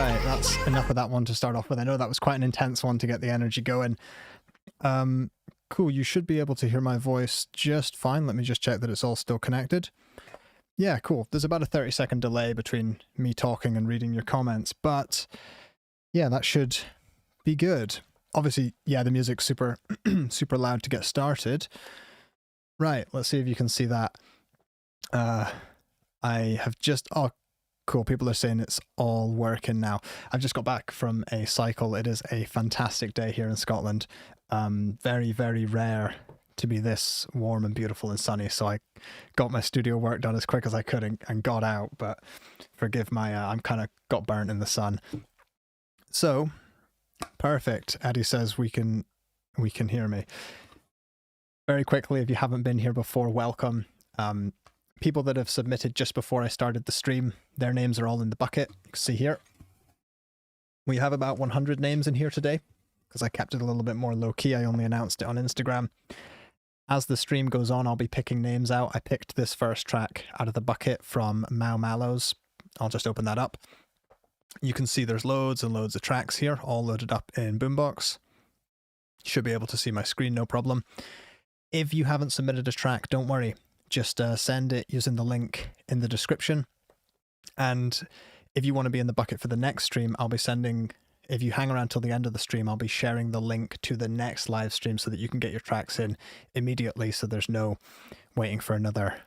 Right, that's enough of that one to start off with. I know that was quite an intense one to get the energy going. Cool, you should be able to hear my voice just fine. Let me just check that it's all still connected. Yeah, cool. There's about a 30-second delay between me talking and reading your comments, but yeah, that should be good. Obviously, yeah, the music's super, super loud to get started. Right, let's see if you can see that. I have just... Oh, cool. People are saying it's all working now. I've just got back from a cycle. It is a fantastic day here in Scotland. Very, very rare to be this warm and beautiful and sunny. So I got my studio work done as quick as I could and got out. But forgive my, I'm kind of got burnt in the sun. So perfect. Eddie says we can hear me. Very quickly, if you haven't been here before, welcome. People that have submitted just before I started the stream, their names are all in the bucket. You can see here. We have about 100 names in here today because I kept it a little bit more low key. I only announced it on Instagram. As the stream goes on, I'll be picking names out. I picked this first track out of the bucket from Mau Mallows. I'll just open that up. You can see there's loads and loads of tracks here, all loaded up in Boombox. You should be able to see my screen, no problem. If you haven't submitted a track, don't worry. Just send it using the link in the description. And if you want to be in the bucket for the next stream, I'll be sending, if you hang around till the end of the stream, I'll be sharing the link to the next live stream so that you can get your tracks in immediately, so there's no waiting for another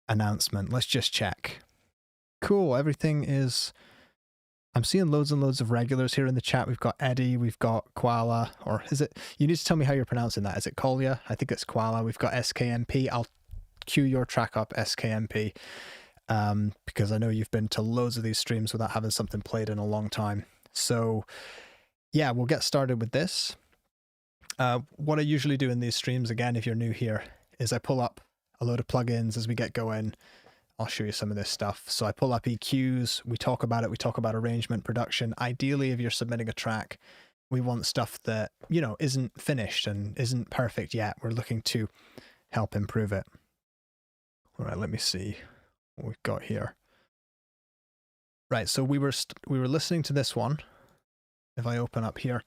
announcement. Let's just check. Cool, everything is... I'm seeing loads and loads of regulars here in the chat. We've got Eddie, we've got Koala, or is it... You need to tell me how you're pronouncing that. Is it Kolya? I think it's Koala. We've got SKMP. I'll cue your track up, SKMP, because I know you've been to loads of these streams without having something played in a long time. So yeah, we'll get started with this. What I usually do in these streams, again, if you're new here, is I pull up a load of plugins as we get going. I'll show you some of this stuff. So I pull up EQs, we talk about it, we talk about arrangement, production. Ideally, if you're submitting a track, we want stuff that, you know, isn't finished and isn't perfect yet. We're looking to help improve it. All right, let me see what we've got here. Right, so we were listening to this one. If I open up here,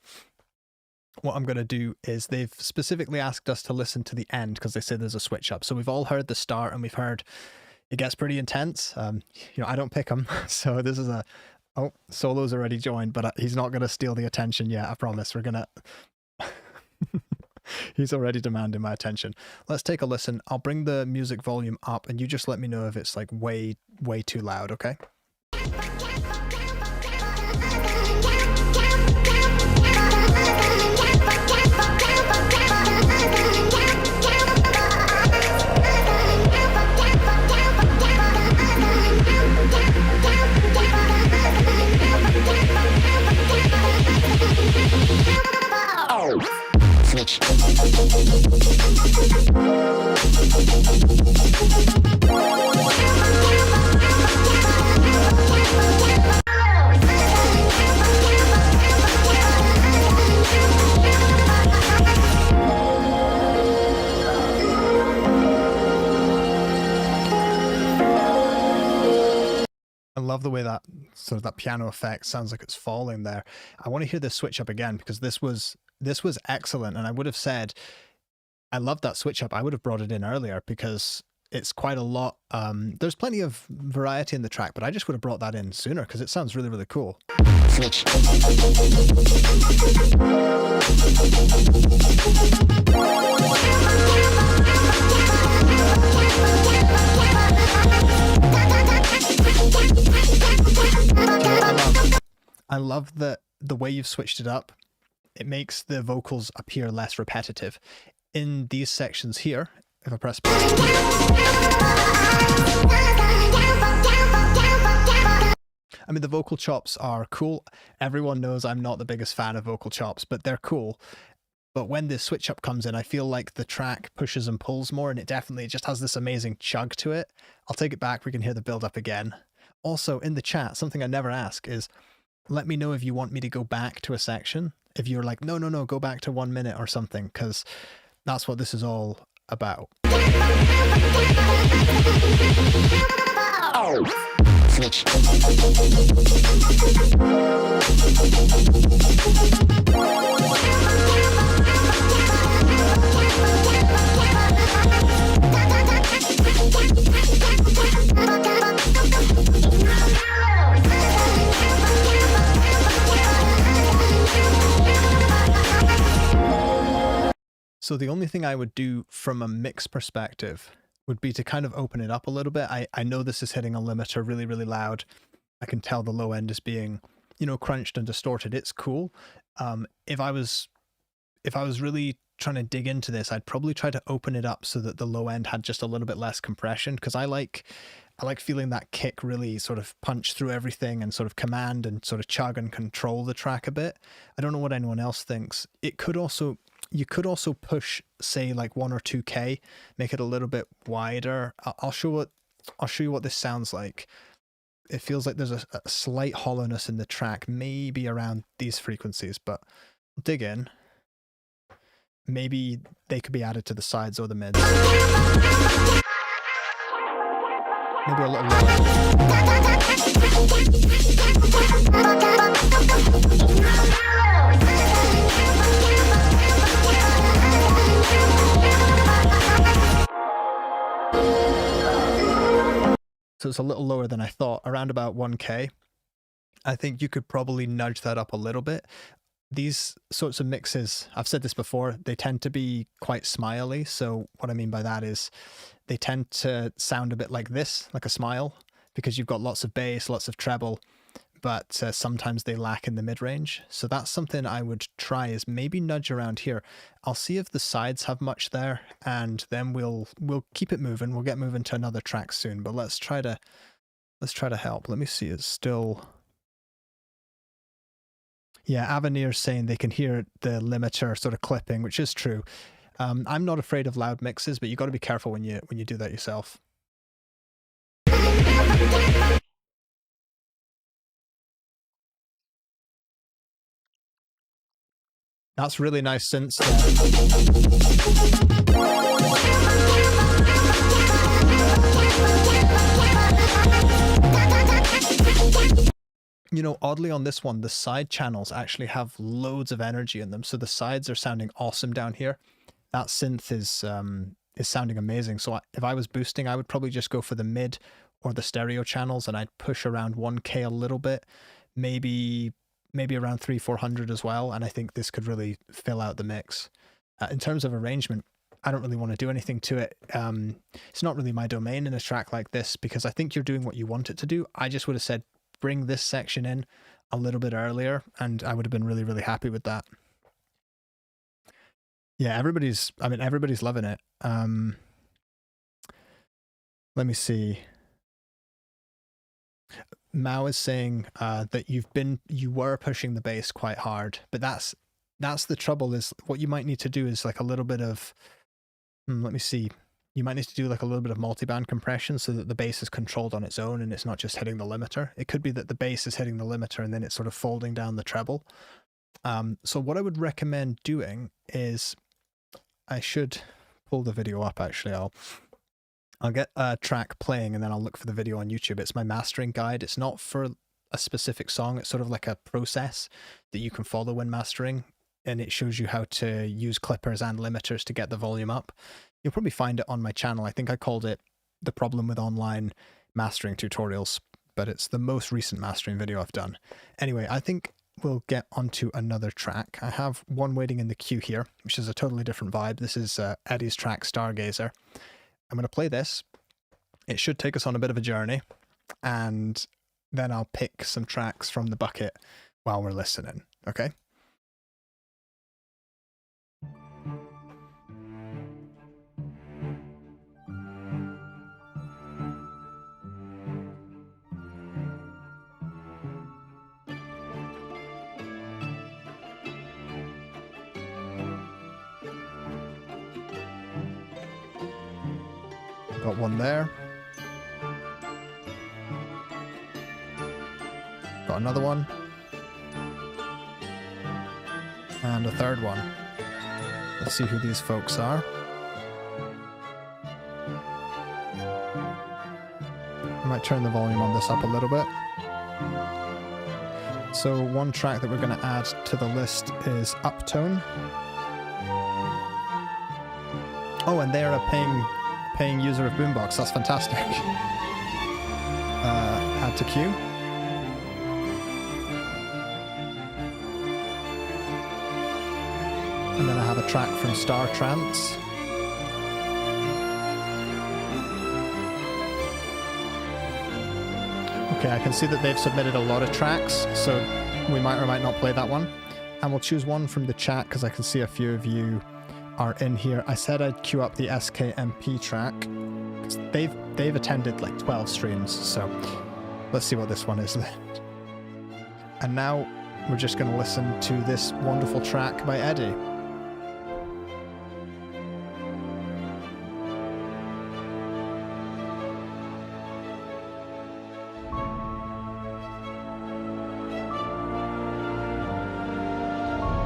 what I'm going to do is they've specifically asked us to listen to the end because they say there's a switch up. So we've all heard the start and we've heard it gets pretty intense. You know, I don't pick them, so this is a... Oh, Solo's already joined, but he's not going to steal the attention yet, I promise. We're going to... He's already demanding my attention. Let's take a listen. I'll bring the music volume up and you just let me know if it's like way, way too loud, okay? I love the way that sort of that piano effect sounds like it's falling there. I want to hear this switch up again because this was excellent, and I would have said I love that switch up. I would have brought it in earlier because it's quite a lot. There's plenty of variety in the track, but I just would have brought that in sooner because it sounds really, really cool. I love that the way you've switched it up. It makes the vocals appear less repetitive. In these sections here, if I press play, I mean, the vocal chops are cool. Everyone knows I'm not the biggest fan of vocal chops, but they're cool. But when this switch up comes in, I feel like the track pushes and pulls more, and it definitely just has this amazing chug to it. I'll take it back. We can hear the build up again. Also, in the chat, something I never ask is, let me know if you want me to go back to a section. If you're like, no, go back to 1 minute or something, because that's what this is all about. So the only thing I would do from a mix perspective would be to kind of open it up a little bit. I know this is hitting a limiter really, really loud. I can tell the low end is being, you know, crunched and distorted. It's cool. If I was really trying to dig into this, I'd probably try to open it up so that the low end had just a little bit less compression, because I like feeling that kick really sort of punch through everything and sort of command and sort of chug and control the track a bit. I don't know what anyone else thinks. You could also push, say, like 1 or 2K, make it a little bit wider. I'll show you what this sounds like. It feels like there's a slight hollowness in the track, maybe around these frequencies, but dig in. Maybe they could be added to the sides or the mids. Maybe a little So it's a little lower than I thought, around about 1K. I think you could probably nudge that up a little bit. These sorts of mixes, I've said this before, they tend to be quite smiley. So what I mean by that is they tend to sound a bit like this, like a smile, because you've got lots of bass, lots of treble, but sometimes they lack in the mid-range. So that's something I would try, is maybe nudge around here. I'll see if the sides have much there, and then we'll keep it moving. We'll get moving to another track soon, but let's try to help. Let me see, it's still... Yeah, Avenir's saying they can hear the limiter sort of clipping, which is true. I'm not afraid of loud mixes, but you got to be careful when you do that yourself. That's really nice synths there. You know, oddly on this one, the side channels actually have loads of energy in them. So the sides are sounding awesome down here. That synth is sounding amazing. So if I was boosting, I would probably just go for the mid or the stereo channels, and I'd push around 1K a little bit, maybe around 300-400 as well. And I think this could really fill out the mix. In terms of arrangement, I don't really want to do anything to it. It's not really my domain in a track like this, because I think you're doing what you want it to do. I just would have said, bring this section in a little bit earlier, and I would have been really, really happy with that. Yeah, everybody's loving it. Let me see. Mao is saying that you were pushing the bass quite hard, but that's the trouble. Is what you might need to do is like a little bit of, let me see. You might need to do like a little bit of multiband compression so that the bass is controlled on its own and it's not just hitting the limiter. It could be that the bass is hitting the limiter and then it's sort of folding down the treble. So what I would recommend doing is, I should pull the video up actually. I'll get a track playing and then I'll look for the video on YouTube. It's my mastering guide. It's not for a specific song. It's sort of like a process that you can follow when mastering, and it shows you how to use clippers and limiters to get the volume up. You'll probably find it on my channel. I think I called it The Problem with Online Mastering Tutorials, but it's the most recent mastering video I've done. Anyway, I think we'll get onto another track. I have one waiting in the queue here, which is a totally different vibe. This is Eddie's track, Stargazer. I'm going to play this. It should take us on a bit of a journey, and then I'll pick some tracks from the bucket while we're listening, okay? Got one there. Got another one. And a third one. Let's see who these folks are. might turn the volume on this up a little bit. So one track that we're going to add to the list is Uptone. Oh, and they're a paying user of Boombox. That's fantastic. Add to queue. And then I have a track from Star Trance. Okay, I can see that they've submitted a lot of tracks, so we might or might not play that one. And we'll choose one from the chat because I can see a few of you are in here. I said I'd queue up the SKMP track. They've attended like 12 streams, so let's see what this one is then. And now we're just going to listen to this wonderful track by Eddie.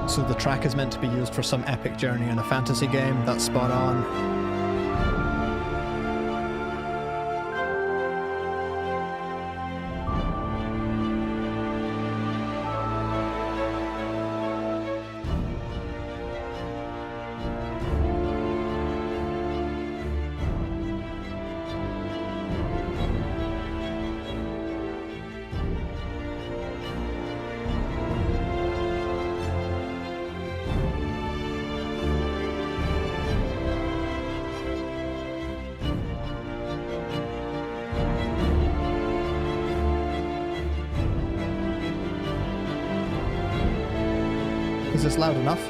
So the track is meant to be used for some epic journey in a fantasy game. That's spot on. Is this loud enough?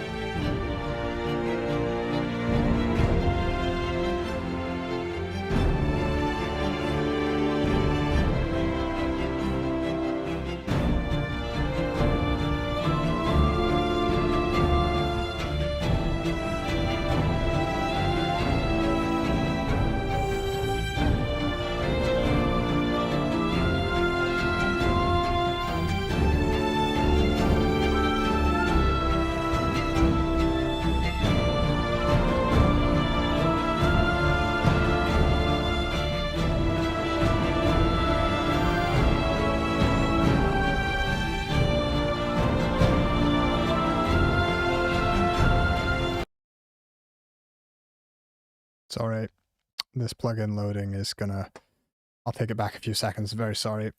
Sorry, this plugin loading is gonna... I'll take it back a few seconds, very sorry.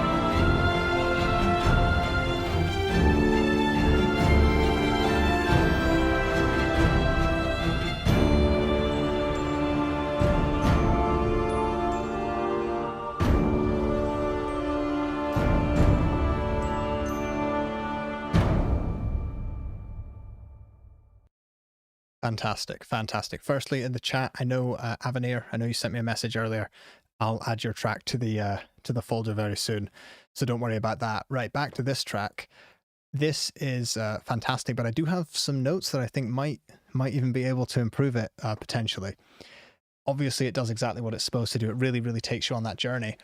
Fantastic, fantastic. Firstly, in the chat, I know Avenir, I know you sent me a message earlier. I'll add your track to the folder very soon, so don't worry about that. Right, back to this track. This is fantastic, but I do have some notes that I think might even be able to improve it potentially. Obviously, it does exactly what it's supposed to do. It really, really takes you on that journey.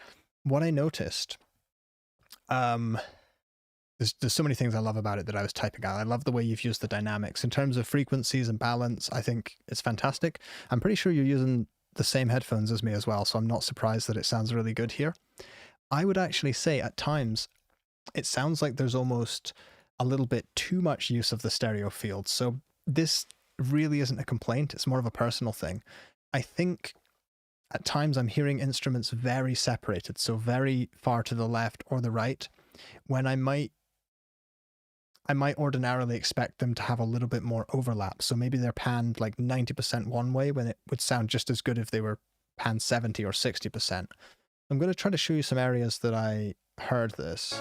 What I noticed, there's so many things I love about it that I was typing out. I love the way you've used the dynamics. In terms of frequencies and balance, I think it's fantastic. I'm pretty sure you're using the same headphones as me as well, so I'm not surprised that it sounds really good here. I would actually say at times it sounds like there's almost a little bit too much use of the stereo field. So this really isn't a complaint. It's more of a personal thing. I think at times I'm hearing instruments very separated, so very far to the left or the right, when I might ordinarily expect them to have a little bit more overlap. So maybe they're panned like 90% one way when it would sound just as good if they were panned 70 or 60%. I'm going to try to show you some areas that I heard this.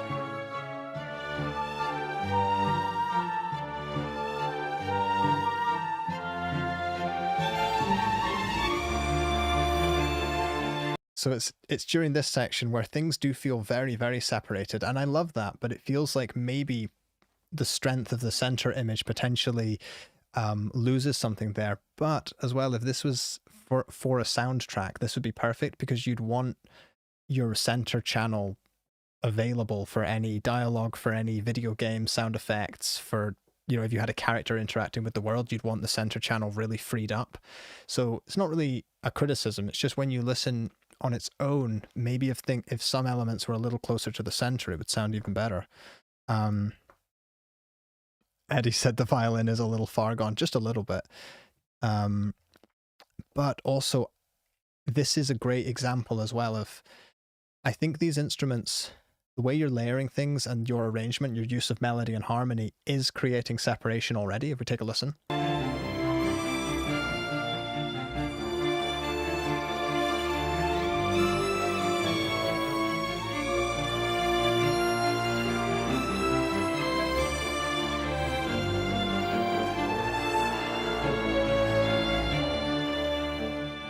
So it's during this section where things do feel very, very separated. And I love that, but it feels like maybe the strength of the center image potentially loses something there. But as well, if this was for a soundtrack, this would be perfect because you'd want your center channel available for any dialogue, for any video game sound effects, for, you know, if you had a character interacting with the world, you'd want the center channel really freed up. So it's not really a criticism. It's just when you listen on its own, maybe if some elements were a little closer to the center, it would sound even better. Eddie said the violin is a little far gone, just a little bit. But also, this is a great example as well of, I think these instruments, the way you're layering things and your arrangement, your use of melody and harmony is creating separation already. If we take a listen.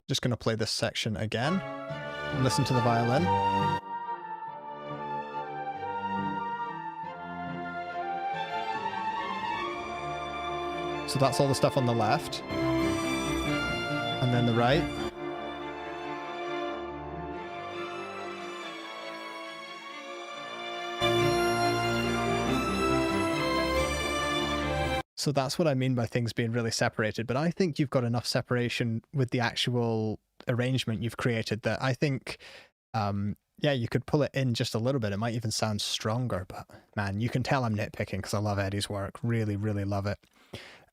Just going to play this section again. Listen to the violin. So that's all the stuff on the left. And then the right. So that's what I mean by things being really separated. But I think you've got enough separation with the actual arrangement you've created that I think, yeah, you could pull it in just a little bit. It might even sound stronger, but man, you can tell I'm nitpicking because I love Eddie's work. Really, really love it.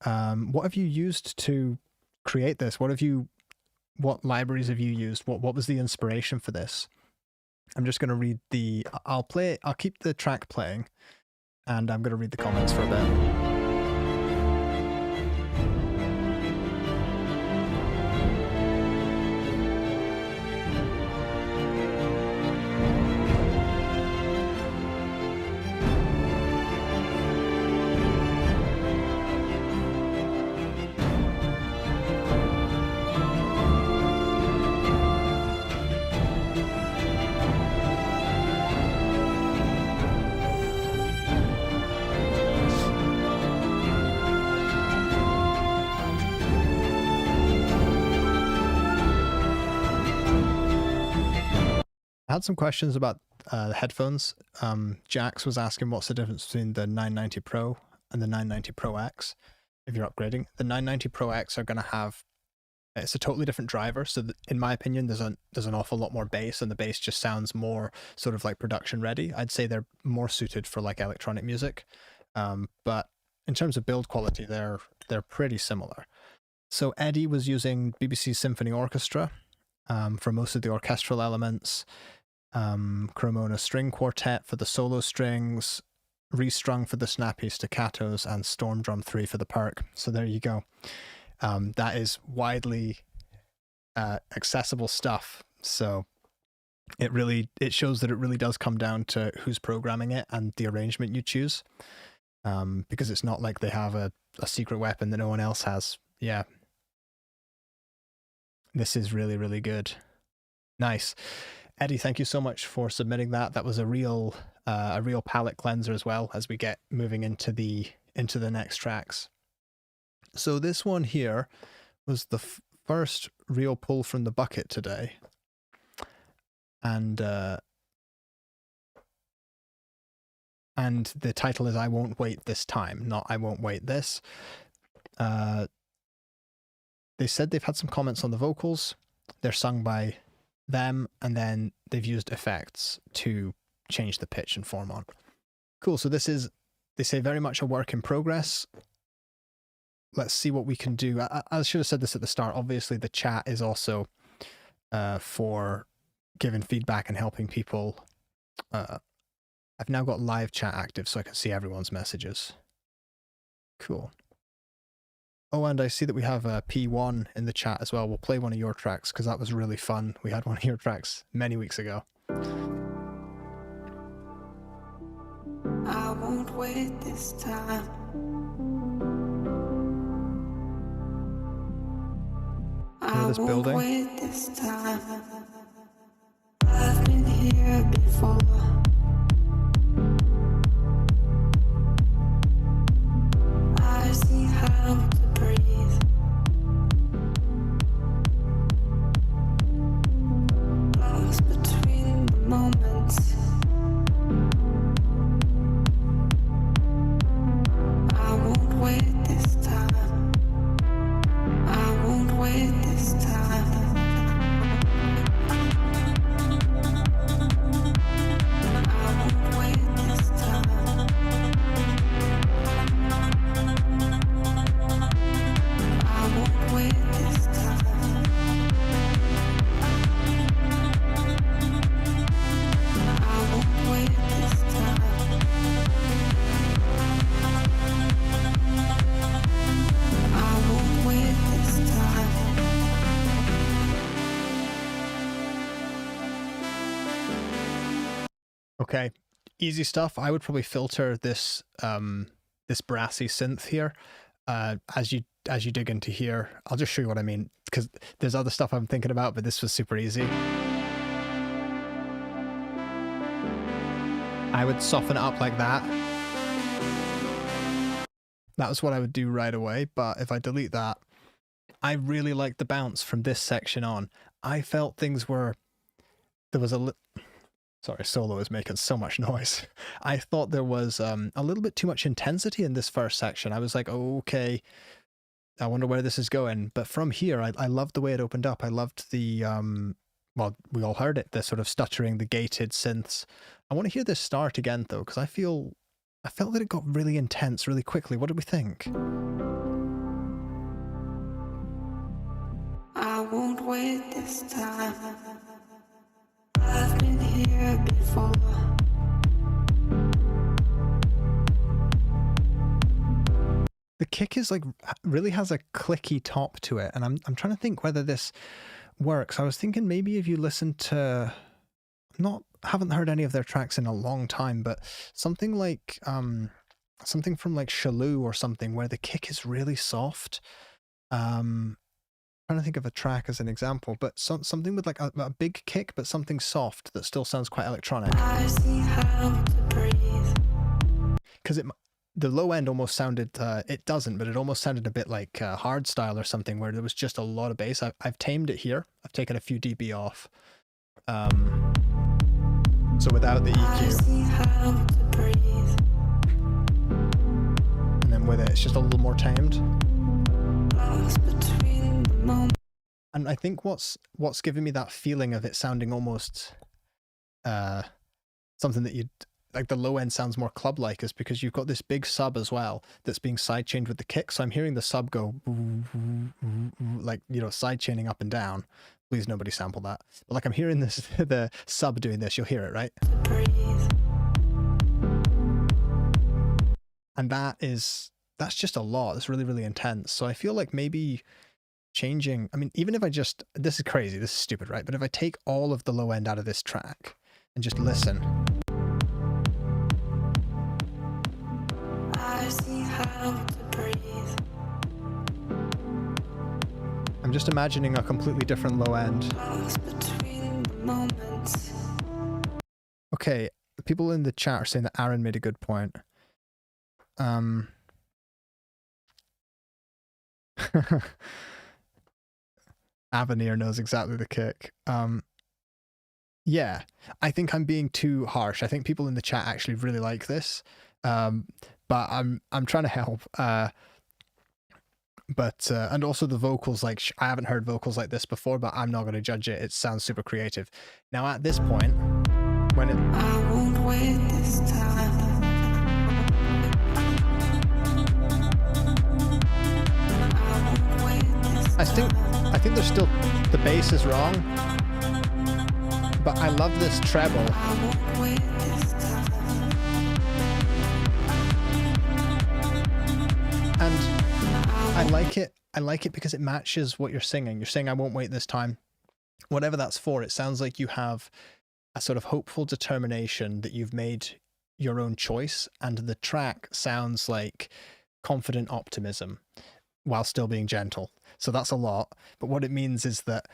What have you used to create this? What libraries have you used? What was the inspiration for this? I'm just going to read I'll keep the track playing and I'm going to read the comments for a bit. I had some questions about the headphones. Jax was asking what's the difference between the 990 Pro and the 990 Pro X if you're upgrading. The 990 Pro X are going to have, it's a totally different driver. So in my opinion, there's an awful lot more bass, and the bass just sounds more sort of like production ready. I'd say they're more suited for like electronic music. But in terms of build quality, they're pretty similar. So Eddie was using BBC Symphony Orchestra for most of the orchestral elements. Cremona String Quartet for the solo strings, Restrung for the snappy staccatos, and Storm Drum 3 for the perk. So there you go. That is widely accessible stuff. So it shows that it really does come down to who's programming it and the arrangement you choose. Because it's not like they have a secret weapon that no one else has. Yeah. This is really, really good. Nice. Eddie, thank you so much for submitting that. That was a real palette cleanser as well as we get moving into the next tracks. So this one here was the first real pull from the bucket today. And the title is I Won't Wait This Time, not I Won't Wait This. They said they've had some comments on the vocals. They're sung by them, and then they've used effects to change the pitch and form on. Cool, so this is, they say, very much a work in progress. Let's see what we can do. I should have said this at the start. Obviously, the chat is also for giving feedback and helping people. I've now got live chat active so I can see everyone's messages. Cool. Oh, and I see that we have P1 in the chat as well. We'll play one of your tracks because that was really fun. We had one of your tracks many weeks ago. I won't wait this time. This building. Wait this time. I've been here before. I see how to breathe. Lost between the moments. I won't wait this time. I won't wait this time. Okay, easy stuff. I would probably filter this this brassy synth here as you dig into here. I'll just show you what I mean, because there's other stuff I'm thinking about, but this was super easy. I would soften it up like that. That was what I would do right away, but if I delete that, I really like the bounce from this section on. I felt things were... There was a... Sorry, solo is making so much noise. I thought there was a little bit too much intensity in this first section. I was like, oh, okay, I wonder where this is going. But from here, I loved the way it opened up. I loved the... well, we all heard it, the sort of stuttering, the gated synths. I want to hear this start again, though, because I felt that it got really intense really quickly. What did we think? I won't wait this time. I've been here before. The kick is like really has a clicky top to it, and I'm trying to think whether this works. I was thinking maybe if you listen to, haven't heard any of their tracks in a long time, but something like something from like Shalou or something where the kick is really soft. Trying to think of a track as an example, but something with like a big kick, but something soft that still sounds quite electronic. I see how to breathe. Because the low end almost sounded, it doesn't, but it almost sounded a bit like hardstyle or something where there was just a lot of bass. I've tamed it here. I've taken a few dB off. So without the EQ. I see how to breathe. And then with it, it's just a little more tamed. Lost between the moments. And I think what's giving me that feeling of it sounding almost something that you'd, like the low end sounds more club-like, is because you've got this big sub as well that's being side-chained with the kick. So I'm hearing the sub go like, you know, side-chaining up and down. Please nobody sample that. But like I'm hearing this, the sub doing this, you'll hear it, right? And that's just a lot. It's really, really intense. So I feel like maybe changing, I mean, even if I just, this is crazy, this is stupid, right? But if I take all of the low end out of this track and just listen. I see how to breathe. I'm just imagining a completely different low end. Lost between the moments. Okay, the people in the chat are saying that Aaron made a good point. Avenir knows exactly the kick. Yeah, I think I'm being too harsh. I think people in the chat actually really like this. But I'm trying to help. And also the vocals, like I haven't heard vocals like this before, but I'm not going to judge it. It sounds super creative. Now at this point, when it, I won't wait this time. I think there's still, the bass is wrong, but I love this treble. I won't wait this time. And I like it. I like it because it matches what you're singing. You're saying, I won't wait this time. Whatever that's for, it sounds like you have a sort of hopeful determination that you've made your own choice, and the track sounds like confident optimism while still being gentle. So that's a lot. But what it means is that,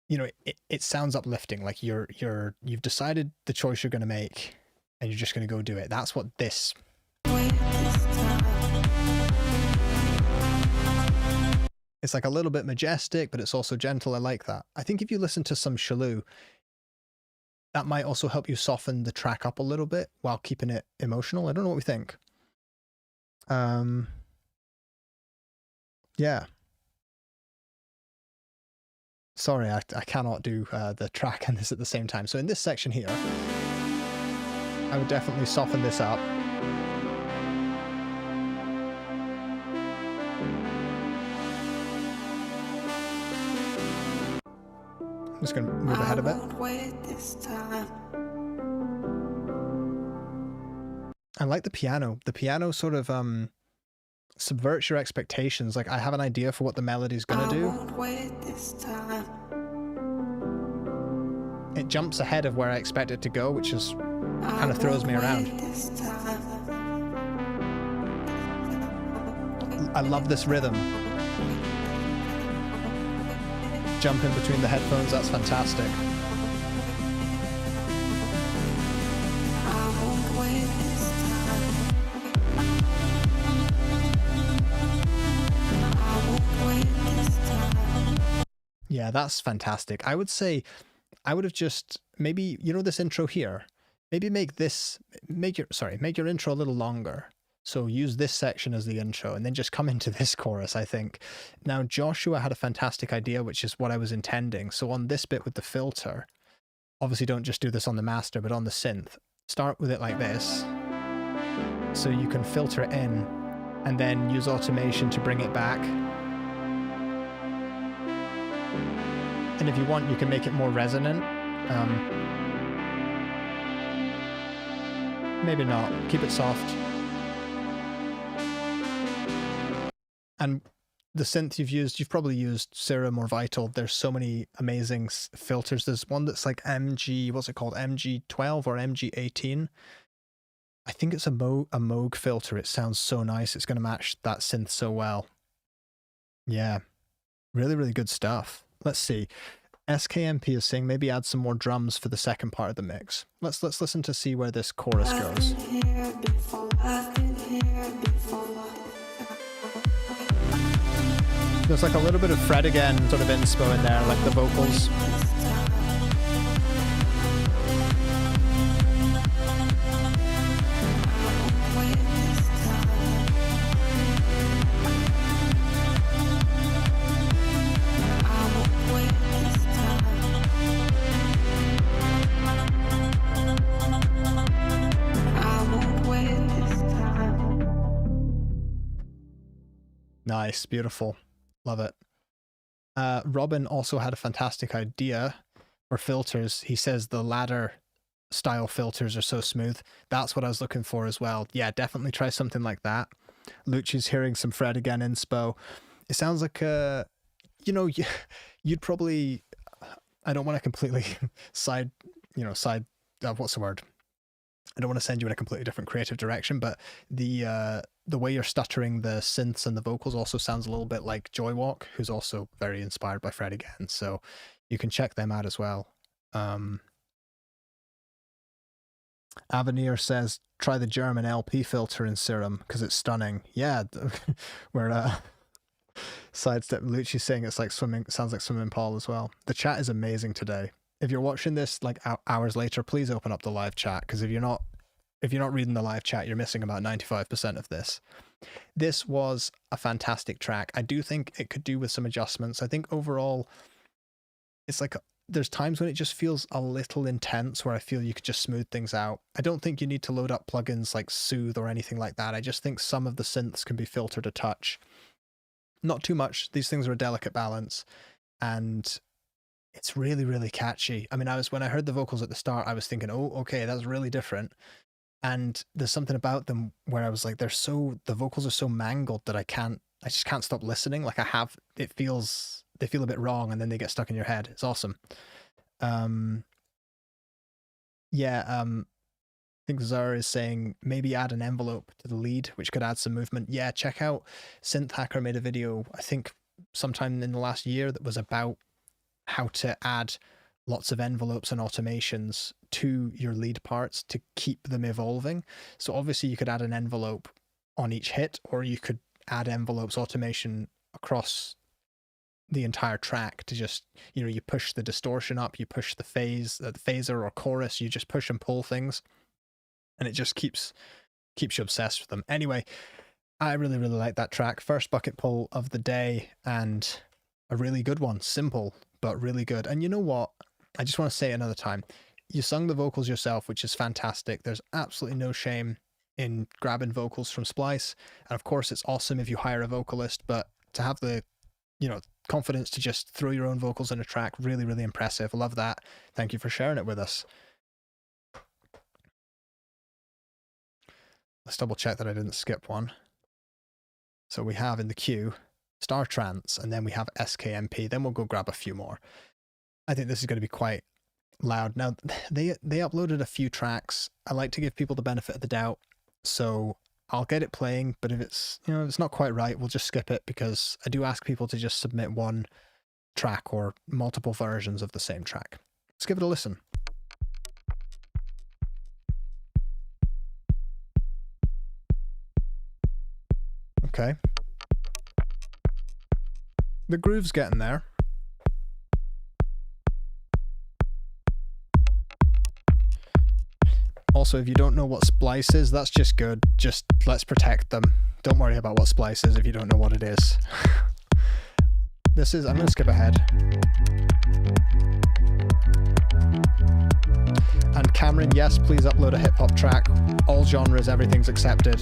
you know, it sounds uplifting. Like you've decided the choice you're going to make and you're just going to go do it. That's what this. Wait this time. It's like a little bit majestic, but it's also gentle. I like that. I think if you listen to some Shalou, that might also help you soften the track up a little bit while keeping it emotional. I don't know what we think. Yeah. Sorry, I cannot do the track and this at the same time. So in this section here, I would definitely soften this up. I'm just going to move ahead a bit. I won't wait this time. I like the piano. The piano sort of subverts your expectations. Like I have an idea for what the melody's going to do. I won't wait this time. It jumps ahead of where I expect it to go, which is kind of throws me around. I love this rhythm. Jumping between the headphones, that's fantastic. Yeah, that's fantastic. I would say I would have just maybe, you know, this intro here, maybe make your intro a little longer. So use this section as the intro and then just come into this chorus, I think. Now, Joshua had a fantastic idea, which is what I was intending. So on this bit with the filter, obviously don't just do this on the master, but on the synth, start with it like this. So you can filter it in and then use automation to bring it back. And if you want, you can make it more resonant. Maybe not. Keep it soft. And the synth you've probably used Serum or Vital. There's so many amazing filters. There's one that's like what's it called? MG12 or MG18. I think it's a Moog filter. It sounds so nice. It's going to match that synth so well. Yeah, really, really good stuff. Let's see. SKMP is saying maybe add some more drums for the second part of the mix. Let's listen to see where this chorus goes. There's like a little bit of Fred again sort of inspo in there, like the vocals. Nice, beautiful. Love it. Robin also had a fantastic idea for filters. He says the ladder style filters are so smooth. That's what I was looking for as well. Yeah, definitely try something like that. Lucci's hearing some Fred again inspo. It sounds like you'd probably, I don't want to completely what's the word? I don't want to send you in a completely different creative direction, but the way you're stuttering the synths and the vocals also sounds a little bit like Joywalk, who's also very inspired by Fred again. So you can check them out as well. Avenir says, try the German LP filter in Serum because it's stunning. Yeah, we're sidestep. Lucci's saying it's like swimming, sounds like Swimming Paul as well. The chat is amazing today. If you're watching this like hours later, please open up the live chat, because if you're not reading the live chat, you're missing about 95% of this. This was a fantastic track. I do think it could do with some adjustments. I think overall, it's like there's times when it just feels a little intense where I feel you could just smooth things out. I don't think you need to load up plugins like Soothe or anything like that. I just think some of the synths can be filtered a touch. Not too much. These things are a delicate balance. And it's really, really catchy. I mean, when I heard the vocals at the start, I was thinking, oh, okay, that's really different. And there's something about them where I was like, the vocals are so mangled that I just can't stop listening. Like they feel a bit wrong and then they get stuck in your head. It's awesome. I think Zara is saying maybe add an envelope to the lead, which could add some movement. Yeah, check out Synth Hacker made a video, I think sometime in the last year, that was about how to add lots of envelopes and automations to your lead parts to keep them evolving. So obviously you could add an envelope on each hit, or you could add envelopes automation across the entire track to just, you push the distortion up, you push the phaser or chorus, you just push and pull things, and it just keeps you obsessed with them. Anyway, I really, really like that track. First bucket pull of the day, and a really good one. Simple, but really good. And you know what? I just want to say another time, you sung the vocals yourself, which is fantastic. There's absolutely no shame in grabbing vocals from Splice. And of course, it's awesome if you hire a vocalist, but to have the, confidence to just throw your own vocals in a track, really, really impressive. Love that. Thank you for sharing it with us. Let's double check that I didn't skip one. So we have in the queue Star Trance, and then we have SKMP. Then we'll go grab a few more. I think this is going to be quite loud. Now, they uploaded a few tracks. I like to give people the benefit of the doubt, so I'll get it playing, but if it's, you know, if it's not quite right, we'll just skip it, because I do ask people to just submit one track or multiple versions of the same track. Let's give it a listen. Okay. The groove's getting there. Also, if you don't know what splice is, that's just good. Just let's protect them. Don't worry about what splice is if you don't know what it is. I'm going to skip ahead. And Cameron, yes, please upload a hip hop track. All genres, everything's accepted.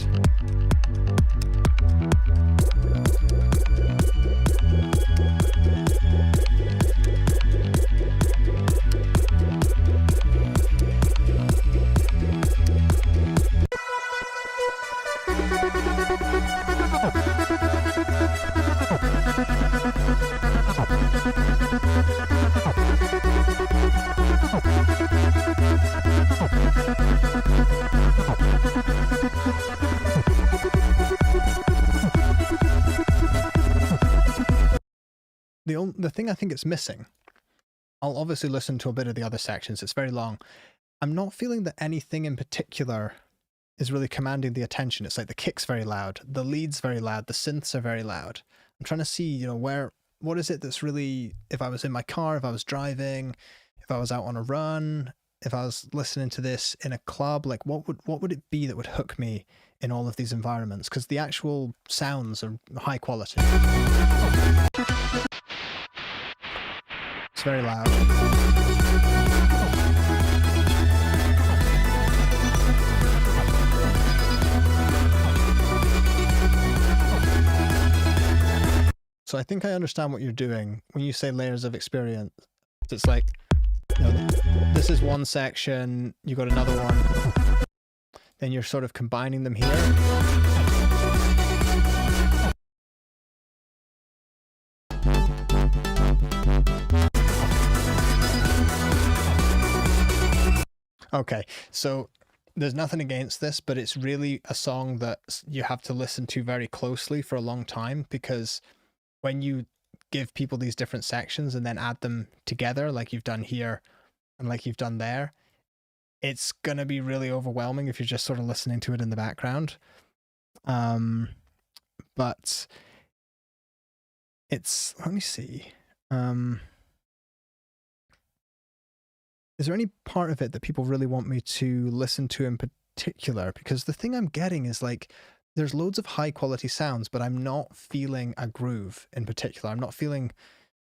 The thing I think it's missing, I'll obviously listen to a bit of the other sections, it's very long. I'm not feeling that anything in particular is really commanding the attention. It's like the kick's very loud, the lead's very loud, the synths are very loud. I'm trying to see, you know, what is it that's really, if I was in my car, if I was driving, if I was out on a run, if I was listening to this in a club, like what would it be that would hook me in all of these environments? Because the actual sounds are high quality. It's very loud. So I think I understand what you're doing when you say layers of experience. It's like, you know, this is one section, you got another one, then you're sort of combining them here. Okay, so there's nothing against this, but it's really a song that you have to listen to very closely for a long time, because when you give people these different sections and then add them together, like you've done here and like you've done there, it's going to be really overwhelming if you're just sort of listening to it in the background. But it's, let me see. Is there any part of it that people really want me to listen to in particular? Because the thing I'm getting is like, there's loads of high quality sounds, but I'm not feeling a groove in particular. I'm not feeling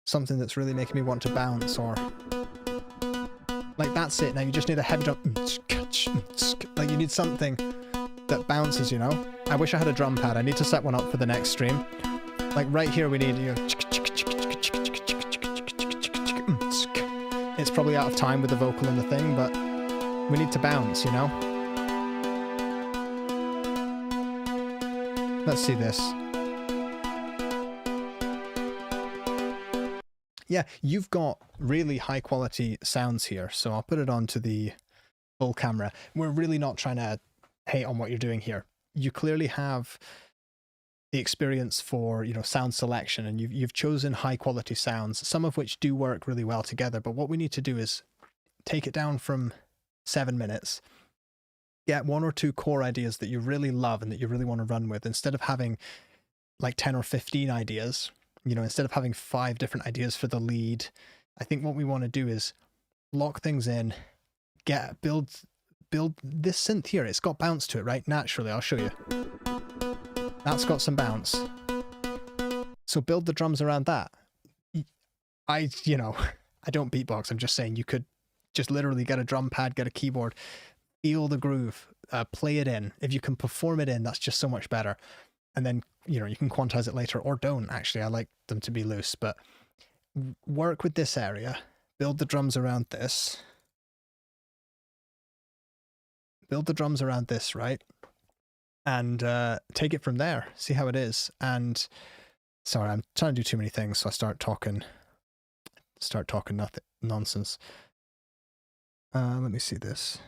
something that's really making me want to bounce, or like, that's it. Now you just need a heavy drum. Like, you need something that bounces, you know? I wish I had a drum pad. I need to set one up for the next stream. Like right here we need, you know, it's probably out of time with the vocal and the thing, but we need to bounce, you know? Let's see this. Yeah, you've got really high quality sounds here, so I'll put it onto the full camera. We're really not trying to hate on what you're doing here. You clearly have the experience for, you know, sound selection, and you've chosen high quality sounds, some of which do work really well together. But what we need to do is take it down from 7 minutes, get 1 or 2 core ideas that you really love and that you really want to run with, instead of having like 10 or 15 ideas, you know, instead of having 5 different ideas for the lead. I think what we want to do is lock things in, build this synth here. It's got bounce to it, right? Naturally, I'll show you. That's got some bounce. So build the drums around that. You know, I don't beatbox. I'm just saying you could just literally get a drum pad, get a keyboard, feel the groove, play it in. If you can perform it in, that's just so much better. And then, you know, you can quantize it later, or don't. Actually, I like them to be loose, but work with this area, build the drums around this. Build the drums around this, right? And take it from there, see how it is. And sorry, I'm trying to do too many things, so I start talking nonsense. Let me see this.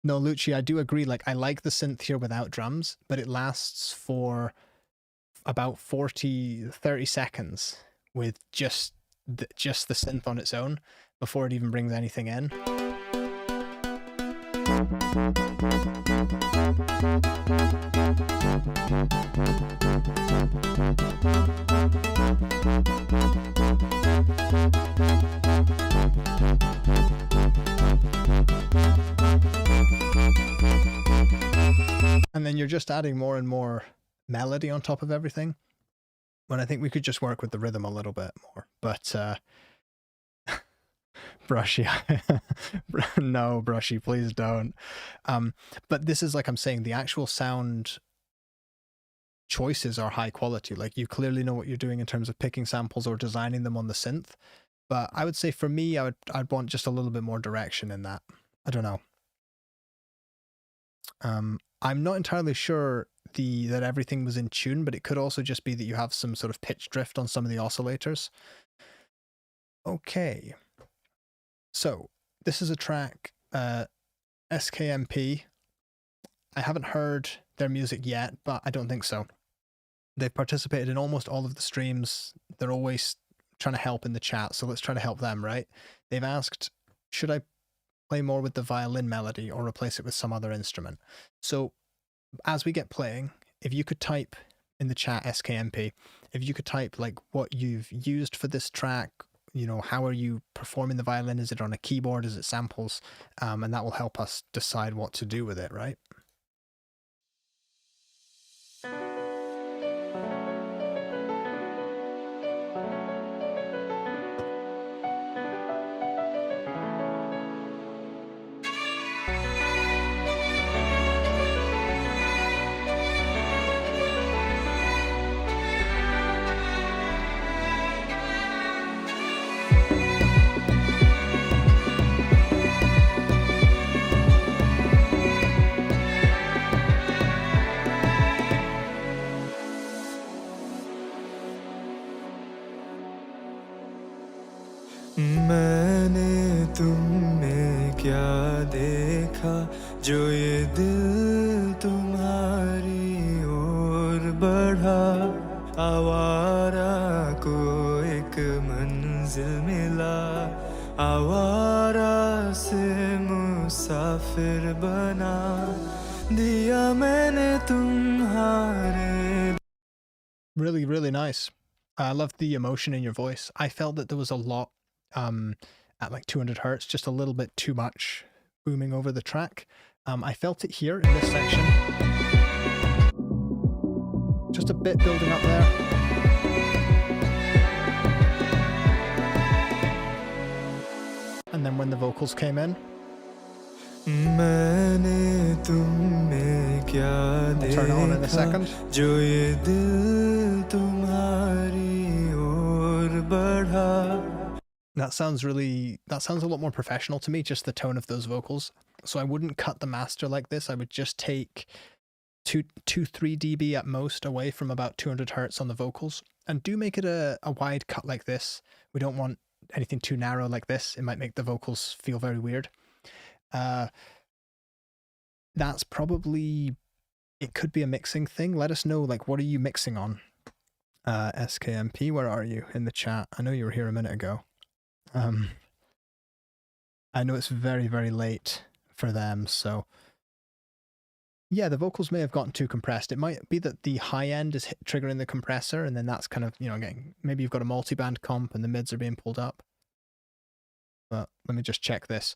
No, Lucci, I do agree. Like, I like the synth here without drums, but it lasts for about 30 seconds with just the synth on its own before it even brings anything in. And then you're just adding more and more melody on top of everything. When I think we could just work with the rhythm a little bit more. But Brushy, no, Brushy, please don't. But this is, like I'm saying, the actual sound choices are high quality. Like, you clearly know what you're doing in terms of picking samples or designing them on the synth. But I would say for me, I'd want just a little bit more direction in that. I don't know. I'm not entirely sure that everything was in tune, but it could also just be that you have some sort of pitch drift on some of the oscillators. Okay. So this is a track, SKMP. I haven't heard their music yet, but I don't think so. They've participated in almost all of the streams. They're always trying to help in the chat, so let's try to help them, right? They've asked, should I play more with the violin melody or replace it with some other instrument? So as we get playing, if you could type in the chat SKMP, if you could type like what you've used for this track, you know, how are you performing the violin? Is it on a keyboard? Is it samples? And that will help us decide what to do with it, right? मैंने तुम में क्या देखा जो ये दिल तुम्हारी ओर बढ़ा आवारा को एक मंजिल मिला आवारा से मुसाफिर बना दिया मैंने तुम्हारे. Really, really nice. I loved the emotion in your voice. I felt that there was a lot at like 200 hertz, just a little bit too much booming over the track. I felt it here in this section. Just a bit building up there. And then when the vocals came in, मैंने तुम में क्या I'll turn it on in a second. जो ये दिल तुम्हारी ओर बढ़ा. That sounds a lot more professional to me, just the tone of those vocals. So I wouldn't cut the master like this. I would just take 3 dB at most away from about 200 hertz on the vocals, and do make it a wide cut like this. We don't want anything too narrow like this. It might make the vocals feel very weird. That's probably, it could be a mixing thing. Let us know, like, what are you mixing on? SKMP, where are you in the chat? I know you were here a minute ago. I know it's very, very late for them, so yeah, the vocals may have gotten too compressed. It might be that the high end is triggering the compressor, and then that's kind of, you know, getting, maybe you've got a multi-band comp and the mids are being pulled up. But let me just check this.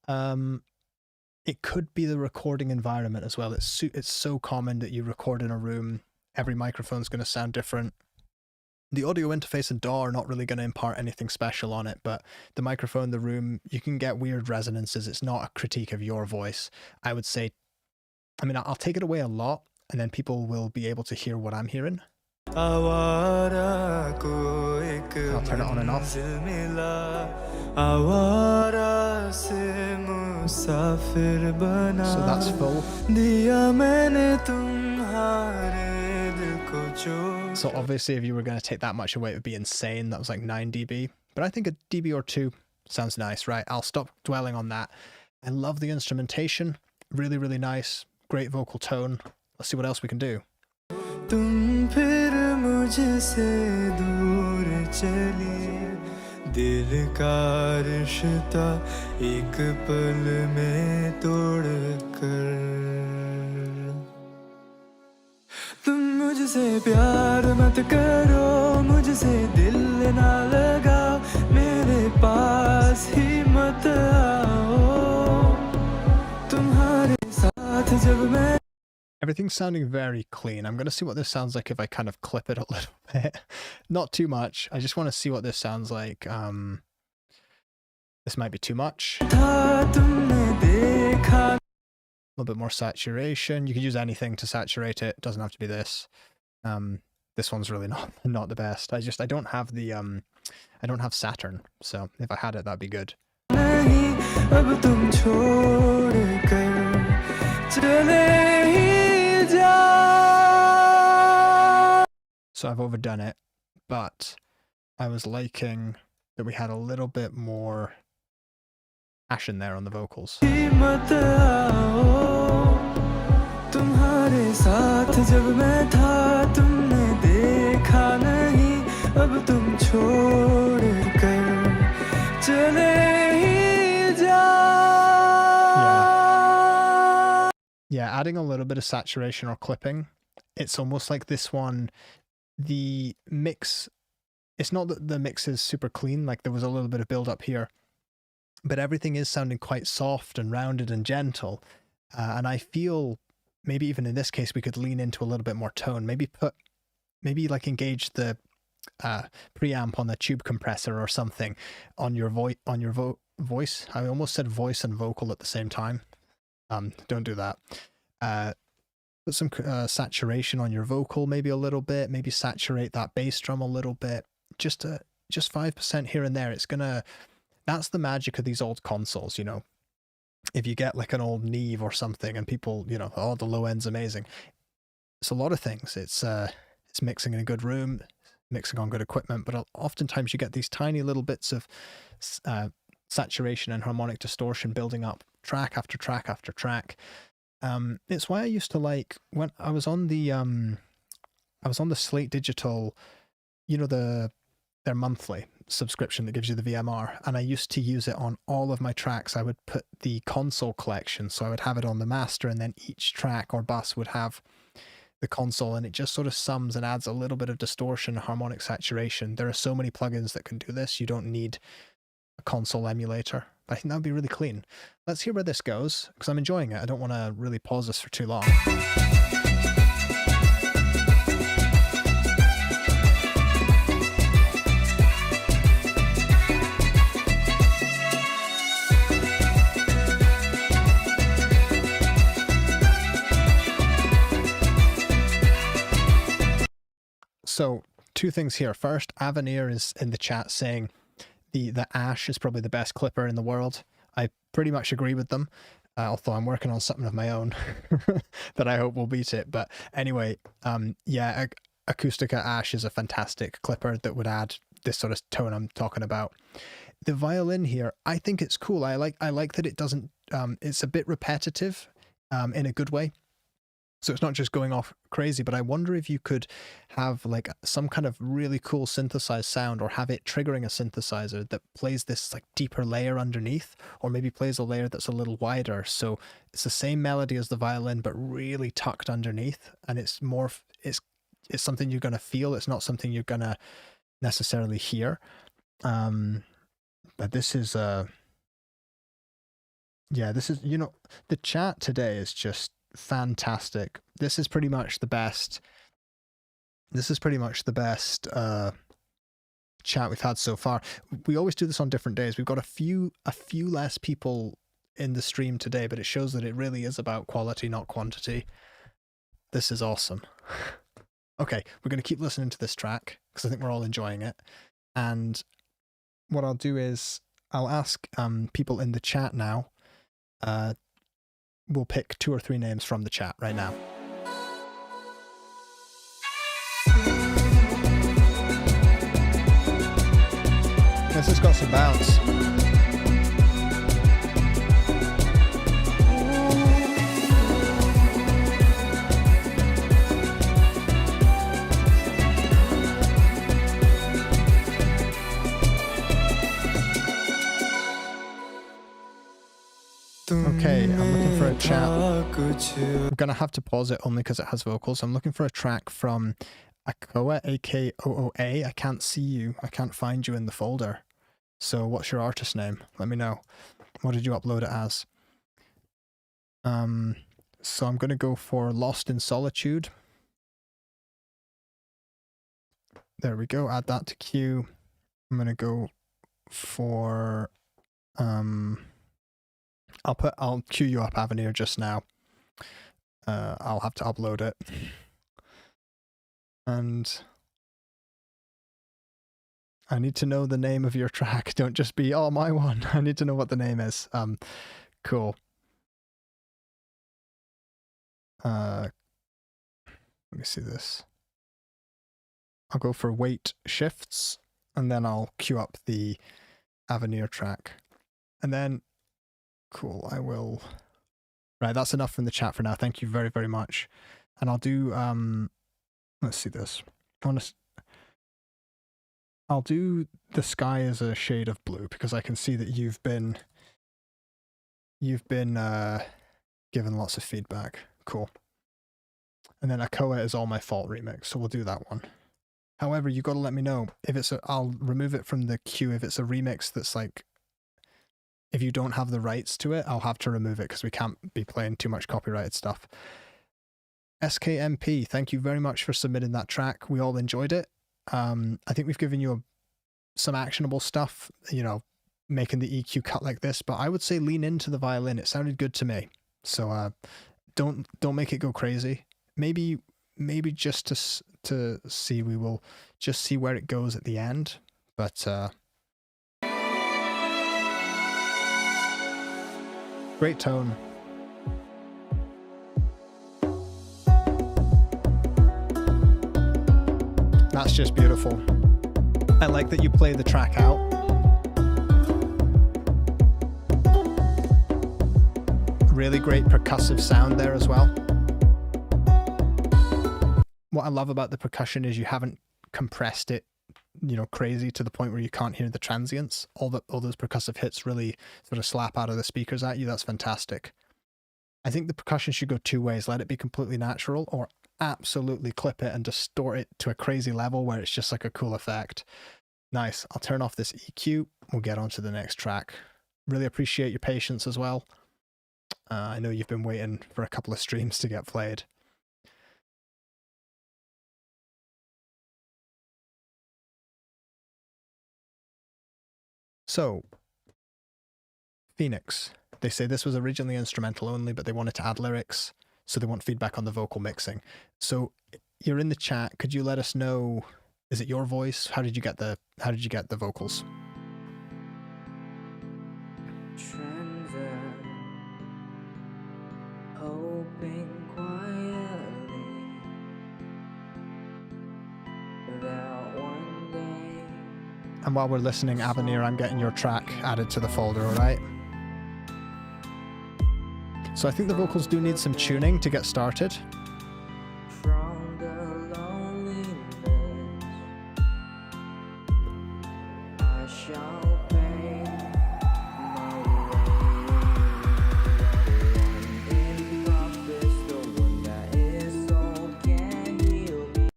It could be the recording environment as well. It's so common that you record in a room, every microphone's going to sound different. The audio interface and DAW are not really going to impart anything special on it, but the microphone, the room, you can get weird resonances. It's not a critique of your voice. I would say, I mean, I'll take it away a lot, and then people will be able to hear what I'm hearing. I'll turn it on and off. So that's full. So obviously if you were going to take that much away, it would be insane. That was like 9 dB. but I think a dB or two sounds nice, right? I'll stop dwelling on that. I love the instrumentation. Really, really nice. Great vocal tone. Let's see what else we can do. तुम फिर मुझसे दूर चले दिल का रिश्ता एक पल में तोड़ कर तुम मुझसे प्यार मत करो मुझसे दिल ना लगाओ मेरे पास ही मत आओ तुम्हारे साथ जब मैं Everything's sounding very clean. I'm going to see what this sounds like if I kind of clip it a little bit. Not too much. I just want to see what this sounds like. This might be too much. A little bit more saturation. You can use anything to saturate it. It doesn't have to be this. This one's really not the best. I don't have the I don't have Saturn. So if I had it, that'd be good. So I've overdone it, but I was liking that we had a little bit more passion there on the vocals. Yeah, adding a little bit of saturation or clipping. It's almost like this one, the mix, it's not that the mix is super clean, like there was a little bit of build up here, but everything is sounding quite soft and rounded and gentle. And I feel maybe even in this case, we could lean into a little bit more tone, maybe like engage the preamp on the tube compressor or something on your voice. I almost said voice and vocal at the same time. Don't do that. Put some saturation on your vocal, maybe a little bit, maybe saturate that bass drum a little bit, just 5% here and there. That's the magic of these old consoles, you know. If you get like an old Neve or something and people, you know, oh, the low end's amazing. It's a lot of things. It's mixing in a good room, mixing on good equipment, but oftentimes you get these tiny little bits of saturation and harmonic distortion building up track after track after track. It's why I used to like when I was on the Slate Digital, you know, their monthly subscription that gives you the VMR, and I used to use it on all of my tracks. I would put the console collection, so I would have it on the master, and then each track or bus would have the console, and it just sort of sums and adds a little bit of distortion, harmonic saturation. There are so many plugins that can do this. You don't need a console emulator. I think that would be really clean. Let's hear where this goes, because I'm enjoying it. I don't want to really pause this for too long. So, two things here. First, Avenir is in the chat saying the Ash is probably the best clipper in the world. I pretty much agree with them, although I'm working on something of my own that I hope will beat it. But anyway, yeah, Acoustica Ash is a fantastic clipper that would add this sort of tone I'm talking about. The violin here, I think it's cool. I like that it doesn't, it's a bit repetitive in a good way. So it's not just going off crazy, but I wonder if you could have like some kind of really cool synthesized sound, or have it triggering a synthesizer that plays this like deeper layer underneath, or maybe plays a layer that's a little wider. So it's the same melody as the violin, but really tucked underneath. And it's more, it's something you're going to feel. It's not something you're going to necessarily hear. But this is, yeah, this is, you know, the chat today is just fantastic. This is pretty much the best chat we've had so far. We always do this on different days. We've got a few less people in the stream today, but it shows that it really is about quality, not quantity. This is awesome. Okay, we're going to keep listening to this track because I think we're all enjoying it. And what I'll do is I'll ask people in the chat now. We'll pick 2 or 3 names from the chat right now. This has got some bounce. Okay, I'm looking for a chat. I'm gonna have to pause it only because it has vocals. I'm looking for a track from Akoa, A-K-O-O-A. I can't see you. I can't find you in the folder. So what's your artist name? Let me know. What did you upload it as? So I'm gonna go for Lost in Solitude. There we go. Add that to queue. I'm gonna go for I'll queue you up, Avenir, just now. I'll have to upload it. And I need to know the name of your track. Don't just be, oh, my one. I need to know what the name is. Cool. Let me see this. I'll go for Weight Shifts, and then I'll queue up the Avenir track. And then, cool, I will... Right, that's enough from the chat for now. Thank you very, very much. And I'll do, let's see this. I'll do The Sky as a Shade of Blue, because I can see that you've been given lots of feedback. Cool. And then Akoa is All My Fault remix, so we'll do that one. However, you got to let me know if it's I'll remove it from the queue if it's a remix that's like, if you don't have the rights to it, I'll have to remove it because we can't be playing too much copyrighted stuff. SKMP, thank you very much for submitting that track. We all enjoyed it. I think we've given you some actionable stuff, you know, making the EQ cut like this, but I would say lean into the violin. It sounded good to me. So don't make it go crazy. Maybe just to see, we will just see where it goes at the end. But great tone. That's just beautiful. I like that you play the track out. Really great percussive sound there as well. What I love about the percussion is you haven't compressed it, you know, crazy to the point where you can't hear the transients. All those percussive hits really sort of slap out of the speakers at you. That's fantastic. I think the percussion should go two ways. Let it be completely natural, or absolutely clip it and distort it to a crazy level where it's just like a cool effect. Nice. I'll turn off this EQ. We'll get on to the next track. Really appreciate your patience as well. I know you've been waiting for a couple of streams to get played. So, Phoenix. They say this was originally instrumental only, but they wanted to add lyrics, so they want feedback on the vocal mixing. So, you're in the chat. Could you let us know? Is it your voice? How did you get the vocals? Hoping quietly that one day. And while we're listening, Avenir, I'm getting your track added to the folder, alright? So I think the vocals do need some tuning to get started. From the loneliness, I shall pay my way.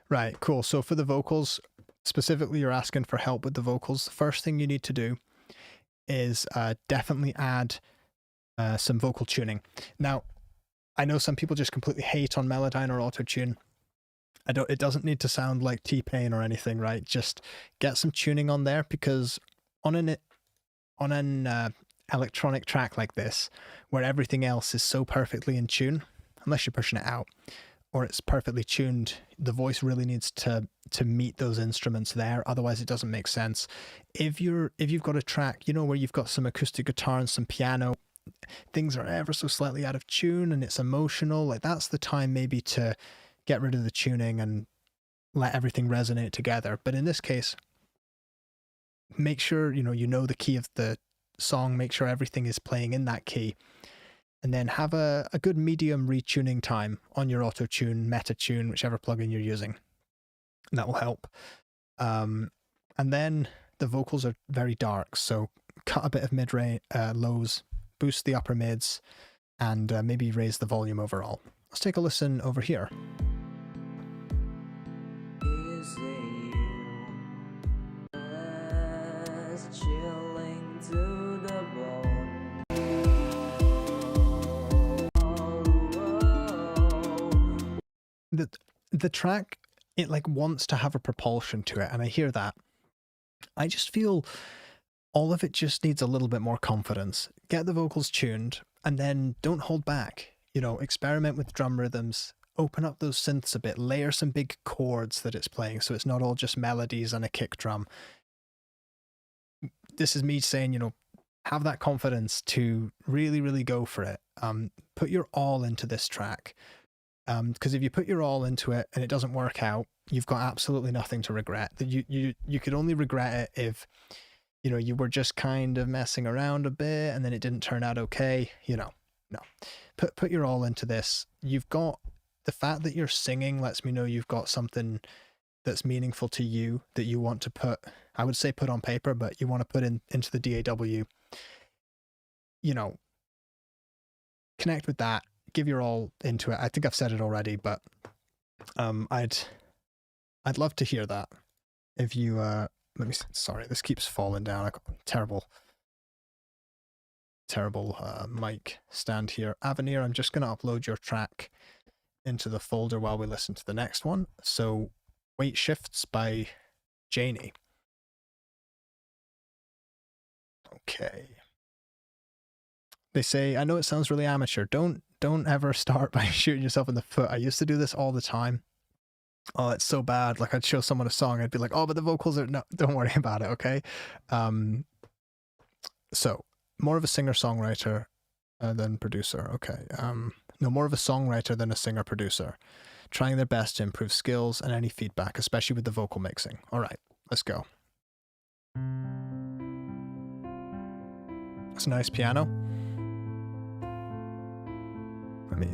Right, cool. So for the vocals, specifically you're asking for help with the vocals. The first thing you need to do is definitely add some vocal tuning. Now, I know some people just completely hate on Melodyne or Auto-Tune. It doesn't need to sound like T-Pain or anything, right? Just get some tuning on there, because on an electronic track like this, where everything else is so perfectly in tune, unless you're pushing it out, or it's perfectly tuned, the voice really needs to meet those instruments there. Otherwise, it doesn't make sense. If you've got a track, you know, where you've got some acoustic guitar and some piano, things are ever so slightly out of tune and it's emotional, like that's the time maybe to get rid of the tuning and let everything resonate together. But in this case, make sure, you know the key of the song, make sure everything is playing in that key, and then have a good medium retuning time on your auto-tune, meta-tune, whichever plugin you're using. That will help. And then the vocals are very dark, so cut a bit of mid-range, lows, boost the upper mids, and maybe raise the volume overall. Let's take a listen over here. Is it you? Just chilling to the bone. The track, it like wants to have a propulsion to it, and I hear that. I just feel all of it just needs a little bit more confidence. Get the vocals tuned, and then don't hold back. Experiment with drum rhythms, open up those synths a bit, layer some big chords that it's playing so it's not all just melodies and a kick drum. This is me saying, have that confidence to really, really go for it. Put your all into this track. Because if you put your all into it and it doesn't work out, you've got absolutely nothing to regret. You could only regret it if, you were just kind of messing around a bit and then it didn't turn out okay. No. Put your all into this. You've got the fact that you're singing lets me know you've got something that's meaningful to you that you want to put, I would say put on paper, but you want to put into the DAW. Connect with that. Give your all into it. I think I've said it already, but I'd love to hear that. If you let me, sorry, this keeps falling down. I got terrible mic stand here. Avenir, I'm just going to upload your track into the folder while we listen to the next one. So Weight Shifts by Janie. Okay. They say, I know it sounds really amateur. Don't ever start by shooting yourself in the foot. I used to do this all the time. Oh, it's so bad. Like I'd show someone a song, I'd be like, oh, but the vocals are, no, don't worry about it. Okay. So more of a singer-songwriter than producer. Okay. No, more of a songwriter than a singer-producer. Trying their best to improve skills and any feedback, especially with the vocal mixing. All right, let's go. It's a nice piano. Let me...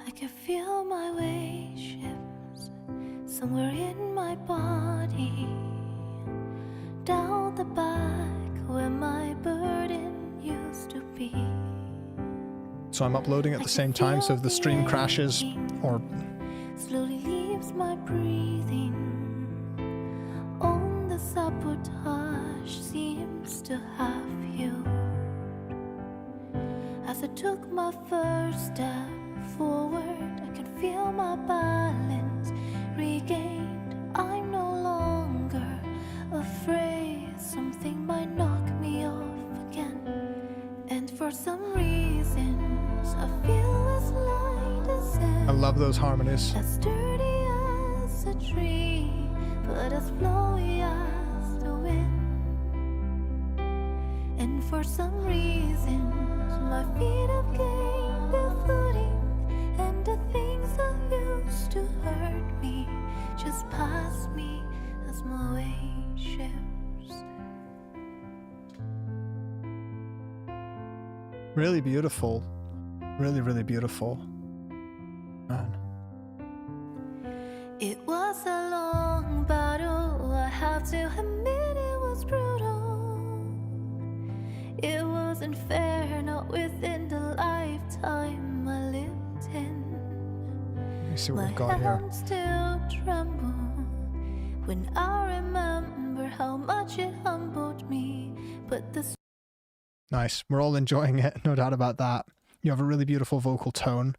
I can feel my weight shifts somewhere in my body, down the back where my burden used to be. So I'm uploading at the same time, so if the stream crashes or... Slowly leaves my breathing on the sabotage seems to have you. As I took my first step forward, I can feel my balance regained. I'm no longer afraid something might knock me off again. And for some reasons I feel as light as air. I love those harmonies. As sturdy as a tree, but as flowy as the wind. And for some reason my feet have gained their footing, and the things that used to hurt me just pass me as my weight shifts. Really beautiful. Really, really beautiful. Man. It was a long battle, I have to admit it was brutal. It wasn't fair, not within the lifetime I lived in. Let me see what My we've got here. hands still tremble when I remember how much it humbled me. But the Nice. We're all enjoying it, no doubt about that. You have a really beautiful vocal tone.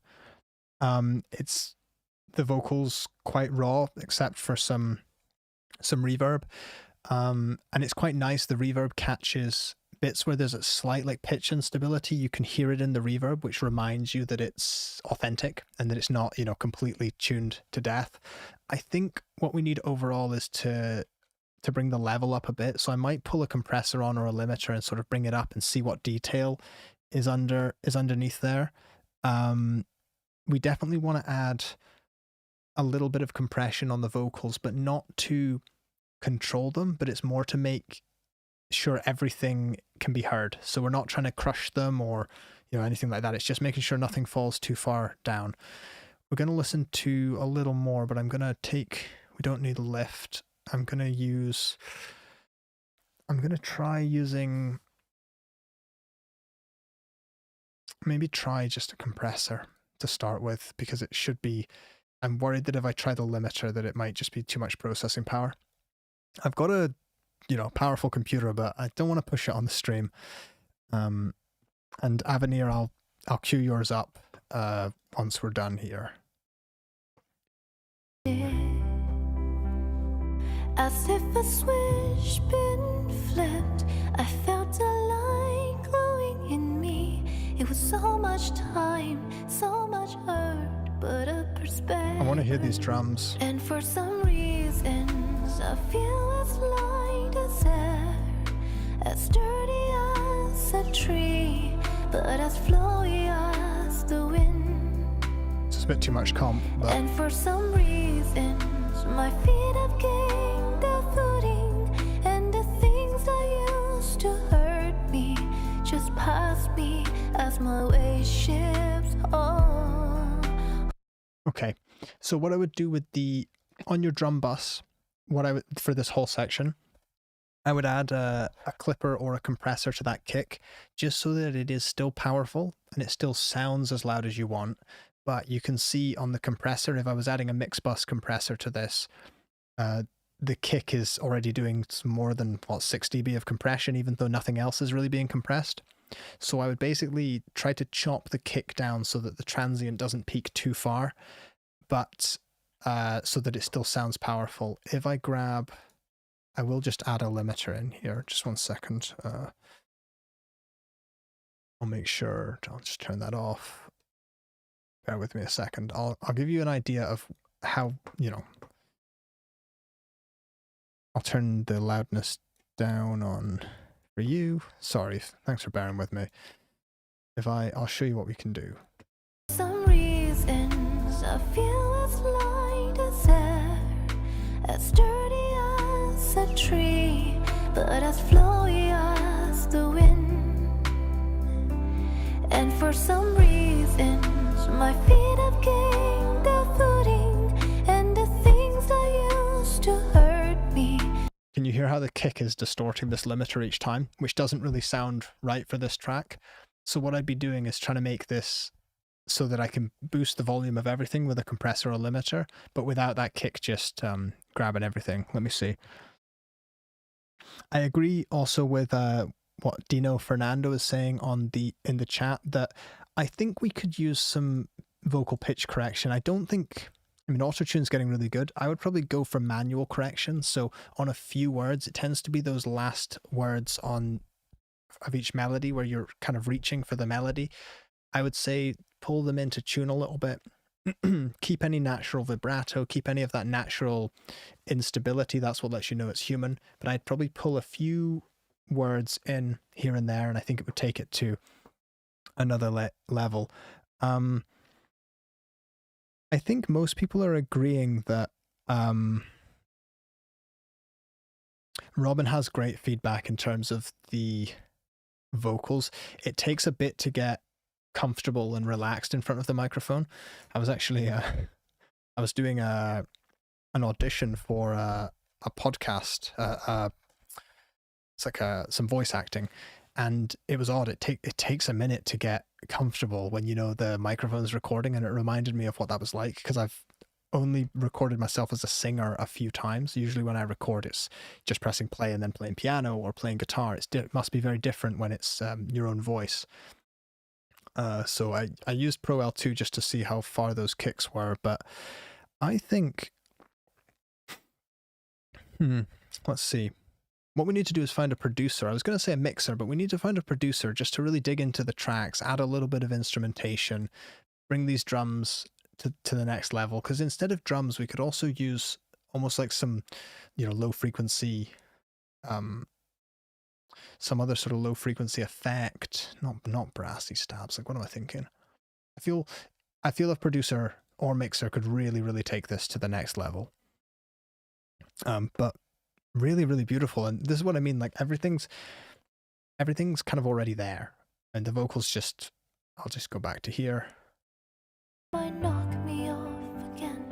It's the vocals quite raw, except for some reverb. And it's quite nice. The reverb catches bits where there's a slight like pitch instability. You can hear it in the reverb, which reminds you that it's authentic and that it's not, completely tuned to death. I think what we need overall is to bring the level up a bit. So I might pull a compressor on or a limiter and sort of bring it up and see what detail is underneath there. We definitely want to add a little bit of compression on the vocals, but not to control them, but it's more to make sure everything can be heard. So we're not trying to crush them or, you know, anything like that. It's just making sure nothing falls too far down. We're going to listen to a little more, but I'm going to take, we don't need a lift. I'm going to try using, maybe try just a compressor to start with, because it should be, I'm worried that if I try the limiter that it might just be too much processing power. I've got a, you know, powerful computer, but I don't want to push it on the stream. And Avenir, I'll cue yours up once we're done here. As if a switch been flipped, I felt a light glowing in me. It was so much time, so much hurt, but a perspective. I want to hear these drums. And for some reasons, I feel as light as air, as sturdy as a tree, but as flowy as the wind. It's a bit too much comp, but... And for some reasons, my feet have gained their footing, and the things that used to hurt me just pass me as my wave shifts on. Okay, so what I would do with the, on your drum bus, what I would, for this whole section, I would add a clipper or a compressor to that kick, just so that it is still powerful and it still sounds as loud as you want. But you can see on the compressor, if I was adding a mix bus compressor to this, the kick is already doing more than, what, 6 dB of compression, even though nothing else is really being compressed. So I would basically try to chop the kick down so that the transient doesn't peak too far, but so that it still sounds powerful. If I grab, I will just add a limiter in here. Just 1 second. I'll make sure, I'll just turn that off. Bear with me a second. I'll give you an idea of how, you know, I'll turn the loudness down on for you. Sorry, thanks for bearing with me. I'll show you what we can do. Some reasons I feel as light as air, as sturdy as a tree, but as flowy as the wind. And for some reasons, my feet have gained their footing, and the things that used to hurt me. Can you hear how the kick is distorting this limiter each time, which doesn't really sound right for this track? So what I'd be doing is trying to make this so that I can boost the volume of everything with a compressor or limiter, but without that kick just grabbing everything. Let me see. I agree also with what Dino Fernando is saying in the chat, that I think we could use some vocal pitch correction. I mean, autotune's getting really good. I would probably go for manual correction. So on a few words, it tends to be those last words of each melody where you're kind of reaching for the melody. I would say pull them into tune a little bit. Keep any natural vibrato, keep any of that natural instability. That's what lets you know it's human. But I'd probably pull a few words in here and there, and I think it would take it to another level. I think most people are agreeing that Robin has great feedback in terms of the vocals. It takes a bit to get comfortable and relaxed in front of the microphone. I was actually I was doing an audition for a podcast. It's like some voice acting, and it was odd. It takes a minute to get comfortable when you know the microphone's recording, and it reminded me of what that was like, because I've only recorded myself as a singer a few times. Usually when I record, it's just pressing play and then playing piano or playing guitar. It must be very different when it's your own voice. So I used Pro L2 just to see how far those kicks were, but I think, let's see. What we need to do is find a producer. I was going to say a mixer, but we need to find a producer just to really dig into the tracks, add a little bit of instrumentation, bring these drums to the next level. Because instead of drums, we could also use almost like some, low frequency, some other sort of low frequency effect. Not brassy stabs. Like, what am I thinking? I feel a producer or mixer could really, really take this to the next level. But really, really beautiful. And this is what I mean, like everything's kind of already there. And the vocals just, I'll just go back to here. Might knock me off again,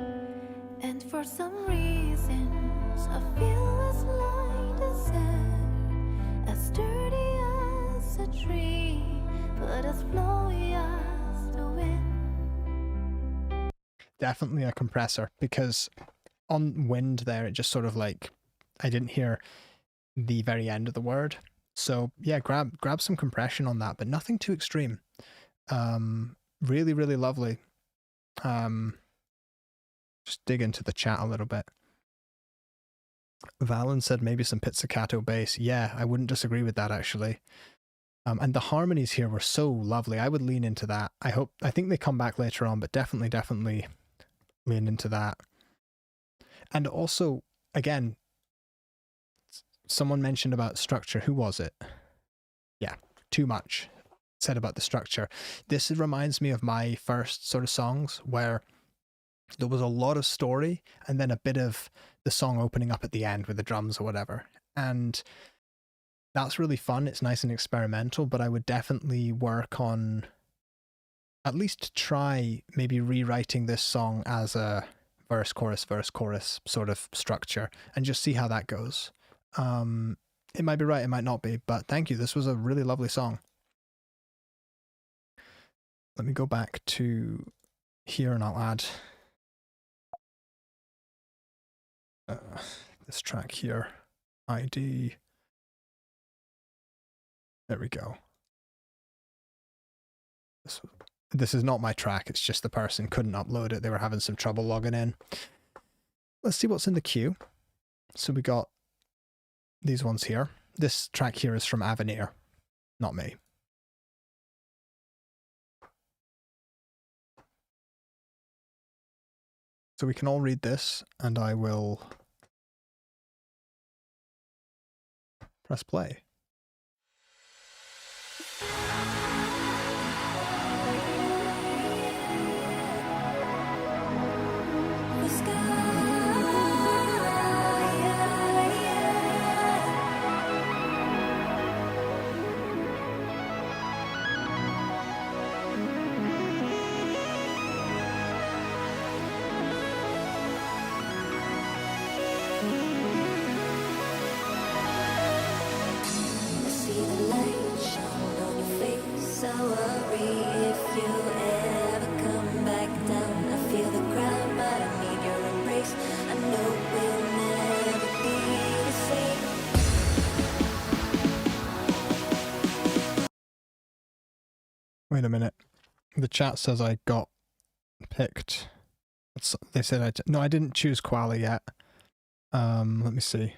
and for some reasons I feel as light as air, as sturdy as a tree, but as flowy as the wind. Definitely a compressor, because on wind there, it just sort of like, I didn't hear the very end of the word. So yeah, grab some compression on that, but nothing too extreme. Really, really lovely. Just dig into the chat a little bit. Valen said maybe some pizzicato bass. Yeah, I wouldn't disagree with that actually. And the harmonies here were so lovely. I would lean into that. I think they come back later on, but definitely lean into that. And also, again, someone mentioned about structure. Who was it? Yeah, too much said about the structure. This reminds me of my first sort of songs where there was a lot of story and then a bit of the song opening up at the end with the drums or whatever. And that's really fun. It's nice and experimental, but I would definitely work on, at least try maybe rewriting this song as a verse, chorus sort of structure and just see how that goes. It might be right, it might not be, but thank you. This was a really lovely song. Let me go back to here and I'll add this track here. ID. There we go. This is not my track, it's just the person couldn't upload it. They were having some trouble logging in. Let's see what's in the queue. So we got these ones here. This track here is from Avenir, not me. So we can all read this and I will press play. Wait a minute. The chat says I got picked. They said no, I didn't choose Koala yet. Let me see.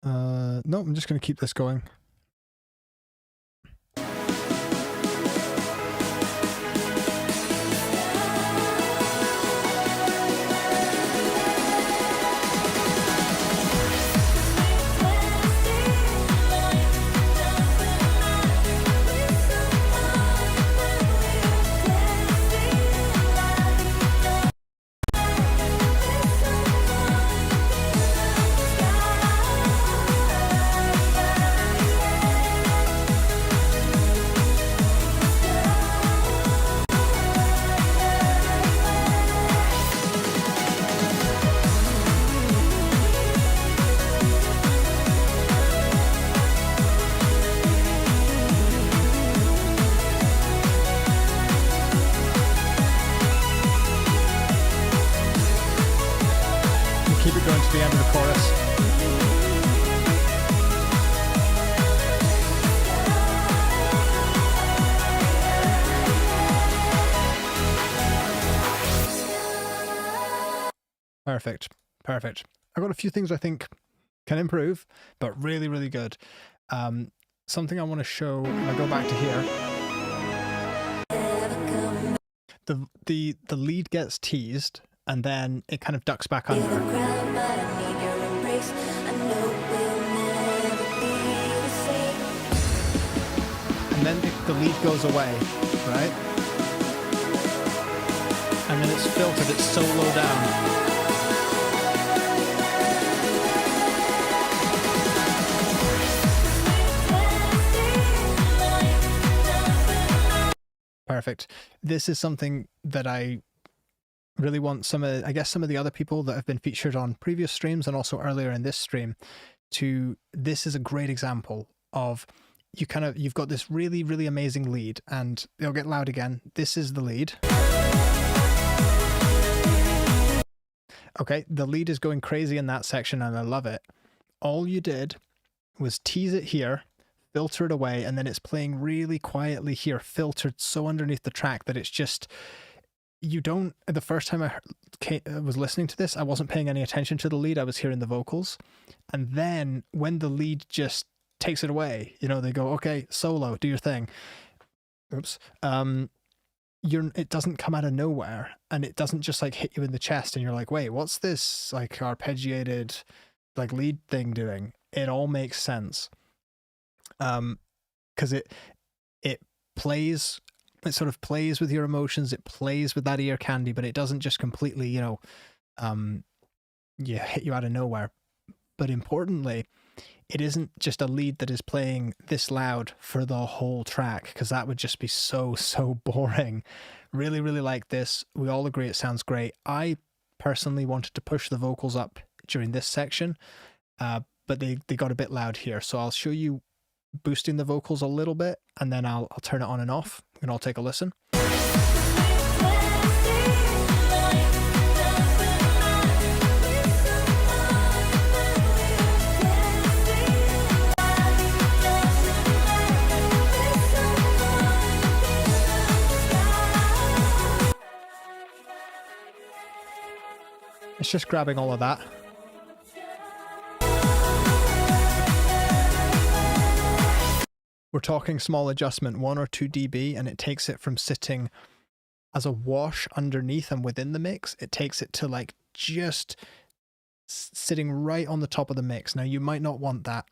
No, I'm just going to keep this going. Keep it going to the end of the chorus. Perfect. I've got a few things I think can improve, but really, really good. Something I want to show, I go back to here. The lead gets teased, and then it kind of ducks back under. And then the lead goes away, right? and then it's filtered, it's so low down. Perfect. This is something that I really want some of the other people that have been featured on previous streams and also earlier in this stream to, this is a great example of you've got this really, really amazing lead, and it'll get loud again. This is the lead. Okay, the lead is going crazy in that section and I love it. All you did was tease it here, filter it away, and then it's playing really quietly here, filtered so underneath the track that it's just, you don't, the first time I was listening to this, I wasn't paying any attention to the lead, I was hearing the vocals. And then when the lead just takes it away, you know, they go, okay, solo, do your thing. Oops. It doesn't come out of nowhere, and it doesn't just like hit you in the chest and you're like, wait, what's this like arpeggiated like lead thing doing? It all makes sense. Because it plays, it sort of plays with your emotions, it plays with that ear candy, but it doesn't just completely, you know, hit you out of nowhere. But importantly, it isn't just a lead that is playing this loud for the whole track, because that would just be so boring. Really, really like this. We all agree it sounds great. I personally wanted to push the vocals up during this section, but they got a bit loud here. So I'll show you boosting the vocals a little bit, and then I'll turn it on and off, and I'll take a listen. It's just grabbing all of that. We're talking small adjustment, 1 or 2 dB, and it takes it from sitting as a wash underneath and within the mix, it takes it to like just sitting right on the top of the mix. Now you might not want that.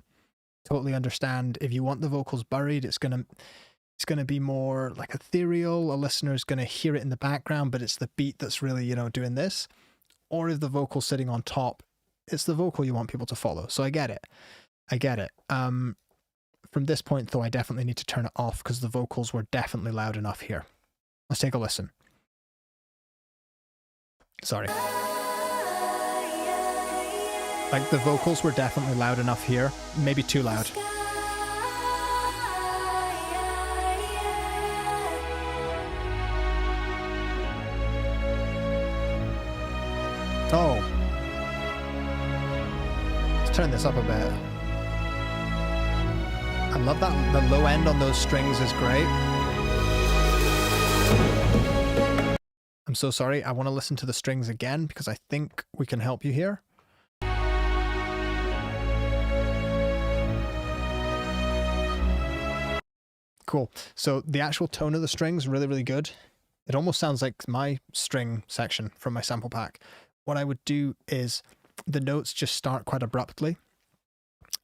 Totally understand. If you want the vocals buried, it's gonna be more like ethereal. A listener's gonna hear it in the background, but it's the beat that's really, you know, doing this. Or if the vocal's sitting on top, it's the vocal you want people to follow. So I get it. From this point though, I definitely need to turn it off because the vocals were definitely loud enough here. Let's take a listen. Sorry. Like the vocals were definitely loud enough here, maybe too loud. Oh. Let's turn this up a bit. I love that the low end on those strings is great. I'm so sorry, I want to listen to the strings again because I think we can help you here. Cool. So the actual tone of the strings, really, really good. It almost sounds like my string section from my sample pack. What I would do is the notes just start quite abruptly.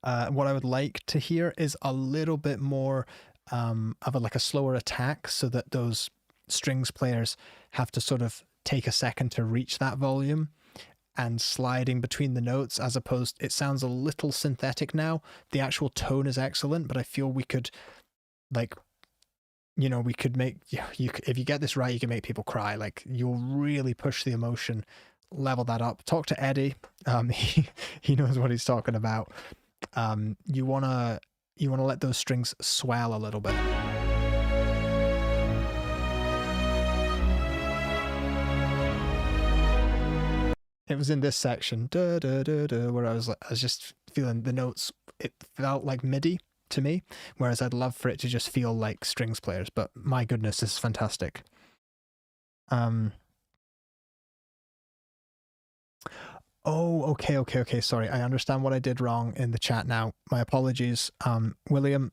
What I would like to hear is a little bit more of a slower attack so that those strings players have to sort of take a second to reach that volume and sliding between the notes, as opposed, it sounds a little synthetic now. The actual tone is excellent, but I feel we could like, you know, we could make, if you get this right, you can make people cry. Like you'll really push the emotion, level that up. Talk to Eddie. He knows what he's talking about. You wanna let those strings swell a little bit. It was in this section, where I was just feeling the notes. It felt like MIDI to me, whereas I'd love for it to just feel like strings players. But my goodness, this is fantastic. Oh, okay. Sorry, I understand what I did wrong in the chat now. My apologies. William,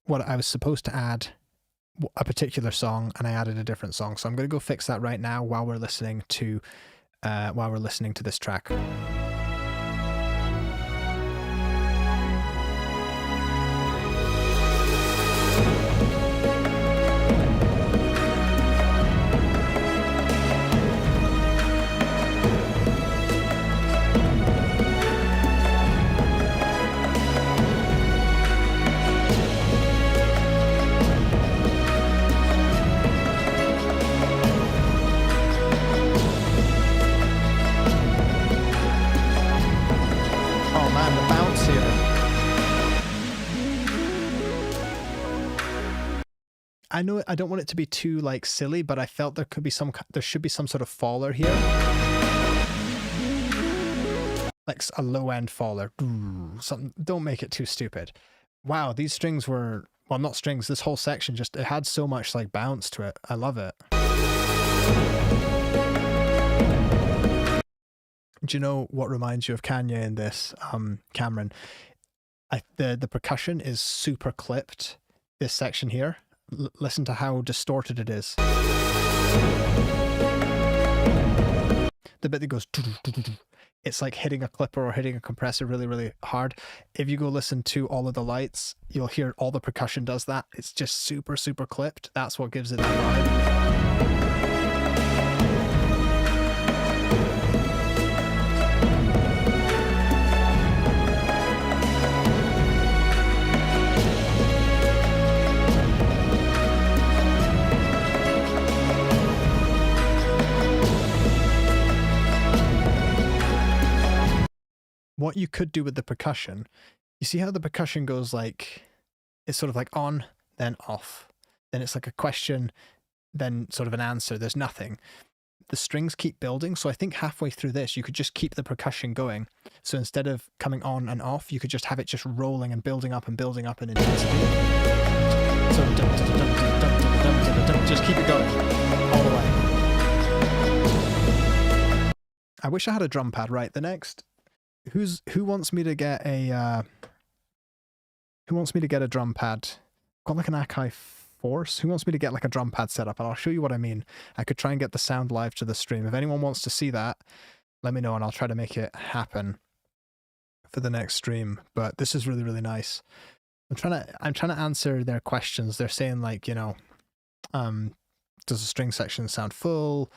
what I was supposed to add a particular song and I added a different song. So I'm going to go fix that right now while we're listening to this track. I know I don't want it to be too like silly, but I felt there should be some sort of faller here. Like a low end faller. Something, don't make it too stupid. Wow, these strings were, well, not strings, this whole section just, it had so much like bounce to it. I love it. Do you know what reminds you of Kanye in this, Cameron? The percussion is super clipped, this section here. Listen to how distorted it is. The bit that goes, it's like hitting a clipper or hitting a compressor really, really hard. If you go listen to All of the Lights, you'll hear all the percussion does that. It's just super, super clipped. That's what gives it that vibe. What you could do with the percussion, you see how the percussion goes like, it's sort of like on, then off. Then it's like a question, then sort of an answer. There's nothing. The strings keep building. So I think halfway through this, you could just keep the percussion going. So instead of coming on and off, you could just have it just rolling and building up in intensity. So just keep it going all the way. I wish I had a drum pad. Right, the next... Who wants me to get a drum pad? Got like an Akai Force. Who wants me to get like a drum pad set up? And I'll show you what I mean. I could try and get the sound live to the stream. If anyone wants to see that, let me know and I'll try to make it happen for the next stream. But this is really, really nice. I'm trying to answer their questions. They're saying like, you know, does the string section sound full?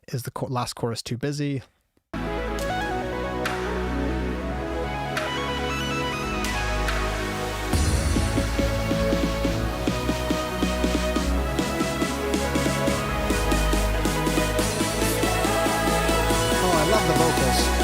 Is the last chorus too busy? The vocals.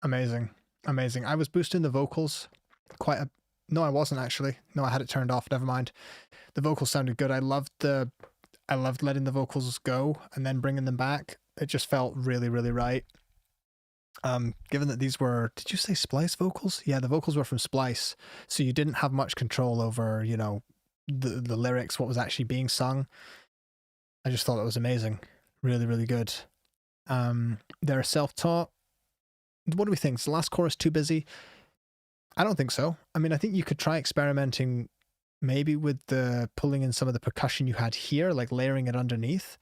Amazing. Amazing. I was boosting the vocals quite a... No, I wasn't actually. No, I had it turned off. Never mind. The vocals sounded good. I loved letting the vocals go and then bringing them back. It just felt really, really right. Given that these were... Did you say Splice vocals? Yeah, the vocals were from Splice. So you didn't have much control over, you know, the lyrics, what was actually being sung. I just thought it was amazing. Really, really good. They're self-taught. What do we think? Is the last chorus too busy? I don't think so. I mean, I think you could try experimenting maybe with the pulling in some of the percussion you had here, like layering it underneath.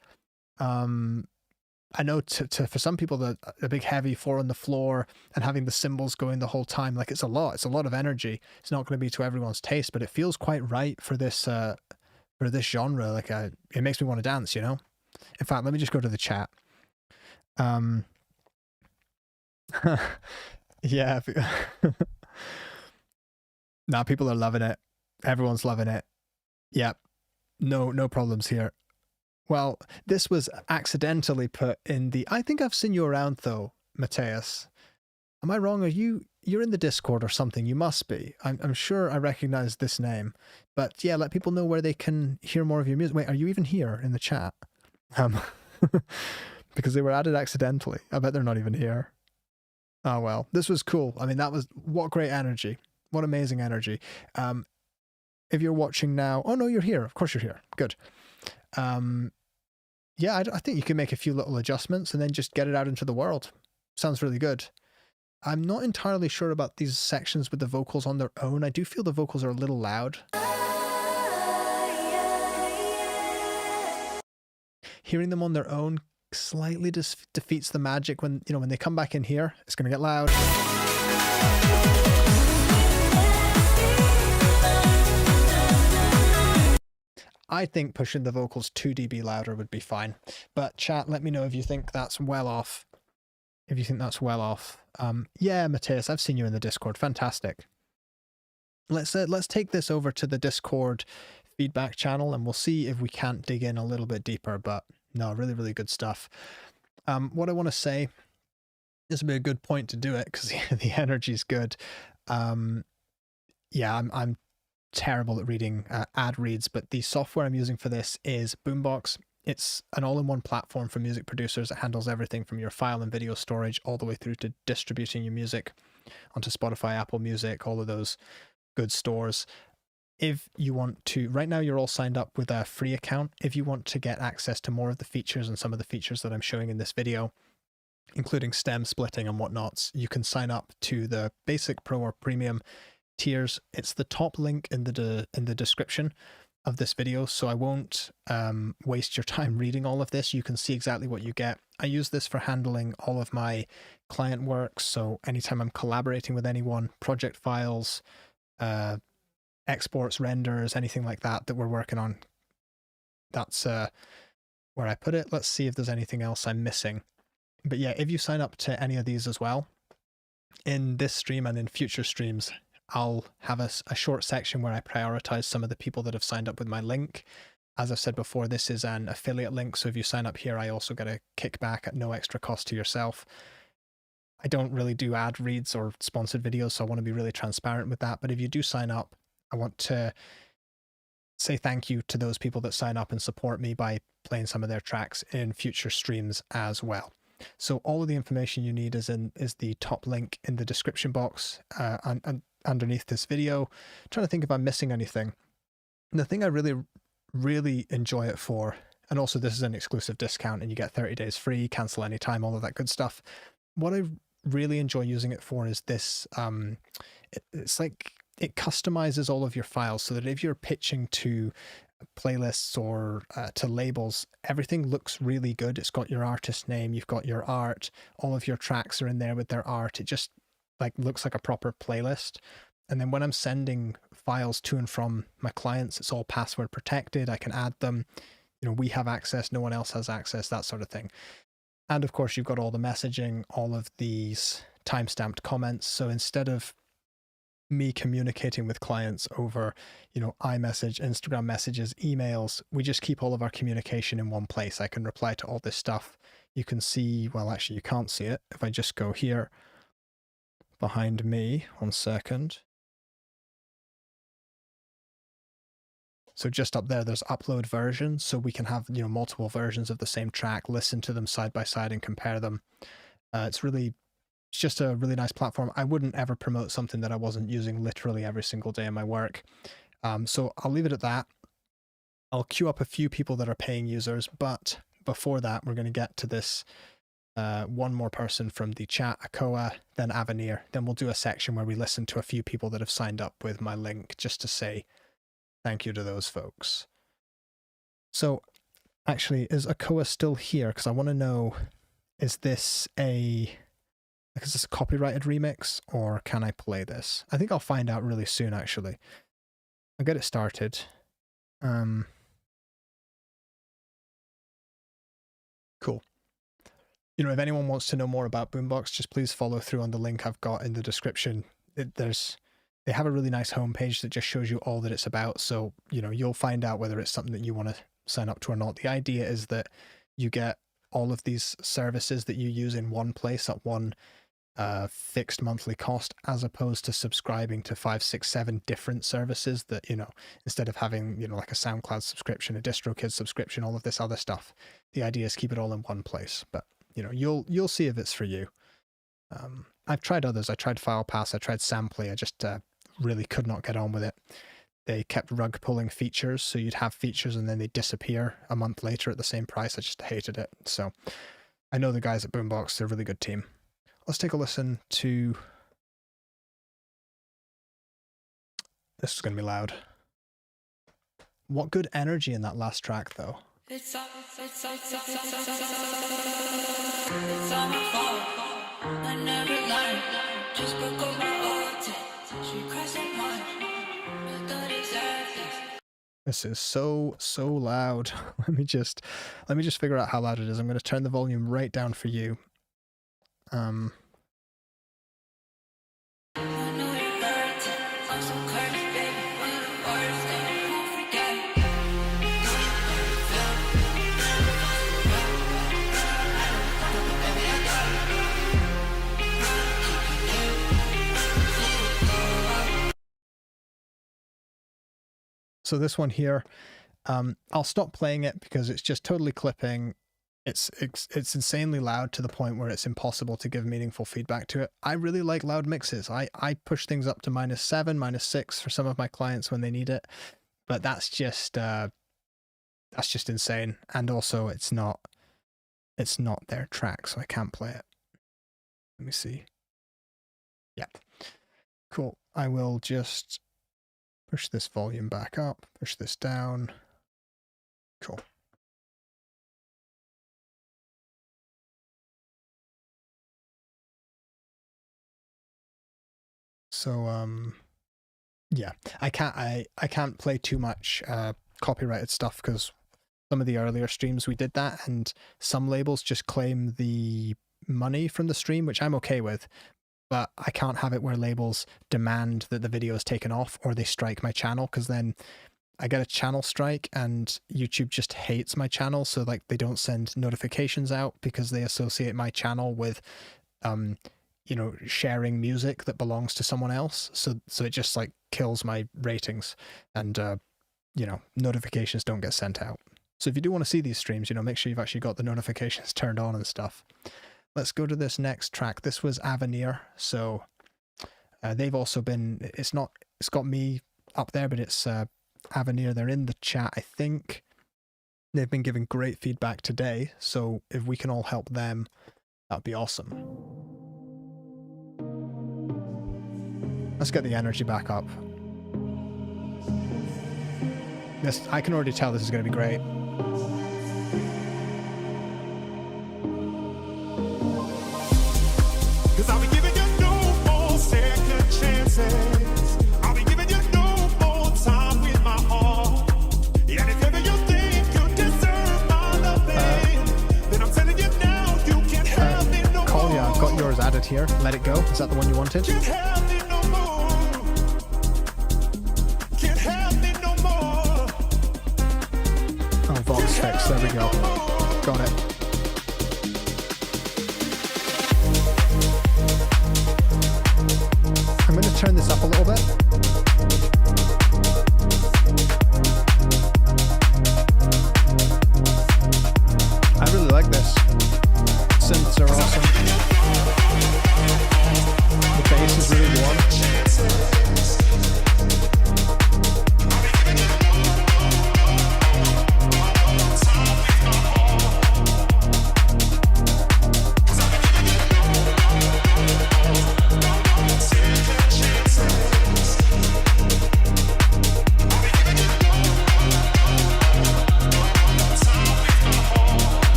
I know for some people, the big heavy 4 on the floor and having the cymbals going the whole time, like it's a lot of energy. It's not going to be to everyone's taste, but it feels quite right for this genre. Like it makes me want to dance, you know? In fact, let me just go to the chat. Yeah. Now people are loving it. Everyone's loving it. Yep. No problems here. Well, this was accidentally put in the... I think I've seen you around though, Mateus. Am I wrong? You're in the Discord or something? You must be. I'm sure I recognize this name. But yeah, let people know where they can hear more of your music. Wait, are you even here in the chat? Because they were added accidentally. I bet they're not even here. Oh well, this was cool. I mean, what great energy. What amazing energy. If you're watching now... Oh no, you're here. Of course you're here. Good. Yeah, I think you can make a few little adjustments and then just get it out into the world. Sounds really good. I'm not entirely sure about these sections with the vocals on their own. I do feel the vocals are a little loud. Hearing them on their own slightly defeats the magic when, when they come back in here, it's going to get loud. I think pushing the vocals 2 dB louder would be fine. But chat, let me know if you think that's well off. If you think that's well off. Yeah, Mateus, I've seen you in the Discord. Fantastic. Let's take this over to the Discord feedback channel and we'll see if we can't dig in a little bit deeper. But no, really, really good stuff. What I want to say, this would be a good point to do it because the energy's good. Yeah, I'm terrible at reading ad reads, but the software I'm using for this is Boombox. It's an all-in-one platform for music producers. It handles everything from your file and video storage all the way through to distributing your music onto Spotify, Apple Music, all of those good stores. If you want to, right now you're all signed up with a free account. If you want to get access to more of the features and some of the features that I'm showing in this video, including stem splitting and whatnots, you can sign up to the basic, pro, or premium tiers. It's the top link in the description of this video, so I won't waste your time reading all of this. You can see exactly what you get. I use this for handling all of my client work, so anytime I'm collaborating with anyone, project files, exports, renders, anything like that we're working on, that's where I put it. Let's see if there's anything else I'm missing. But yeah, if you sign up to any of these as well, in this stream and in future streams, I'll have a short section where I prioritize some of the people that have signed up with my link. As I've said before, this is an affiliate link, so if you sign up here, I also get a kickback at no extra cost to yourself. I don't really do ad reads or sponsored videos, so I want to be really transparent with that. But if you do sign up, I want to say thank you to those people that sign up and support me by playing some of their tracks in future streams as well. So all of the information you need is the top link in the description box and underneath this video. I'm trying to think if I'm missing anything. And the thing I really enjoy it for, and also this is an exclusive discount and you get 30 days free, cancel anytime, all of that good stuff. What I really enjoy using it for is this, it's like it customizes all of your files so that if you're pitching to playlists or to labels, everything looks really good. It's got your artist name, you've got your art, all of your tracks are in there with their art. It just looks like a proper playlist. And then when I'm sending files to and from my clients, it's all password protected. I can add them. We have access, no one else has access, that sort of thing. And of course, you've got all the messaging, all of these timestamped comments. So instead of me communicating with clients over, iMessage, Instagram messages, emails, we just keep all of our communication in one place. I can reply to all this stuff. You can see, well, actually you can't see it. If I just go here behind me, 1 second. So just up there's upload versions. So we can have, multiple versions of the same track, listen to them side by side and compare them. It's just a really nice platform. I wouldn't ever promote something that I wasn't using literally every single day in my work. So I'll leave it at that. I'll queue up a few people that are paying users, but before that, we're going to get to this one more person from the chat, Akoa, then Avenir. Then we'll do a section where we listen to a few people that have signed up with my link just to say thank you to those folks. So actually, is Akoa still here? Because I want to know, is this a copyrighted remix or can I play this? I think I'll find out really soon, actually. I'll get it started. Cool. If anyone wants to know more about Boombox, just please follow through on the link I've got in the description. There's They have a really nice homepage that just shows you all that it's about. So, you know, you'll find out whether it's something that you want to sign up to or not. The idea is that you get all of these services that you use in one place at one fixed monthly cost, as opposed to subscribing to 5, 6, 7 different services that, you know, instead of having, you know, like a SoundCloud subscription, a DistroKid subscription, all of this other stuff. The idea is keep it all in one place, but you know, you'll see if it's for you. I've tried others. I tried FilePass, I tried Samply. I just really could not get on with it. They kept rug pulling features, so you'd have features and then they disappear a month later at the same price. I just hated it. So I know the guys at Boombox, they're a really good team. Let's take a listen to... This is going to be loud. What good energy in that last track, though. It's all my fault. I never learned. Just broke up my old tape. She crashing mine. But don't deserve this. This is so loud. Let me just figure out how loud it is. I'm going to turn the volume right down for you. I know it hurts. I'm so cursed, baby. One of the worst things. Won't forget. So this one here, I'll stop playing it because it's just totally clipping. It's insanely loud to the point where it's impossible to give meaningful feedback to it. I really like loud mixes. I push things up to -7, -6 for some of my clients when they need it, but that's just insane. And also it's not their track, so I can't play it. Let me see. Yeah, cool. I will just push this volume back up, push this down. Cool. So yeah, I can't play too much copyrighted stuff because some of the earlier streams we did that, and some labels just claim the money from the stream, which I'm okay with, but I can't have it where labels demand that the video is taken off or they strike my channel, because then I get a channel strike and YouTube just hates my channel. So like they don't send notifications out because they associate my channel with you know, sharing music that belongs to someone else. So it just like kills my ratings, and you know, notifications don't get sent out. So if you do want to see these streams, you know, make sure you've actually got the notifications turned on and stuff. Let's go to this next track. This was Avenir. So they've also been, it's got me up there, but it's Avenir. They're in the chat, I think. They've been giving great feedback today. So if we can all help them, that'd be awesome. Let's get the energy back up. This, I can already tell this is going to be great. Cause I'll be giving you no more second chances. I'll be giving you no more time with my all. And if ever you think you deserve my loving, then I'm telling you now, you can't have me no more. Collier, I've got yours added here. Let It Go. Is that the one you wanted? Can't have me no more. Can't have me no more. Oh, Vox Fix. There we go. Got it. I'm going to turn this up a little bit. I really like this. Synths are awesome. The bass is really warm.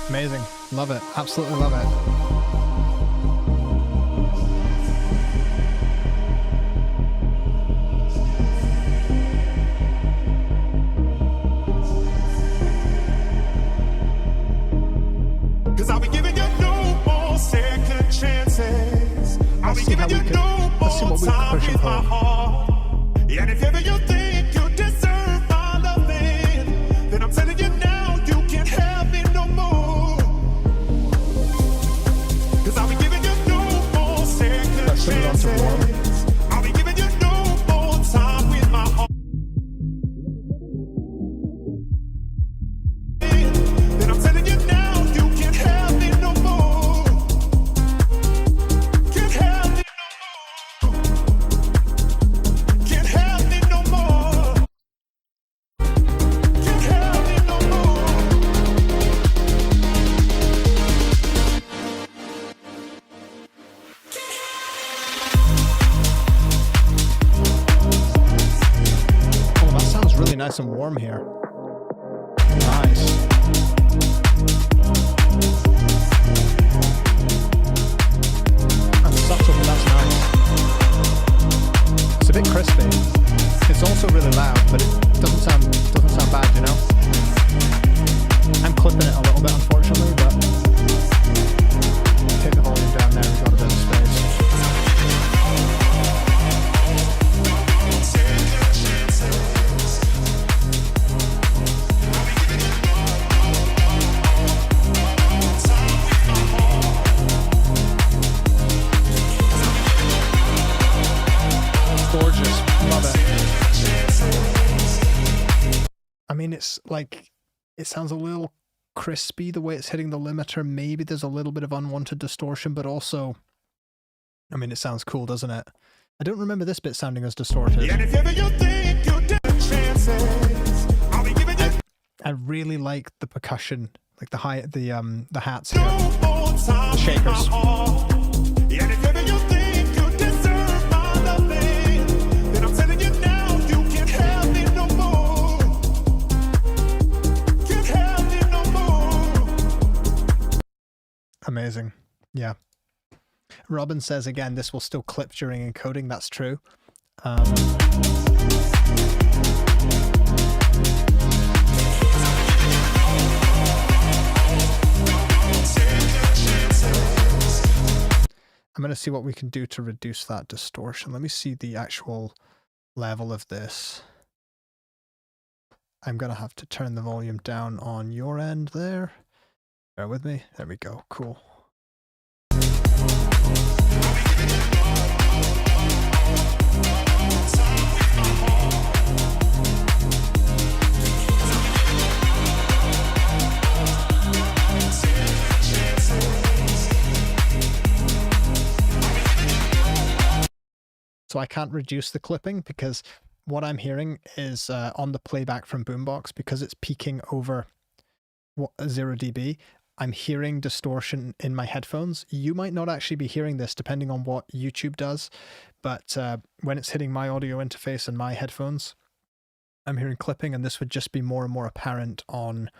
Amazing. Love it. Absolutely love it. Cause I'll be giving you no more see how we can. Let's see what we can push and pull. And if ever you think you deserve my loving, then I'm telling you now, you can't have me no more. 'Cause I'll be giving you no more second Let's put it on to warm. chances. I'll be giving you no more time with my heart. Then I'm telling you now, you can't have me no more. Can't have me no more. Can't have me no more. Can't have me no more. Oh, that sounds really nice and warm here. Nice. That's subtle, but that's nice. It's a bit crispy. It's also really loud, but it doesn't sound bad, you know? I'm clipping it a little bit, unfortunately, but take the volume down there, we've got a bit of space. Gorgeous, love it. I mean, it's like, it sounds a little crispy the way it's hitting the limiter. Maybe there's a little bit of unwanted distortion, but also, I mean, it sounds cool, doesn't it? I don't remember this bit sounding as distorted. And if ever you think you deserve chances, I'll be giving you I really like the percussion, like the hats here. no more time with my Shakers. heart. And if ever you think you deserve my loving, then I'm telling you now, you can't have me no more. Can't have me no more. Amazing. Yeah. Robin says again, this will still clip during encoding. That's true. I'm going to see what we can do to reduce that distortion. Let me see the actual level of this. I'm going to have to turn the volume down on your end there. Bear with me. There we go. Cool. So I can't reduce the clipping because what I'm hearing is on the playback from Boombox, because it's peaking over 0 dB, I'm hearing distortion in my headphones. You might not actually be hearing this depending on what YouTube does, but when it's hitting my audio interface and my headphones, I'm hearing clipping, and this would just be more and more apparent on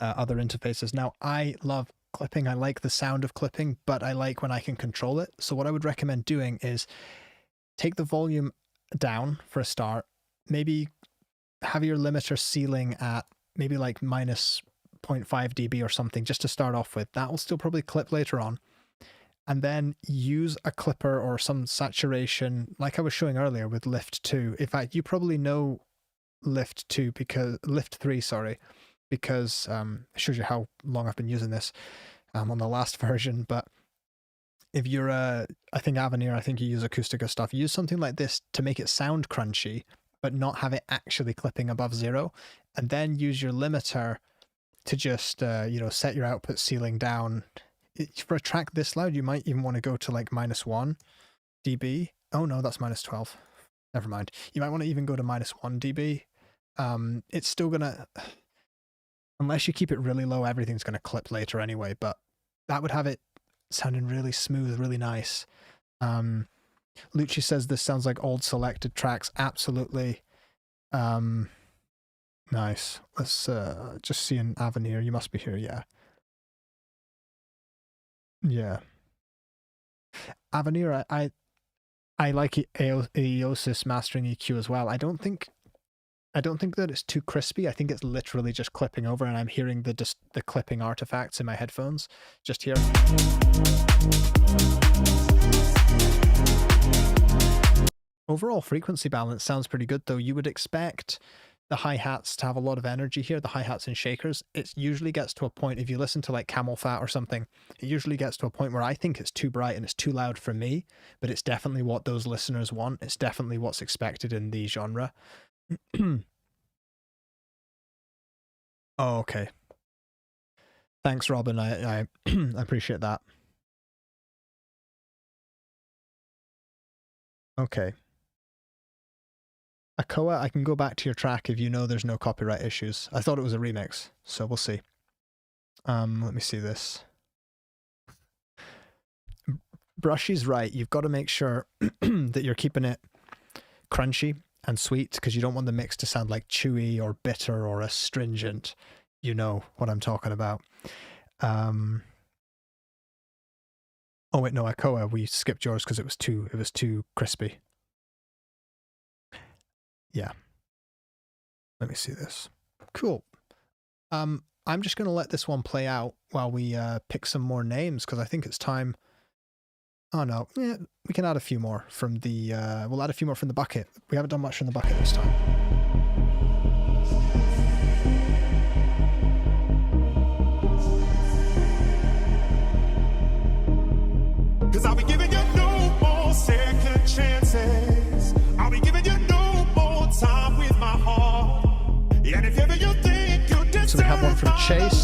other interfaces. Now, I love clipping. I like the sound of clipping, but I like when I can control it. So what I would recommend doing is take the volume down for a start, maybe have your limiter ceiling at maybe like minus 0.5 dB or something, just to start off with. That will still probably clip later on. And then use a clipper or some saturation, like I was showing earlier with Lift 2. In fact, you probably know Lift 3, because it shows you how long I've been using this on the last version. But if you're I think Avenir, I think you use Acoustica stuff, use something like this to make it sound crunchy, but not have it actually clipping above 0. And then use your limiter to just, set your output ceiling down. For a track this loud, you might even want to go to like -1 dB. Oh no, that's -12. Never mind. You might want to even go to -1 dB. It's still gonna, unless you keep it really low, everything's gonna clip later anyway, but that would have it sounding really smooth, really nice. Lucci says this sounds like old selected tracks. Absolutely. Nice. Let's just see an Avenir. You must be here, yeah. Yeah. Avenir, I like Eosis mastering EQ as well. I don't think that it's too crispy. I think it's literally just clipping over, and I'm hearing the clipping artifacts in my headphones just here. overall frequency balance sounds pretty good, though. You would expect the hi-hats to have a lot of energy here, the hi-hats and shakers. It usually gets to a point, if you listen to like Camel Fat or something, it usually gets to a point where I think it's too bright and it's too loud for me, but it's definitely what those listeners want. It's definitely what's expected in the genre. Oh, okay. Thanks, Robin. I appreciate that. Okay. Akoa, I can go back to your track if you know there's no copyright issues. I thought it was a remix, so we'll see. Let me see this. Brushy's right. You've got to make sure that you're keeping it crunchy and sweet, because you don't want the mix to sound like chewy or bitter or astringent. You know what I'm talking about. Oh wait, no, Akoa, we skipped yours because it was too crispy. Yeah. Let me see this. Cool. I'm just going to let this one play out while we pick some more names, because I think it's time. Oh no, yeah, we can add a few more from the, we'll add a few more from the bucket. We haven't done much from the bucket this time. Cause I'll be giving you no more second chances. I'll be giving you no more time with my heart. And if ever you think you deserve So we have one from Chase,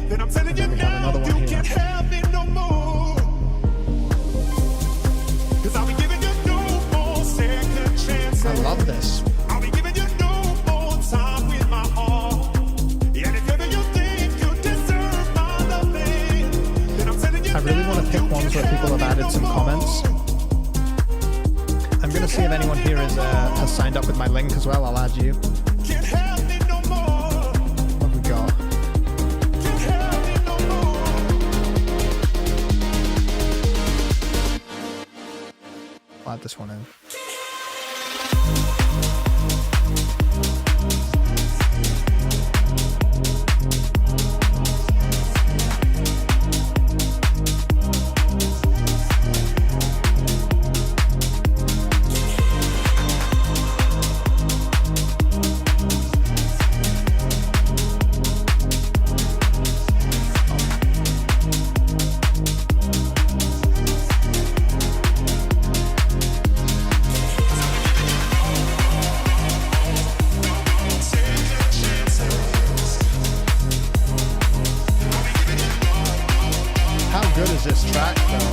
then I'm telling you we have now, another one you here. can't have me no more. Cause I'll be giving you no more second chances. I love this. I'll be giving you no more time with my heart. And if ever you think you deserve my loving, then I'm telling you I really want to pick ones where people have added some comments. I'm going to see if anyone here has signed up with my link as well. I'll add you. Can't have me no more. What have we got? Can't have me no more. I'll add this one in. How good is this track though?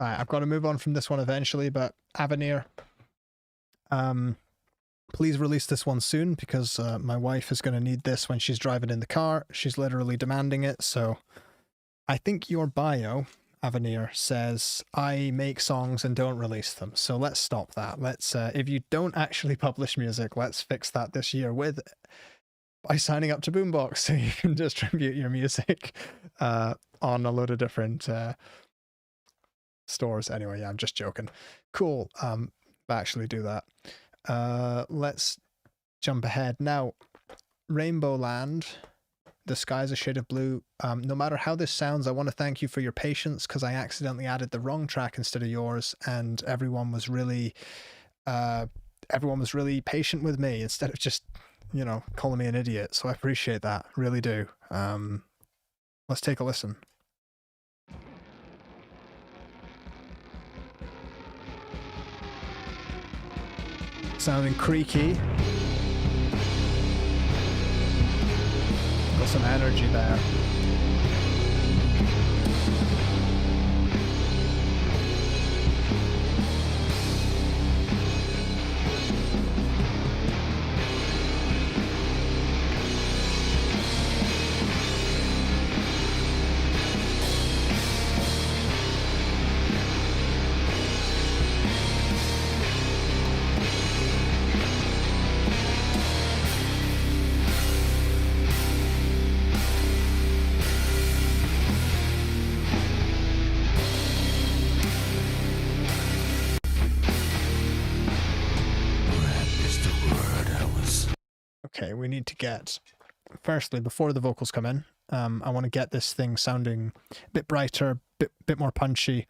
Alright, I've got to move on from this one eventually, but Avenir, please release this one soon, because my wife is going to need this when she's driving in the car. She's literally demanding it. So I think your bio, Avenir, says I make songs and don't release them. So let's stop that. Let's if you don't actually publish music, let's fix that this year by signing up to Boombox, so you can distribute your music on a load of different stores. Anyway, yeah, I'm just joking. Cool. Actually do that. Let's jump ahead now. Rainbow Land, the sky's a shade of blue. No matter how this sounds, I want to thank you for your patience, because I accidentally added the wrong track instead of yours, and everyone was really patient with me instead of just, you know, calling me an idiot. So I appreciate that, really do. Let's take a listen. Sounding creaky. Got some energy there. Okay, we need to get, firstly, before the vocals come in, I want to get this thing sounding a bit brighter, bit more punchy.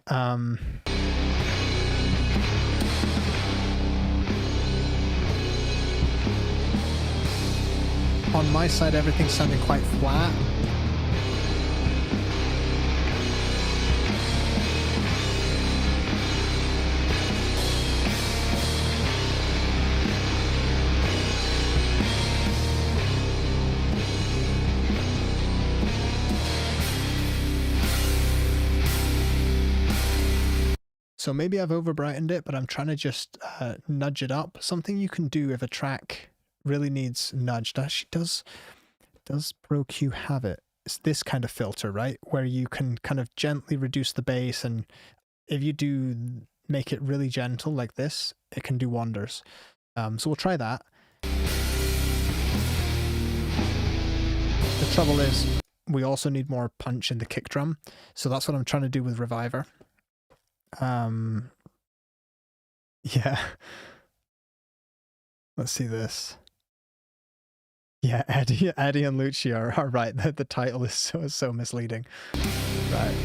On my side, everything's sounding quite flat. So maybe I've over brightened it, but I'm trying to just nudge it up. Something you can do if a track really needs nudged. Actually, does Pro Q have it? It's this kind of filter, right? Where you can kind of gently reduce the bass, and if you do make it really gentle like this, it can do wonders. So we'll try that. The trouble is, we also need more punch in the kick drum. So that's what I'm trying to do with Reviver. Yeah. Let's see this. Yeah, Eddie and Lucci are right. The title is so misleading. Right.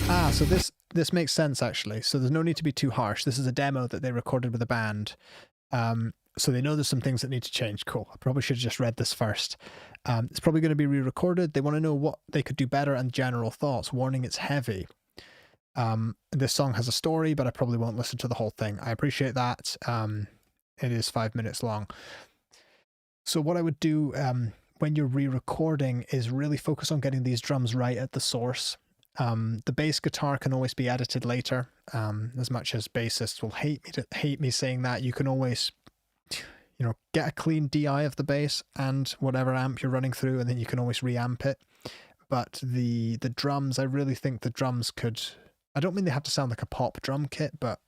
Ah, so this makes sense actually. So there's no need to be too harsh. This is a demo that they recorded with a band. So they know there's some things that need to change. Cool. I probably should have just read this first. It's probably going to be re-recorded. They want to know what they could do better and general thoughts. Warning, it's heavy. This song has a story, but I probably won't listen to the whole thing. I appreciate that. It is 5 minutes long. So what I would do when you're re-recording is really focus on getting these drums right at the source. The bass guitar can always be edited later. As much as bassists will hate me saying that, you can always, you know, get a clean DI of the bass and whatever amp you're running through, and then you can always reamp it. But the drums, I really think the drums could, I don't mean they have to sound like a pop drum kit, but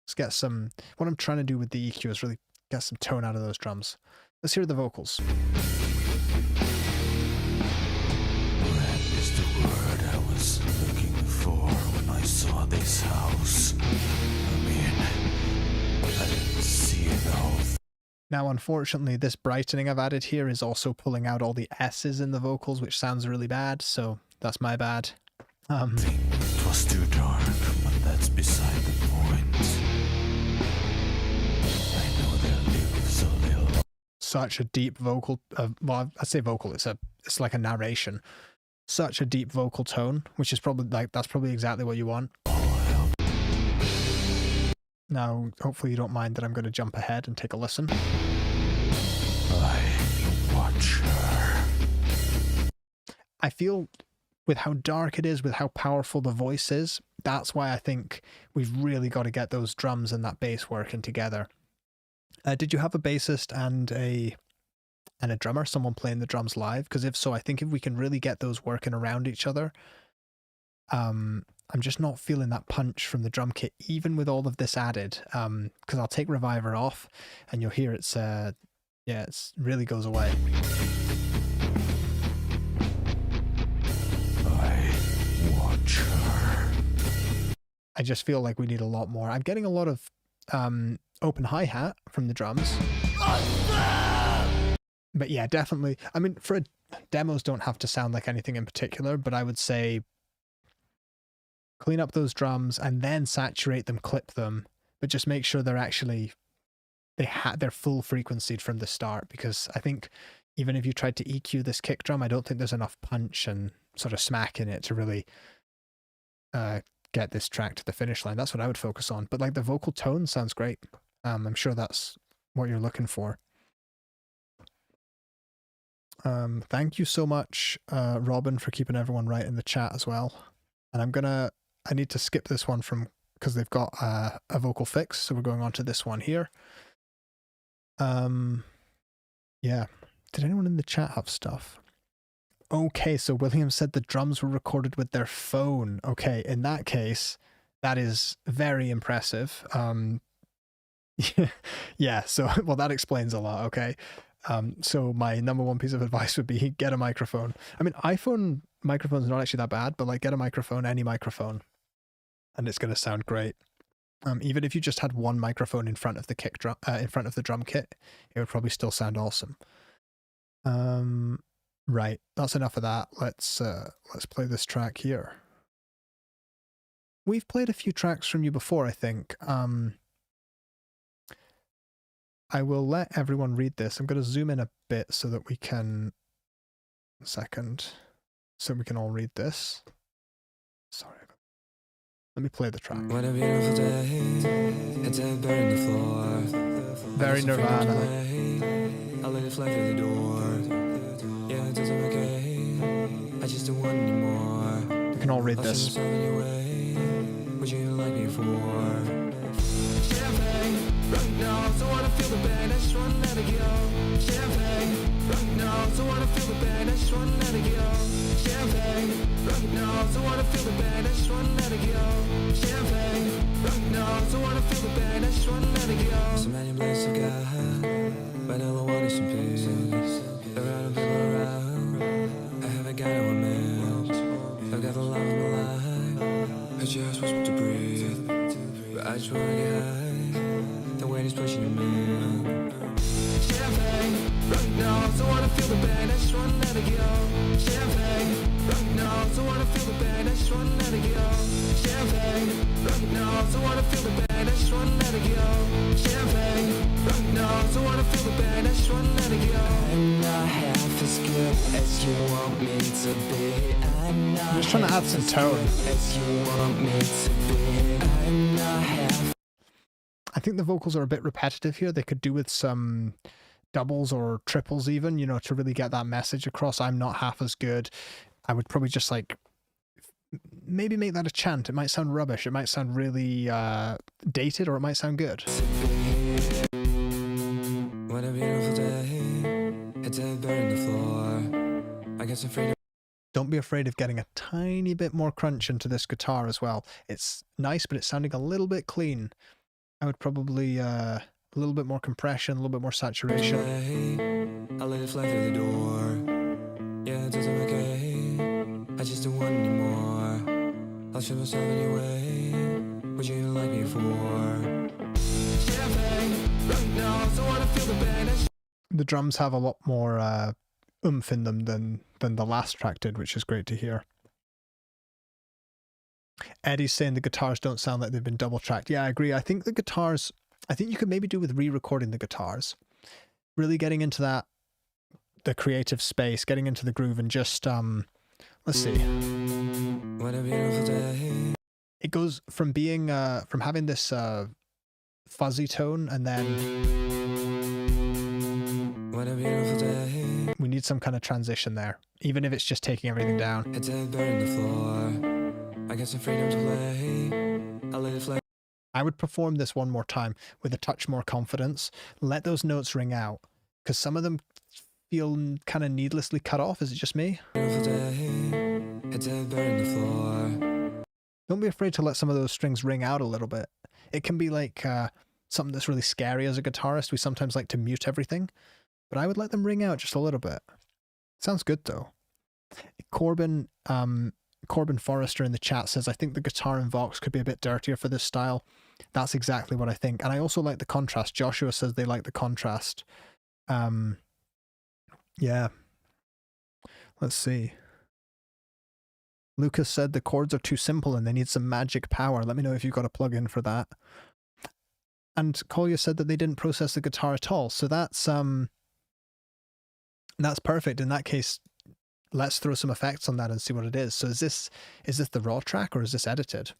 let's get some, what I'm trying to do with the EQ is really get some tone out of those drums. Let's hear the vocals. Red is the word I was looking for when I saw this house. I mean, I didn't see it all. Now, unfortunately, this brightening I've added here is also pulling out all the S's in the vocals, which sounds really bad, so that's my bad. It was too dark, but that's beside the point. I know there lives a little. Such a deep vocal, well, I say vocal, it's like a narration. Such a deep vocal tone, which is probably that's probably exactly what you want. Now, hopefully you don't mind that I'm going to jump ahead and take a listen. I watch her. I feel with how dark it is, with how powerful the voice is, that's why I think we've really got to get those drums and that bass working together. Did you have a bassist and a drummer, someone playing the drums live? Because if so, I think if we can really get those working around each other, I'm just not feeling that punch from the drum kit, even with all of this added. Because I'll take Reviver off, and you'll hear it's really goes away. I watch her. I just feel like we need a lot more. I'm getting a lot of open hi-hat from the drums. But yeah, definitely. I mean, demos don't have to sound like anything in particular, but I would say clean up those drums and then saturate them, clip them, but just make sure they're actually, they're full frequency from the start, because I think even if you tried to EQ this kick drum, I don't think there's enough punch and sort of smack in it to really get this track to the finish line. That's what I would focus on. But like the vocal tone sounds great. I'm sure that's what you're looking for. Thank you so much, Robin, for keeping everyone right in the chat as well. And I need to skip this one because they've got a vocal fix, so we're going on to this one here. Yeah. Did anyone in the chat have stuff? Okay, so William said the drums were recorded with their phone. Okay, in that case, that is very impressive. Yeah, so, well, that explains a lot, okay? So my number one piece of advice would be get a microphone. I mean, iPhone microphone's not actually that bad, but like get a microphone, any microphone. and it's going to sound great. Even if you just had one microphone in front of the kick drum, in front of the drum kit, it would probably still sound awesome. Right, that's enough of that. Let's play this track here. We've played a few tracks from you before, I think. I will let everyone read this. I'm going to zoom in a bit so that we can... A second. So we can all read this. Sorry. Let me play the track. What a beautiful day. It's a bird on the floor. Very Nirvana. I let it fly through the door. Yeah, it doesn't okay. I just don't want anymore. We can all read I'll this. show anyway. Would you like me for? Champagne, right now, so wanna feel the pain. I just wanna let it go. Champagne, right now, so wanna feel the pain. I just wanna let it go. Champagne, right now, so wanna feel the pain. I just wanna let it go. Champagne, right now, so wanna feel the pain. I just wanna let it go. So many blessings of God, but all I want is some peace. Around and people around, I haven't got no one melt. I've got the love of my life. I just want to breathe, but I just wanna get high. The weight is pushing me. Champagne, right now, so wanna feel the pain. I just wanna let it go. Champagne, right now, so wanna feel the pain. I just wanna let it go. Champagne, right now, so wanna feel the pain. I just wanna let it go. Champagne, right now, so wanna feel the pain. I just wanna let it go. I'm not half as good as you want me to be. I'm not I'm just trying to add some tone. as you want me to be. I'm not half. I think the vocals are a bit repetitive here. They could do with some doubles or triples even, you know, to really get that message across. I'm not half as good. I would probably just like maybe make that a chant. It might sound rubbish. It might sound really dated, or it might sound good. What a beautiful day. It's a bird on the floor. I got some freedom. Don't be afraid of getting a tiny bit more crunch into this guitar as well. It's nice, but it's sounding a little bit clean. I would probably a little bit more compression, a little bit more saturation. I let it fly through the door. Yeah, it doesn't okay. I just don't want anymore. I'll show myself anyway. What you like me for? Champagne, right now, so wanna feel the pain. The drums have a lot more oomph in them than the last track did, which is great to hear. Eddie's saying the guitars don't sound like they've been double tracked. Yeah, I agree. I think the guitars, I think you could maybe do with re-recording the guitars, really getting into that, the creative space, getting into the groove, and just let's see. What a beautiful day. It goes from being from having this fuzzy tone, and then What a beautiful day. we need some kind of transition there, even if it's just taking everything down. It's a bird on the floor. I got some freedom to play. I let it fly. I would perform this one more time with a touch more confidence. Let those notes ring out, because some of them feel kind of needlessly cut off. Is it just me? Beautiful day. It's a bird on the floor. Don't be afraid to let some of those strings ring out a little bit. It can be like something that's really scary as a guitarist. We sometimes like to mute everything, but I would let them ring out just a little bit. Sounds good though. Corbin Forrester in the chat says, I think the guitar in Vox could be a bit dirtier for this style. That's exactly what I think. And I also like the contrast. Joshua says they like the contrast. Yeah. Let's see. Lucas said the chords are too simple and they need some magic power. Let me know if you've got a plug-in for that. And Collier said that they didn't process the guitar at all. So that's perfect. In that case, let's throw some effects on that and see what it is. So is this the raw track or is this edited?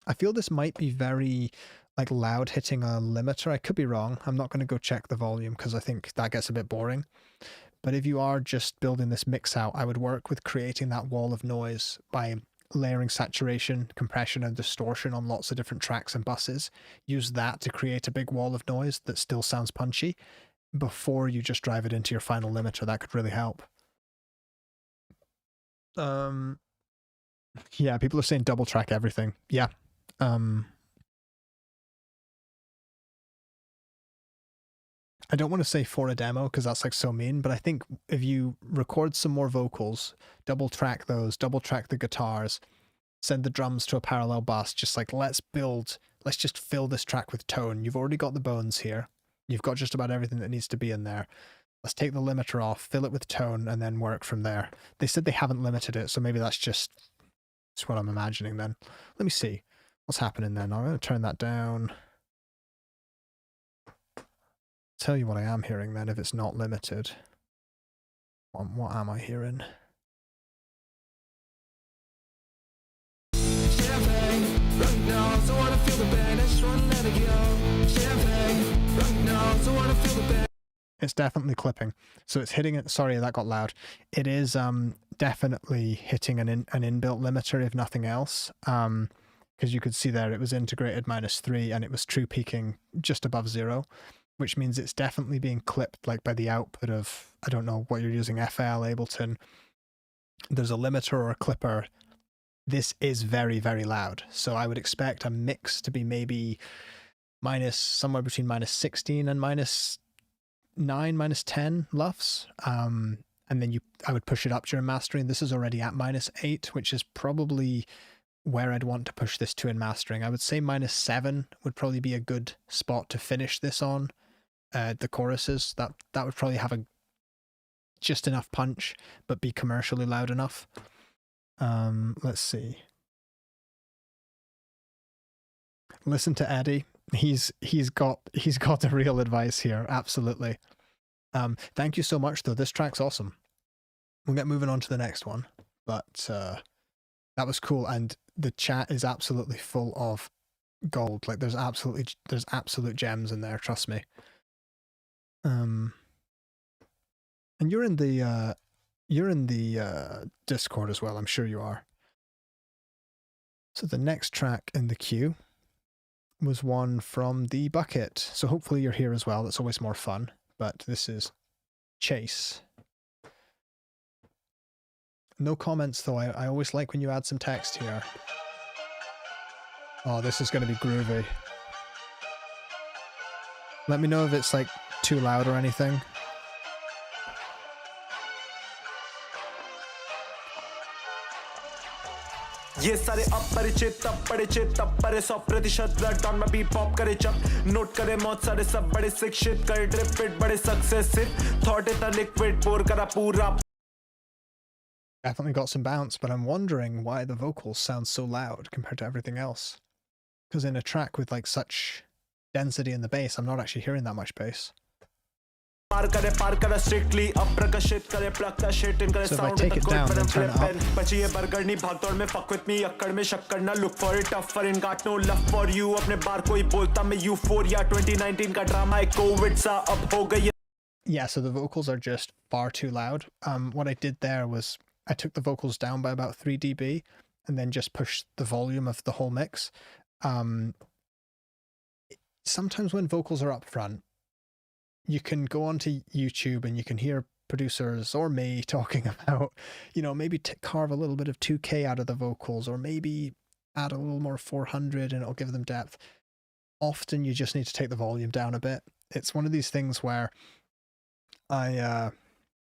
I feel this might be very like loud hitting a limiter. I could be wrong. I'm not going to go check the volume because I think that gets a bit boring. But if you are just building this mix out, I would work with creating that wall of noise by layering saturation, compression, and distortion on lots of different tracks and buses. Use that to create a big wall of noise that still sounds punchy before you just drive it into your final limiter. That could really help. Yeah, people are saying double track everything. Yeah. I don't want to say for a demo because that's like so mean, but I think if you record some more vocals, double track those, double track the guitars, send the drums to a parallel bus, just like let's just fill this track with tone. You've already got the bones here. You've got just about everything that needs to be in there. Let's take the limiter off, fill it with tone, and then work from there. They said they haven't limited it, so maybe that's what I'm imagining then. Let me see what's happening then. I'm going to turn that down. Tell you what I am hearing then if it's not limited. What am I hearing? Champagne, right now, so wanna feel the pain. I just wanna let it go. Champagne, right now, so wanna feel the pain. It's definitely clipping. So it's hitting it. Sorry, that got loud. It is definitely hitting an inbuilt limiter, if nothing else. Because you could see there it was integrated -3 and it was true peaking just above 0, which means it's definitely being clipped like by the output of, I don't know what you're using, FL, Ableton. There's a limiter or a clipper. This is very, very loud. So I would expect a mix to be maybe somewhere between -16 and -9, -10 LUFS. And then I would push it up during mastering. This is already at -8, which is probably where I'd want to push this to in mastering. I would say -7 would probably be a good spot to finish this on. The choruses, that would probably have just enough punch, but be commercially loud enough. Let's see. Listen to Eddie. He's got the real advice here. Absolutely. Thank you so much though. This track's awesome. We'll get moving on to the next one, but that was cool. And the chat is absolutely full of gold. Like there's absolute gems in there. Trust me. And you're in the Discord as well. I'm sure you are. So the next track in the queue was one from the bucket. So hopefully you're here as well. That's always more fun. But this is Chase. No comments though. I always like when you add some text here. Oh, this is going to be groovy. Let me know if it's like too loud or anything. ये सारे अपरिचित अपरिचित अपरे 100% blood on में beat pop करे चप note करे मौत सारे सब बड़े शिक्षित करे ड्रिप फिट बड़े सक्सेसिव थॉट इतना लिक्विड पोर करा पूरा. Definitely got some bounce, but I'm wondering why the vocals sound so loud compared to everything else. Because in a track with like such density in the bass, I'm not actually hearing that much bass. So if I take it down and turn it up, yeah, so the vocals are just far too loud. What I did there was I took the vocals down by about 3 dB and then just pushed the volume of the whole mix. Sometimes when vocals are up front, you can go onto YouTube and you can hear producers or me talking about, you know, maybe carve a little bit of 2K out of the vocals, or maybe add a little more 400 and it'll give them depth. Often you just need to take the volume down a bit. It's one of these things where I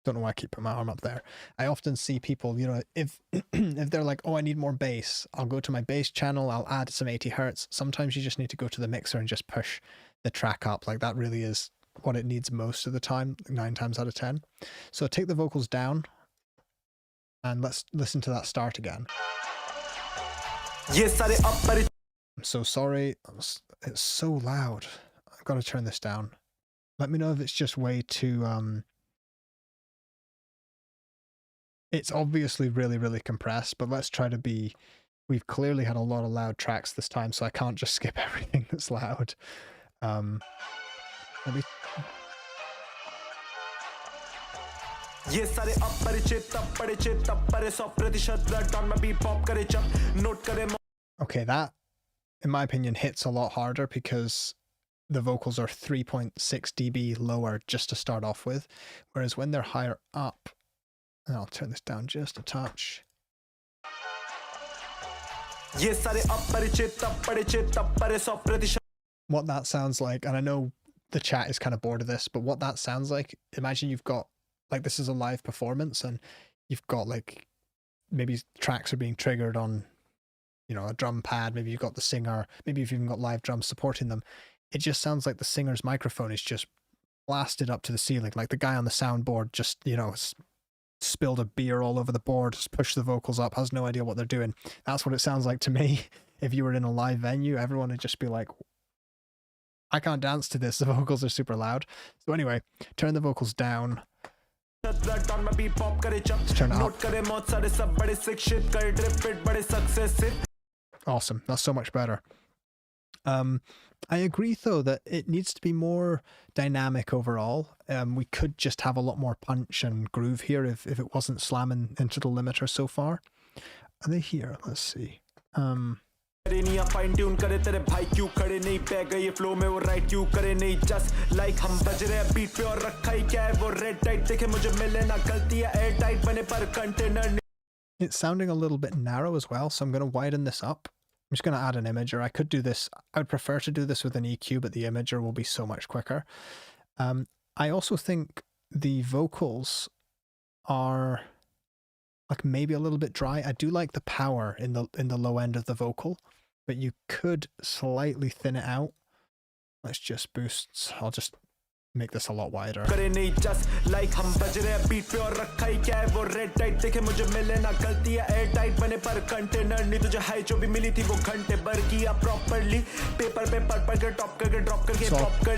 don't know why I keep putting my arm up there. I often see people, you know, if they're like, oh, I need more bass, I'll go to my bass channel, I'll add some 80 hertz. Sometimes you just need to go to the mixer and just push the track up. Like that really is what it needs most of the time, 9 times out of 10. So take the vocals down and let's listen to that start again. I'm so sorry. It's so loud. I've got to turn this down. Let me know if it's just way too... It's obviously really, really compressed, but let's try to be... We've clearly had a lot of loud tracks this time, so I can't just skip everything that's loud. Let me... Okay, that, in my opinion, hits a lot harder because the vocals are 3.6 dB lower just to start off with, whereas when they're higher up, and I'll turn this down just a touch. What that sounds like, and I know the chat is kind of bored of this, but what that sounds like, imagine you've got, like, this is a live performance and you've got, like, maybe tracks are being triggered on, you know, a drum pad, maybe you've got the singer, maybe you've even got live drums supporting them. It just sounds like the singer's microphone is just blasted up to the ceiling, like the guy on the soundboard just, you know, spilled a beer all over the board, just pushed the vocals up, has no idea what they're doing. That's what it sounds like to me. If you were in a live venue, everyone would just be like, I can't dance to this, the vocals are super loud. So anyway, turn the vocals down. Let's turn it up. Awesome, that's so much better. I agree though that it needs to be more dynamic overall. We could just have a lot more punch and groove here if it wasn't slamming into the limiter so far. Are they here? Let's see. Fine tune करे तेरे भाई क्यों खड़े नहीं बह गए flow में वो राइट क्यों करे नहीं जस्ट लाइक हम बज रहे बीट पे और रखा ही क्या है वो रेड टाइट देखे मुझे मिले ना गलतियां एयर टाइट बने पर container. It's sounding a little bit narrow as well, so I'm going to widen this up. I'm just going to add an imager. I could do this. I would prefer to do this with an EQ, but the imager will be so much quicker. I also think the vocals are like maybe a little bit dry. I do like the power in the low end of the vocal, but you could slightly thin it out. Let's just boost. I'll just make this a lot wider. करे नहीं just like हम बज रहे beat पे और रखा ही क्या है वो रेड टाइट देखे मुझे मिले ना गलतियां एयर टाइट बने पर कंटेनर नहीं तुझे हाई जो भी मिली थी वो घंटे भर किया प्रॉपर्ली पेपर पे पढ़ के टॉप करके ड्रॉप करके पॉप कर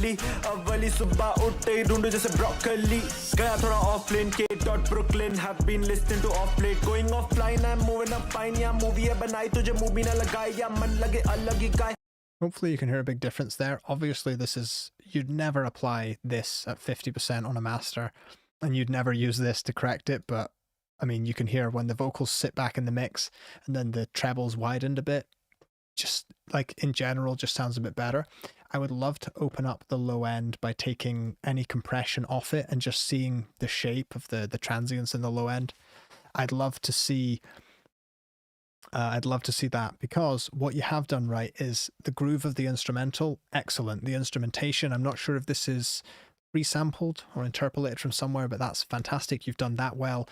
ली अव्वली सुबह उठते ही ढूंढो जैसे ब्रोकली गया थोड़ा ऑफ लेन के dot Brooklyn have been listening to off late going offline I am moving up fine या मूवी है बनाई तुझे मूवी ना लगाए या मन लगे अलग ही गाय. Hopefully you can hear a big difference there. Obviously this is, you'd never apply this at 50% on a master and you'd never use this to correct it, but I mean you can hear when the vocals sit back in the mix and then the trebles widened a bit, just like in general just sounds a bit better. I would love to open up the low end by taking any compression off it and just seeing the shape of the transients in the low end. I'd love to see that, because what you have done right is the groove of the instrumental, excellent. The instrumentation, I'm not sure if this is resampled or interpolated from somewhere, but that's fantastic. You've done that well.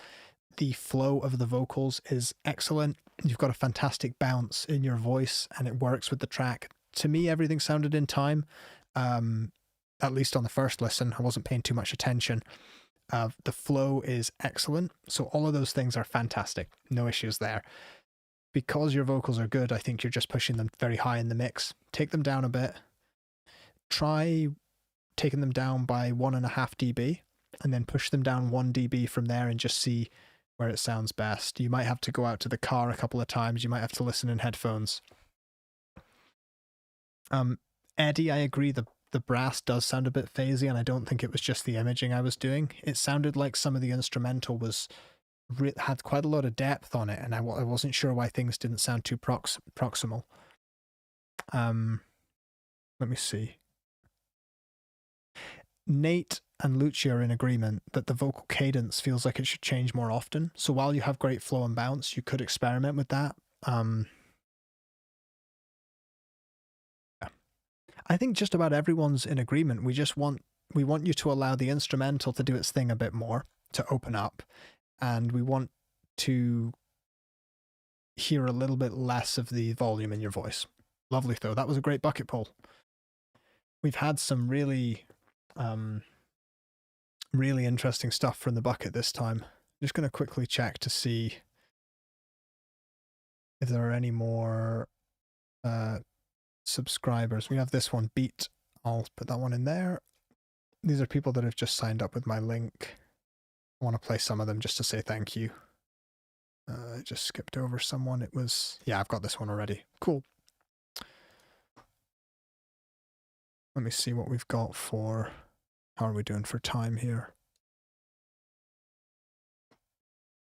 The flow of the vocals is excellent. You've got a fantastic bounce in your voice and it works with the track. To me, everything sounded in time, at least on the first listen. I wasn't paying too much attention. The flow is excellent. So all of those things are fantastic. No issues there. Because your vocals are good, I think you're just pushing them very high in the mix. Take them down a bit. Try taking them down by 1.5 dB and then push them down 1 dB from there and just see where it sounds best. You might have to go out to the car a couple of times. You might have to listen in headphones. Eddie, I agree, the brass does sound a bit phasey, and I don't think it was just the imaging I was doing. It sounded like some of the instrumental had quite a lot of depth on it, and I wasn't sure why things didn't sound too proximal. Let me see. Nate and Lucci are in agreement that the vocal cadence feels like it should change more often. So while you have great flow and bounce, you could experiment with that. I think just about everyone's in agreement. We want you to allow the instrumental to do its thing a bit more, to open up. And we want to hear a little bit less of the volume in your voice. Lovely though. That was a great bucket pull. We've had some really, really interesting stuff from the bucket this time. I'm just going to quickly check to see if there are any more subscribers. We have this one, Beat. I'll put that one in there. These are people that have just signed up with my link. I want to play some of them just to say thank you. I just skipped over someone. It was, yeah, I've got this one already. Cool. Let me see what we've got for, how are we doing for time here?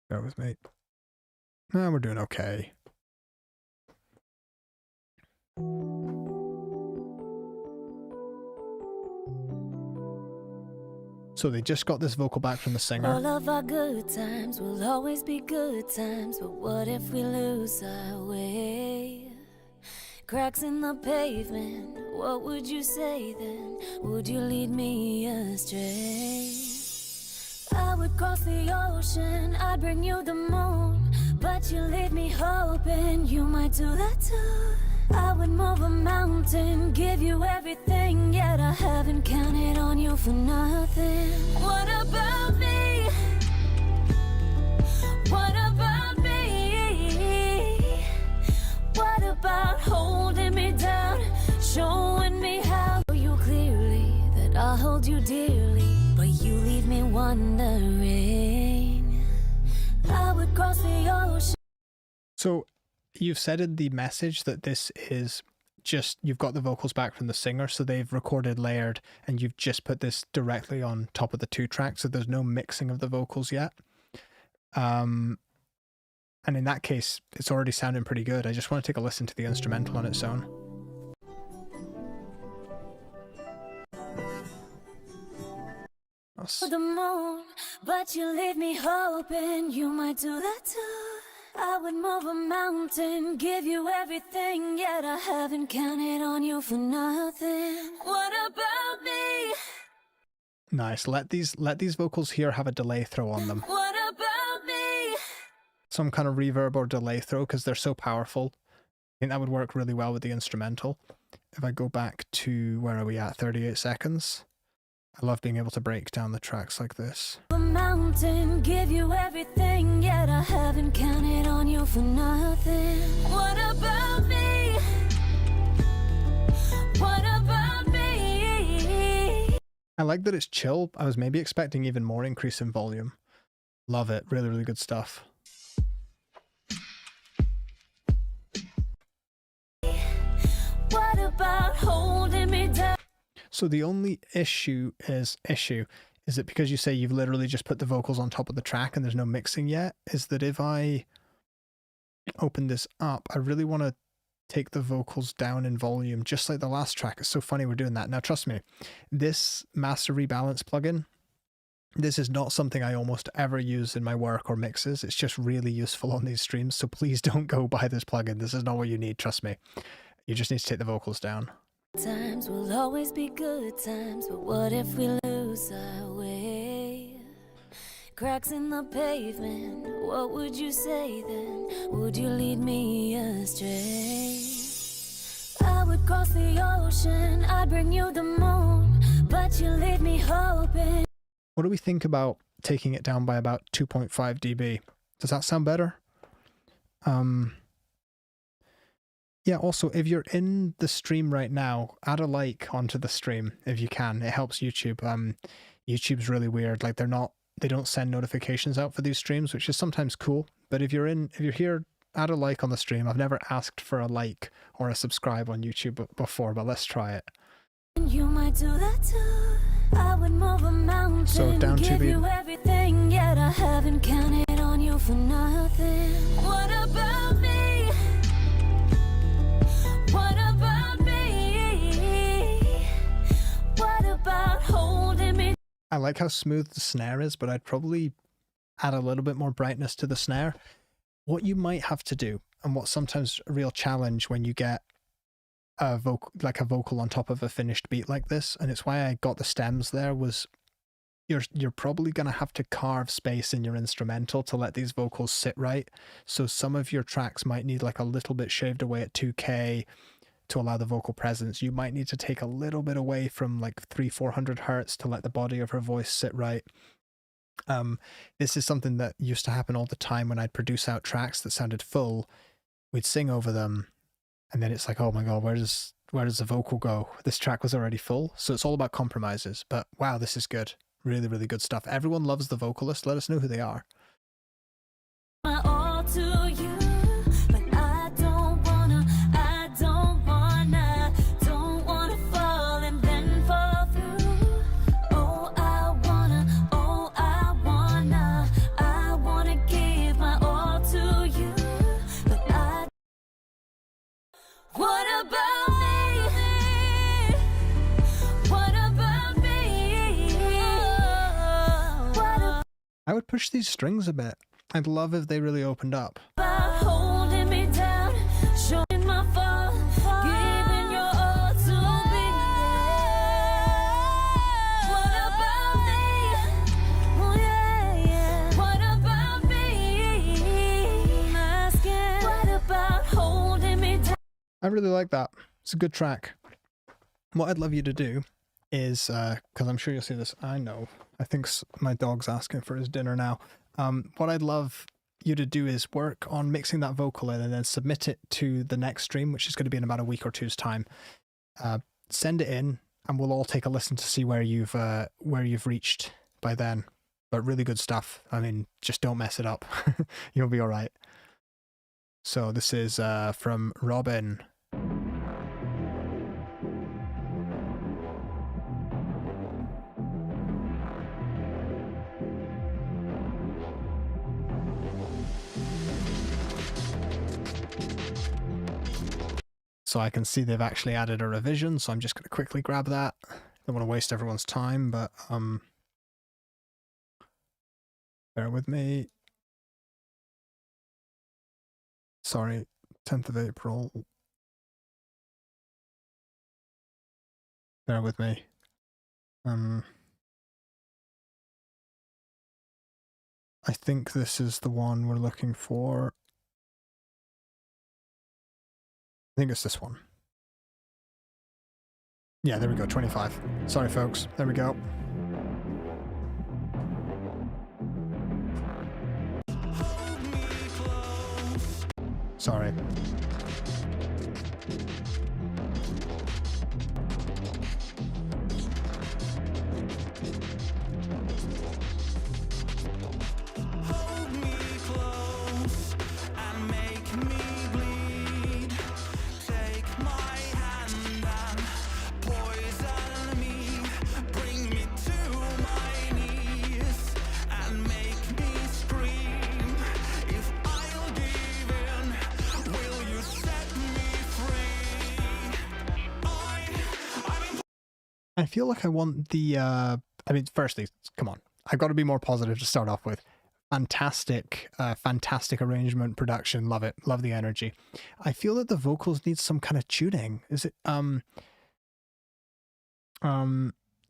Bear with me. No, we're doing okay. So they just got this vocal back from the singer. All of our good times will always be good times, but what if we lose our way? Cracks in the pavement, what would you say then? Would you lead me astray? I would cross the ocean, I'd bring you the moon, but you leave me hoping you might do that too. I would move a mountain, give you everything, yet I haven't counted on you for nothing. What about me? What about me? What about holding me down, showing me how you clearly that I'll hold you dearly, but you leave me wondering. I would cross the ocean. So you've said in the message that this is just, you've got the vocals back from the singer, so they've recorded layered, and you've just put this directly on top of the 2 tracks, so there's no mixing of the vocals yet. And in that case, it's already sounding pretty good. I just want to take a listen to the instrumental on its own. The moon, but you leave me hoping you might do that too. I would move a mountain, give you everything, yet I haven't counted on you for nothing. What about me? Nice. Let these vocals here have a delay throw on them. What about me? Some kind of reverb or delay throw, because they're so powerful. I think that would work really well with the instrumental. If I go back to, where are we at, 38 seconds? I love being able to break down the tracks like this. A mountain, give you everything, yet I haven't counted on you for nothing. What about me? What about me? I like that it's chill. I was maybe expecting even more increase in volume. Love it. Really, really good stuff. What about holding me down? So the only issue is that because you say you've literally just put the vocals on top of the track and there's no mixing yet, is that if I open this up, I really want to take the vocals down in volume, just like the last track. It's so funny we're doing that. Now, trust me, this master rebalance plugin, this is not something I almost ever use in my work or mixes. It's just really useful on these streams. So please don't go buy this plugin. This is not what you need. Trust me. You just need to take the vocals down. Times will always be good times, but what if we lose our way? Cracks in the pavement, what would you say then? Would you lead me astray? I would cross the ocean, I'd bring you the moon, but you leave me hoping. What do we think about taking it down by about 2.5 dB? Does that sound better? Yeah, also, if you're in the stream right now, add a like onto the stream if you can. It helps YouTube. YouTube's really weird. Like, they don't send notifications out for these streams, which is sometimes cool. But if you're here, add a like on the stream. I've never asked for a like or a subscribe on YouTube before, but let's try it. You might do that too. I would move a mountain, So down to give the you everything, yet I haven't counted on you for nothing. What about me? What about me? What about holding me? I like how smooth the snare is, but I'd probably add a little bit more brightness to the snare. What you might have to do, and what's sometimes a real challenge when you get a vocal on top of a finished beat like this, and it's why I got the stems there, was you're probably going to have to carve space in your instrumental to let these vocals sit right. So some of your tracks might need like a little bit shaved away at 2K to allow the vocal presence. You might need to take a little bit away from like 300-400 hertz to let the body of her voice sit right. This is something that used to happen all the time when I'd produce out tracks that sounded full. We'd sing over them, and then it's like, oh my god, where does the vocal go? This track was already full. So it's all about compromises. But wow, this is good. Really, really good stuff. Everyone loves the vocalist. Let us know who they are. My all to you, but I don't wanna fall and then fall through. Oh, I wanna give my all to you, but what about me? What about me? I would push these strings a bit. I'd love if they really opened up. About holding me down, showing my fall, I really like that. It's a good track. What I'd love you to do is, because I'm sure you'll see this, I know, I think my dog's asking for his dinner now. What I'd love you to do is work on mixing that vocal in and then submit it to the next stream, which is going to be in about a week or two's time. Send it in and we'll all take a listen to see where you've reached by then. But really good stuff. I mean, just don't mess it up. You'll be all right. So this is from Robin. So I can see they've actually added a revision, so I'm just going to quickly grab that. Don't want to waste everyone's time, but bear with me. Sorry, 10th of April. Bear with me. I think this is the one we're looking for. I think it's this one. Yeah, there we go, 25. Sorry, folks. There we go. Sorry. I feel like I want the, I mean, firstly, come on, I've got to be more positive to start off with. Fantastic, fantastic arrangement, production, love it, love the energy. I feel that the vocals need some kind of tuning. Is it, let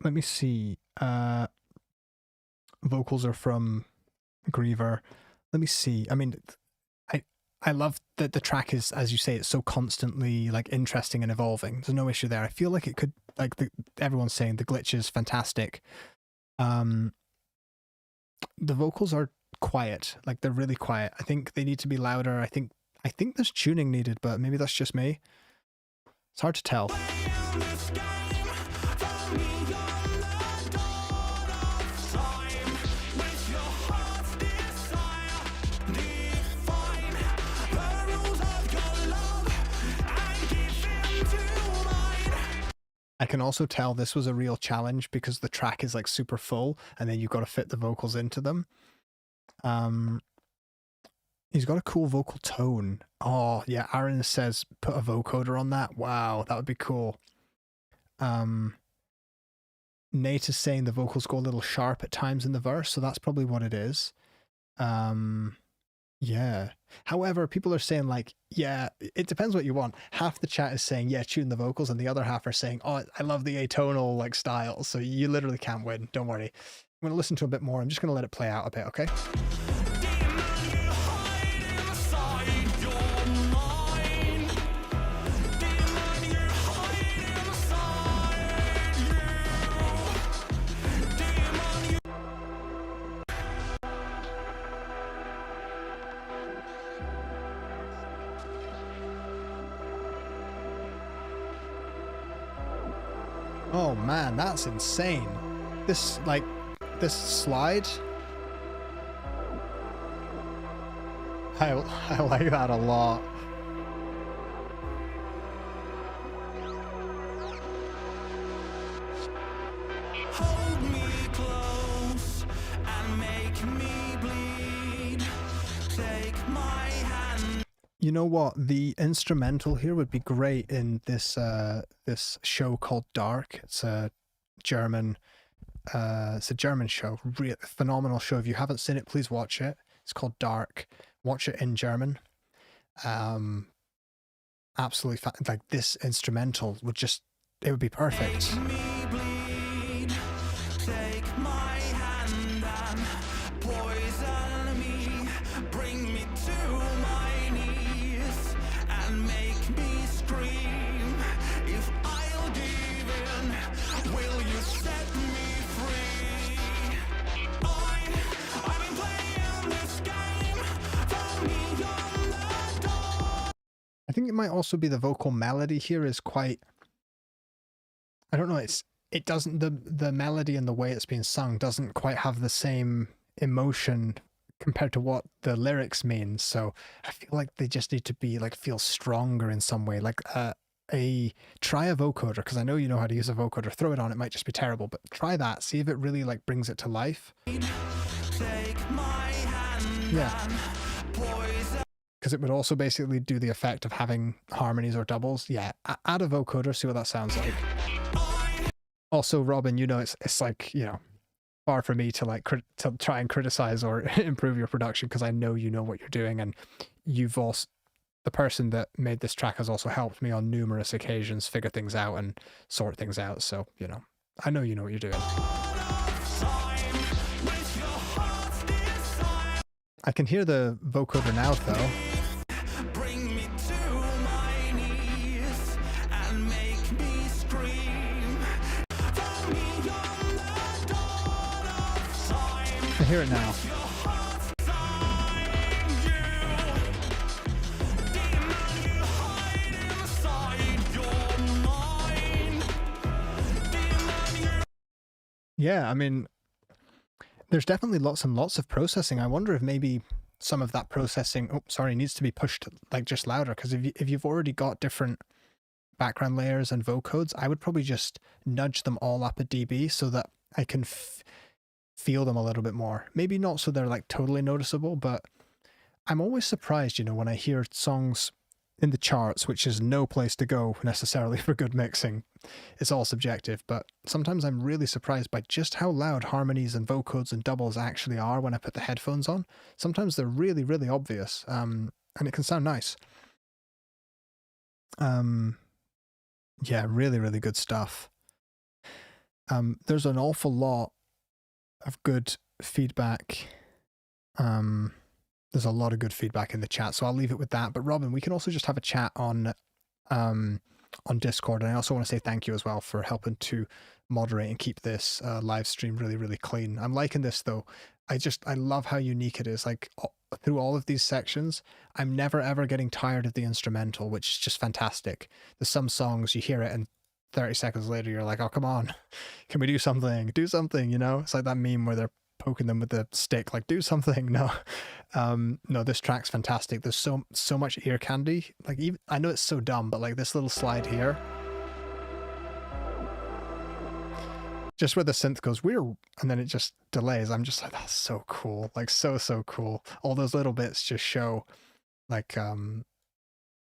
me see, vocals are from Griever. Let me see, I mean, I love that the track is, as you say, it's so constantly like interesting and evolving. There's no issue there. I feel like it could, like everyone's saying, the glitch is fantastic. The vocals are quiet, like they're really quiet. I think they need to be louder. I think there's tuning needed, but maybe that's just me. It's hard to tell. I can also tell this was a real challenge because the track is like super full and then you've got to fit the vocals into them. He's got a cool vocal tone. Oh yeah, Aaron says put a vocoder on that. Wow, that would be cool. Nate is saying the vocals go a little sharp at times in the verse, so that's probably what it is. Yeah. However, people are saying like, yeah, it depends what you want. Half the chat is saying, yeah, tune the vocals, and the other half are saying, oh, I love the atonal like style. So you literally can't win. Don't worry. I'm going to listen to a bit more. I'm just going to let it play out a bit, okay? Oh man, that's insane. This, like, this slide. I like that a lot. Hold me close and make me bleed. Take my hand. You know what? The instrumental here would be great in this this show called Dark. It's a German show. Phenomenal show. If you haven't seen it, please watch it. It's called Dark. Watch it in German. Absolutely like this instrumental would just, it would be perfect. Make me bleed. Take my hand and poison me. Bring me to my knees and make me scream. think it might also be the vocal melody here is quite, I don't know, it doesn't, the melody and the way it's being sung doesn't quite have the same emotion compared to what the lyrics mean. So I feel like they just need to be like, feel stronger in some way. Like try a vocoder, because I know you know how to use a vocoder. Throw it on, it might just be terrible, but try that. See if it really like brings it to life. Yeah. Because it would also basically do the effect of having harmonies or doubles. Yeah, add a vocoder, see what that sounds like. Also, Robin, you know, it's like, you know, far from me to like to try and criticize or improve your production, because I know you know what you're doing, and you've also, the person that made this track has also helped me on numerous occasions figure things out and sort things out. So, you know, I know you know what you're doing. I can hear the vocoder now, though. Bring me to my knees and make me scream. Throw me on the dawn of time. I hear it now. Your heart's inside you. Demon, you hide inside your mind. Demon, you. Yeah, I mean, there's definitely lots and lots of processing. I wonder if maybe some of that processing, oh, sorry, needs to be pushed like just louder, because if you've already got different background layers and vocodes, I would probably just nudge them all up a dB so that I can feel them a little bit more. Maybe not so they're like totally noticeable, but I'm always surprised, you know, when I hear songs in the charts, which is no place to go necessarily for good mixing. It's all subjective, but sometimes I'm really surprised by just how loud harmonies and vocodes and doubles actually are when I put the headphones on. Sometimes they're really, really obvious, and it can sound nice. Yeah, really, really good stuff. There's an awful lot of good feedback. There's a lot of good feedback in the chat, so I'll leave it with that. But Robin, we can also just have a chat on Discord, and I also want to say thank you as well for helping to moderate and keep this live stream really, really clean. I'm liking this though. I love how unique it is. Like through all of these sections, I'm never ever getting tired of the instrumental, which is just fantastic. There's some songs you hear it and 30 seconds later you're like, oh come on, can we do something? Do something, you know? It's like that meme where they're poking them with the stick, like do something. No, no, this track's fantastic. There's so much ear candy. Like, even I know it's so dumb, but like this little slide here, just where the synth goes weird and then it just delays. I'm just like, that's so cool. Like so cool. All those little bits just show like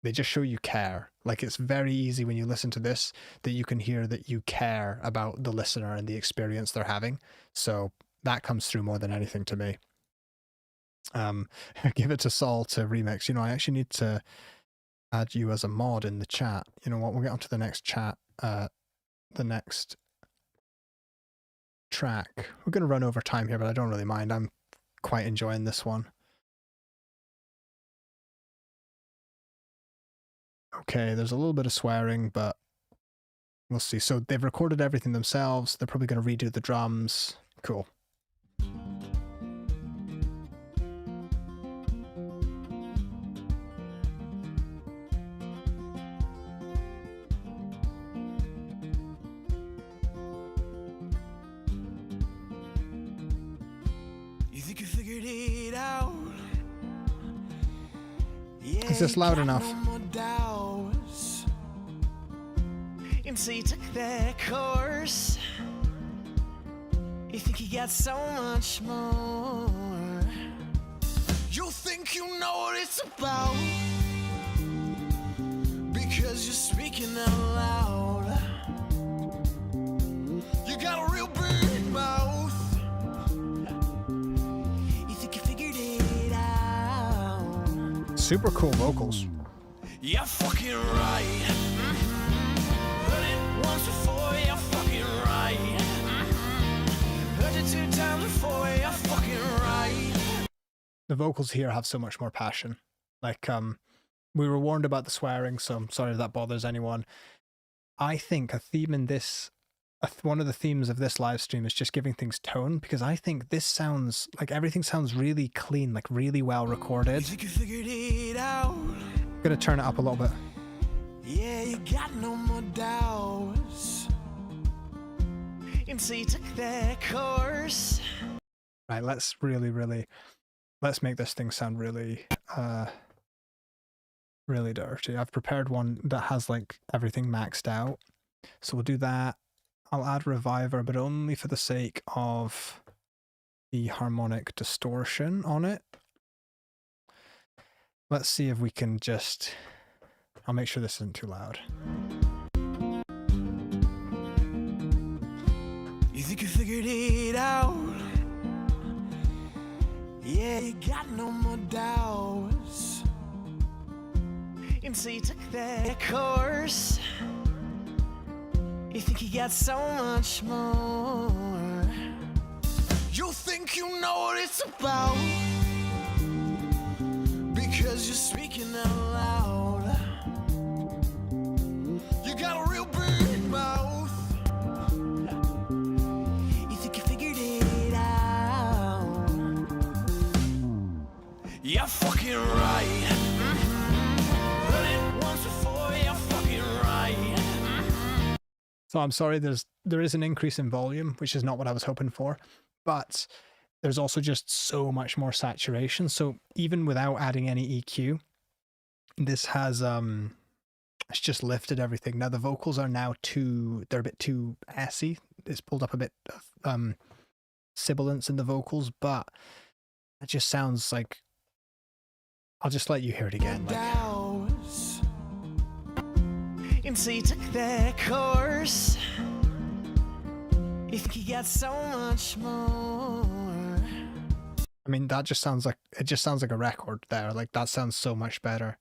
they just show you care. Like it's very easy when you listen to this that you can hear that you care about the listener and the experience they're having. So that comes through more than anything to me. Give it to Saul to remix. You know, I actually need to add you as a mod in the chat. You know what? We'll get onto the next chat, the next track. We're going to run over time here, but I don't really mind. I'm quite enjoying this one. Okay, there's a little bit of swearing, but we'll see. So they've recorded everything themselves. They're probably going to redo the drums. Cool. You think you figured it out? Yeah, Is this loud enough? no more doubts. Until you took that course, you think you got so much more. You think you know what it's about because you're speaking out loud. You got a real big mouth. You think you figured it out? Super cool vocals. You're fucking right. Heard it once before, you're fucking right. Heard it 2 times before, you're fucking right. The vocals here have so much more passion. Like, we were warned about the swearing, so I'm sorry if that bothers anyone. I think a theme in this, one of the themes of this live stream is just giving things tone, because I think this sounds like everything sounds really clean, like really well recorded. You think you figured it out? I'm gonna turn it up a little bit. Yeah, you got no more doubts until you took that course. Right, let's let's make this thing sound really really dirty. I've prepared one that has like everything maxed out. So we'll do that. I'll add Reviver, but only for the sake of the harmonic distortion on it. Let's see if we can just... I'll make sure this isn't too loud. You think you figured it out? Yeah, you got no more doubts until you took that course. You think you got so much more. You think you know what it's about because you're speaking out loud. You got a real big mouth. You think you figured it out? You're fucking right. Heard it once before. You're fucking right. So I'm sorry, there is an increase in volume, which is not what I was hoping for, but there's also just so much more saturation. So even without adding any EQ, this has it's just lifted everything. Now the vocals are now they're a bit too assy. It's pulled up a bit of sibilance in the vocals, but it just sounds like... I'll just let you hear it again. Until you took that course, you think you got so much more. I mean, that just sounds like... It just sounds like a record there. Like, that sounds so much better.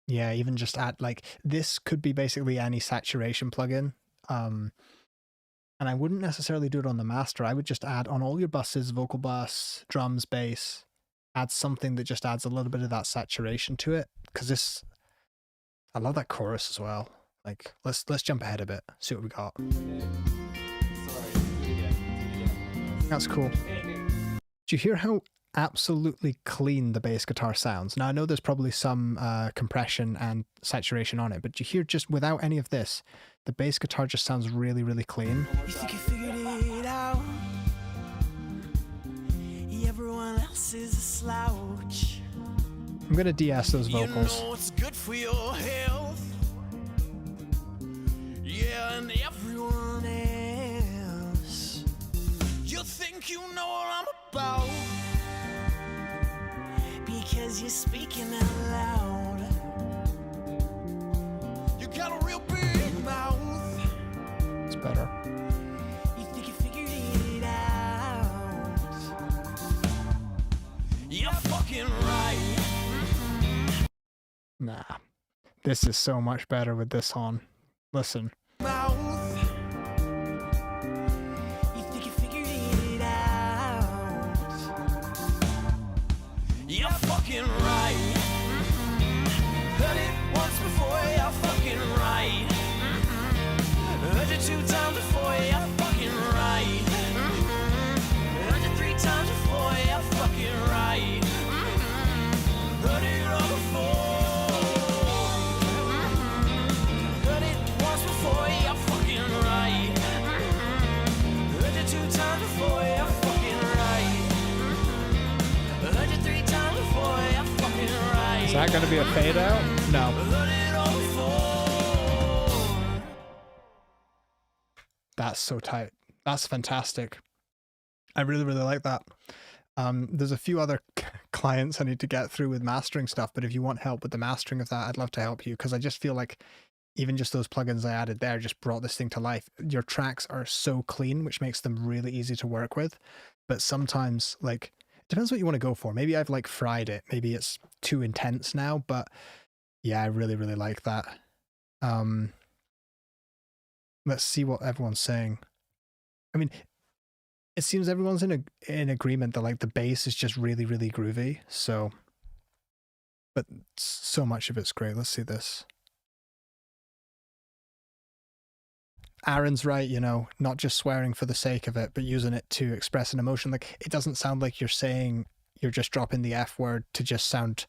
Yeah, even just add... Like, this could be basically any saturation plugin. And I wouldn't necessarily do it on the master. I would just add on all your buses, vocal bus, drums, bass, add something that just adds a little bit of that saturation to it. Because this... I love that chorus as well. Like, let's jump ahead a bit, see what we got. That's cool. Do you hear how absolutely clean the bass guitar sounds? Now, I know there's probably some compression and saturation on it, but do you hear just without any of this, the bass guitar just sounds really, really clean. You think you figured it out? Everyone else is a slouch. I'm gonna de-ass those vocals. You know what's good for your health. Yeah, and everyone else. You think you know what I'm about because you're speaking out loud. You got a real big mouth. It's better. You think you figured it out? You're fucking right. Nah. This is so much better with this on. Listen. Mouth. You think you figured it out? You're fucking right. Heard it once before, you're fucking right. Heard it 2 times before, you're fucking right. Heard it 3 times before, you're fucking right. Heard it all before. Is that going to be a fade out? No. That's so tight. That's fantastic. I really, really like that. There's a few other clients I need to get through with mastering stuff, but if you want help with the mastering of that, I'd love to help you, because I just feel like even just those plugins I added there just brought this thing to life. Your tracks are so clean, which makes them really easy to work with. But sometimes, like, depends what you want to go for. Maybe I've like fried it. Maybe it's too intense now, but yeah, I really, really like that. Let's see what everyone's saying. I mean, it seems everyone's in agreement that like the bass is just really, really groovy. So, but so much of it's great. Let's see this. Aaron's right, you know, not just swearing for the sake of it, but using it to express an emotion. Like, it doesn't sound like you're saying, you're just dropping the F word to just sound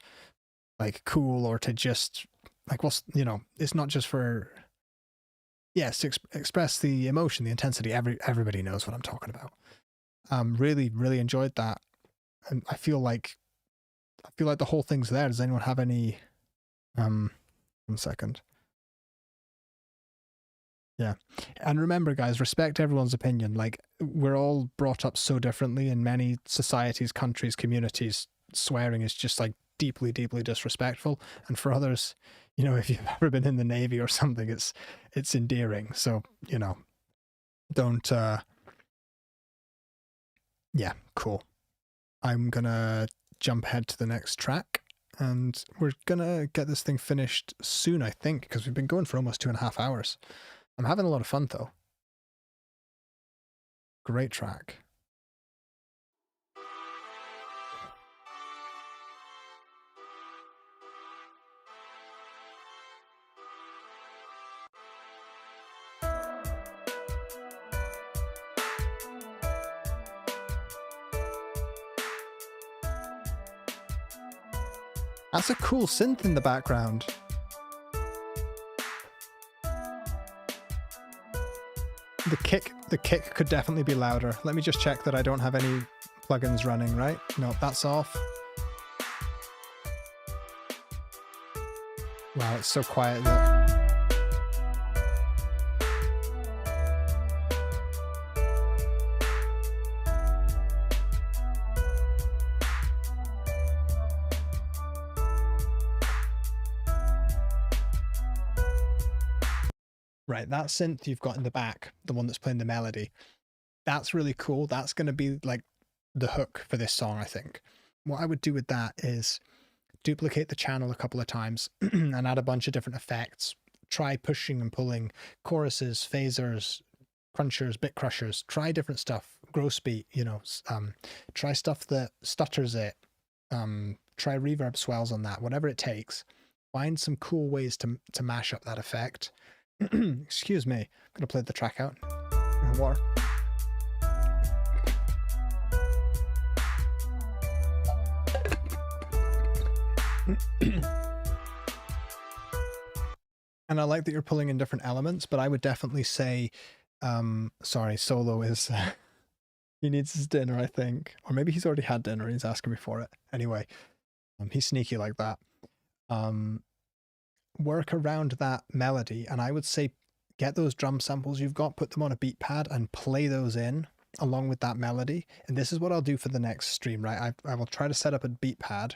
like cool or to just like, what's, you know, it's not just for, yes, to express the emotion, the intensity. Everybody knows what I'm talking about. Really, really enjoyed that. And I feel like the whole thing's there. Does anyone have any, 1 second. Yeah. And remember, guys, respect everyone's opinion. Like, we're all brought up so differently in many societies, countries, communities. Swearing is just like deeply, deeply disrespectful. And for others, you know, if you've ever been in the Navy or something, it's endearing. So, you know, don't, yeah, cool. I'm gonna jump ahead to the next track and we're gonna get this thing finished soon, I think, because we've been going for almost 2.5 hours. I'm having a lot of fun though. Great track. That's a cool synth in the background. The kick could definitely be louder. Let me just check that I don't have any plugins running, right? No, that's off. Wow, it's so quiet that... Right, that synth you've got in the back, the one that's playing the melody, that's really cool. That's going to be like the hook for this song, I think. What I would do with that is duplicate the channel a couple of times and add a bunch of different effects. Try pushing and pulling choruses, phasers, crunchers, bit crushers. Try different stuff. Gross beat, you know, try stuff that stutters it. Try reverb swells on that, whatever it takes. Find some cool ways to mash up that effect. Excuse me, I'm going to play the track out. Water. And I like that you're pulling in different elements, but I would definitely say, sorry, Solo is, he needs his dinner, I think. Or maybe he's already had dinner and he's asking me for it. Anyway, he's sneaky like that. Work around that melody, and I would say get those drum samples you've got, put them on a beat pad and play those in along with that melody. And this is what I'll do for the next stream, right? I will try to set up a beat pad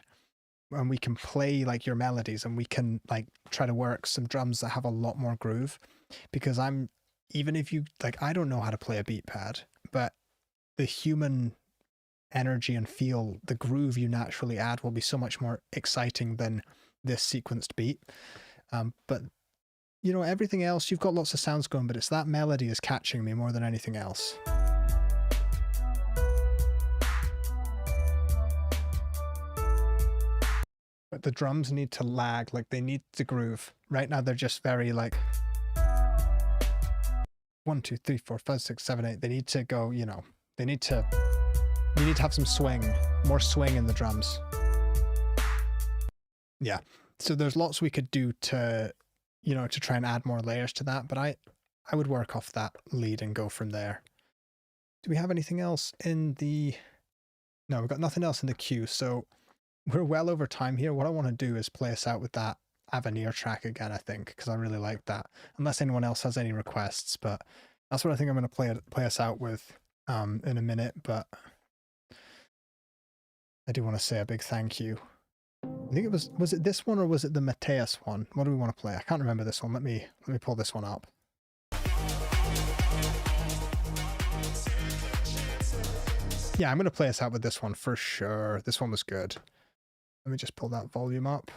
and we can play like your melodies and we can like try to work some drums that have a lot more groove, because even if you like, I don't know how to play a beat pad, but the human energy and feel, the groove you naturally add will be so much more exciting than this sequenced beat. But you know, everything else, you've got lots of sounds going, but it's that melody is catching me more than anything else. But the drums need to lag, like they need to groove. Right now they're just very like 1, 2, 3, 4, 5, 6, 7, 8. They need to go, you know, you need to have some swing, more swing in the drums. Yeah. So there's lots we could do to, you know, to try and add more layers to that, but I would work off that lead and go from there. Do we have anything else in the... No, we've got nothing else in the queue, so we're well over time here. What I want to do is play us out with that Avenir track again, I think, because I really like that. Unless anyone else has any requests, but that's what I think I'm going to play us out with in a minute, but I do want to say a big thank you. I think it was it this one or was it the Mateus one? What do we want to play? I can't remember this one. Let me pull this one up. Yeah, I'm going to play us out with this one for sure. This one was good. Let me just pull that volume up.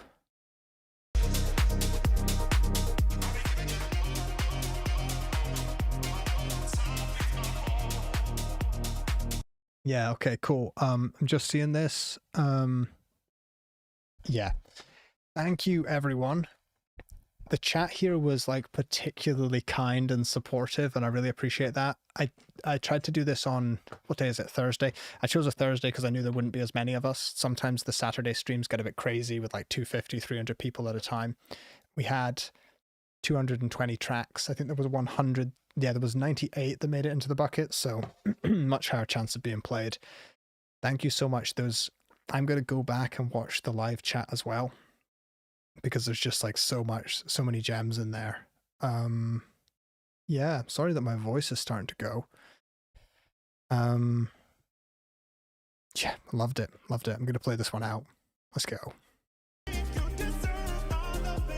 Yeah, okay, cool. I'm just seeing this. Yeah. Thank you, everyone. the chat here was like particularly kind and supportive, and I really appreciate that. I tried to do this on, what day is it? Thursday. I chose a Thursday because I knew there wouldn't be as many of us. Sometimes the Saturday streams get a bit crazy with like 250, 300 people at a time. We had 220 tracks. I think there was 100. Yeah, there was 98 that made it into the bucket, so much higher chance of being played. Thank you so much. I'm going to go back and watch the live chat as well, because there's just like so many gems in there. Yeah, sorry that my voice is starting to go. Yeah, loved it. I'm going to play this one out. Let's go. You deserve my loving.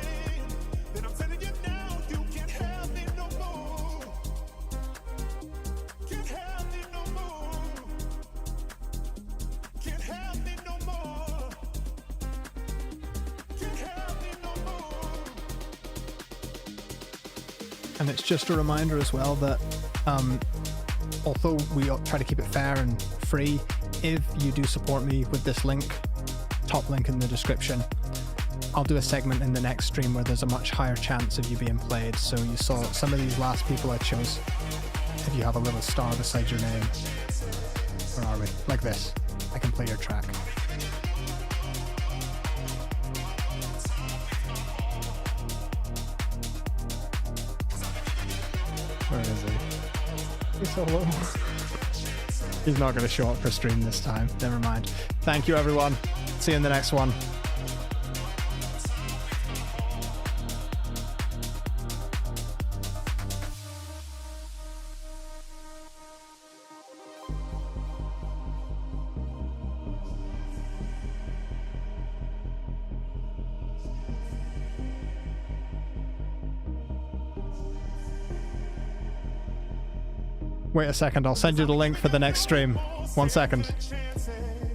Then I'm telling you now, you can't have me no more. Can't have me no more. Can't have me no more. Can't have me no more. And it's just a reminder as well that although we try to keep it fair and free, if you do support me with this link, top link in the description, I'll do a segment in the next stream where there's a much higher chance of you being played. So you saw some of these last people I chose. If you have a little star beside your name, where are we? Like this, I can play your track. Where is he? He's so low. He's not going to show up for stream this time. Never mind. Thank you, everyone. See you in the next one. Wait a second, I'll send you the link for the next stream. 1 second. Chances.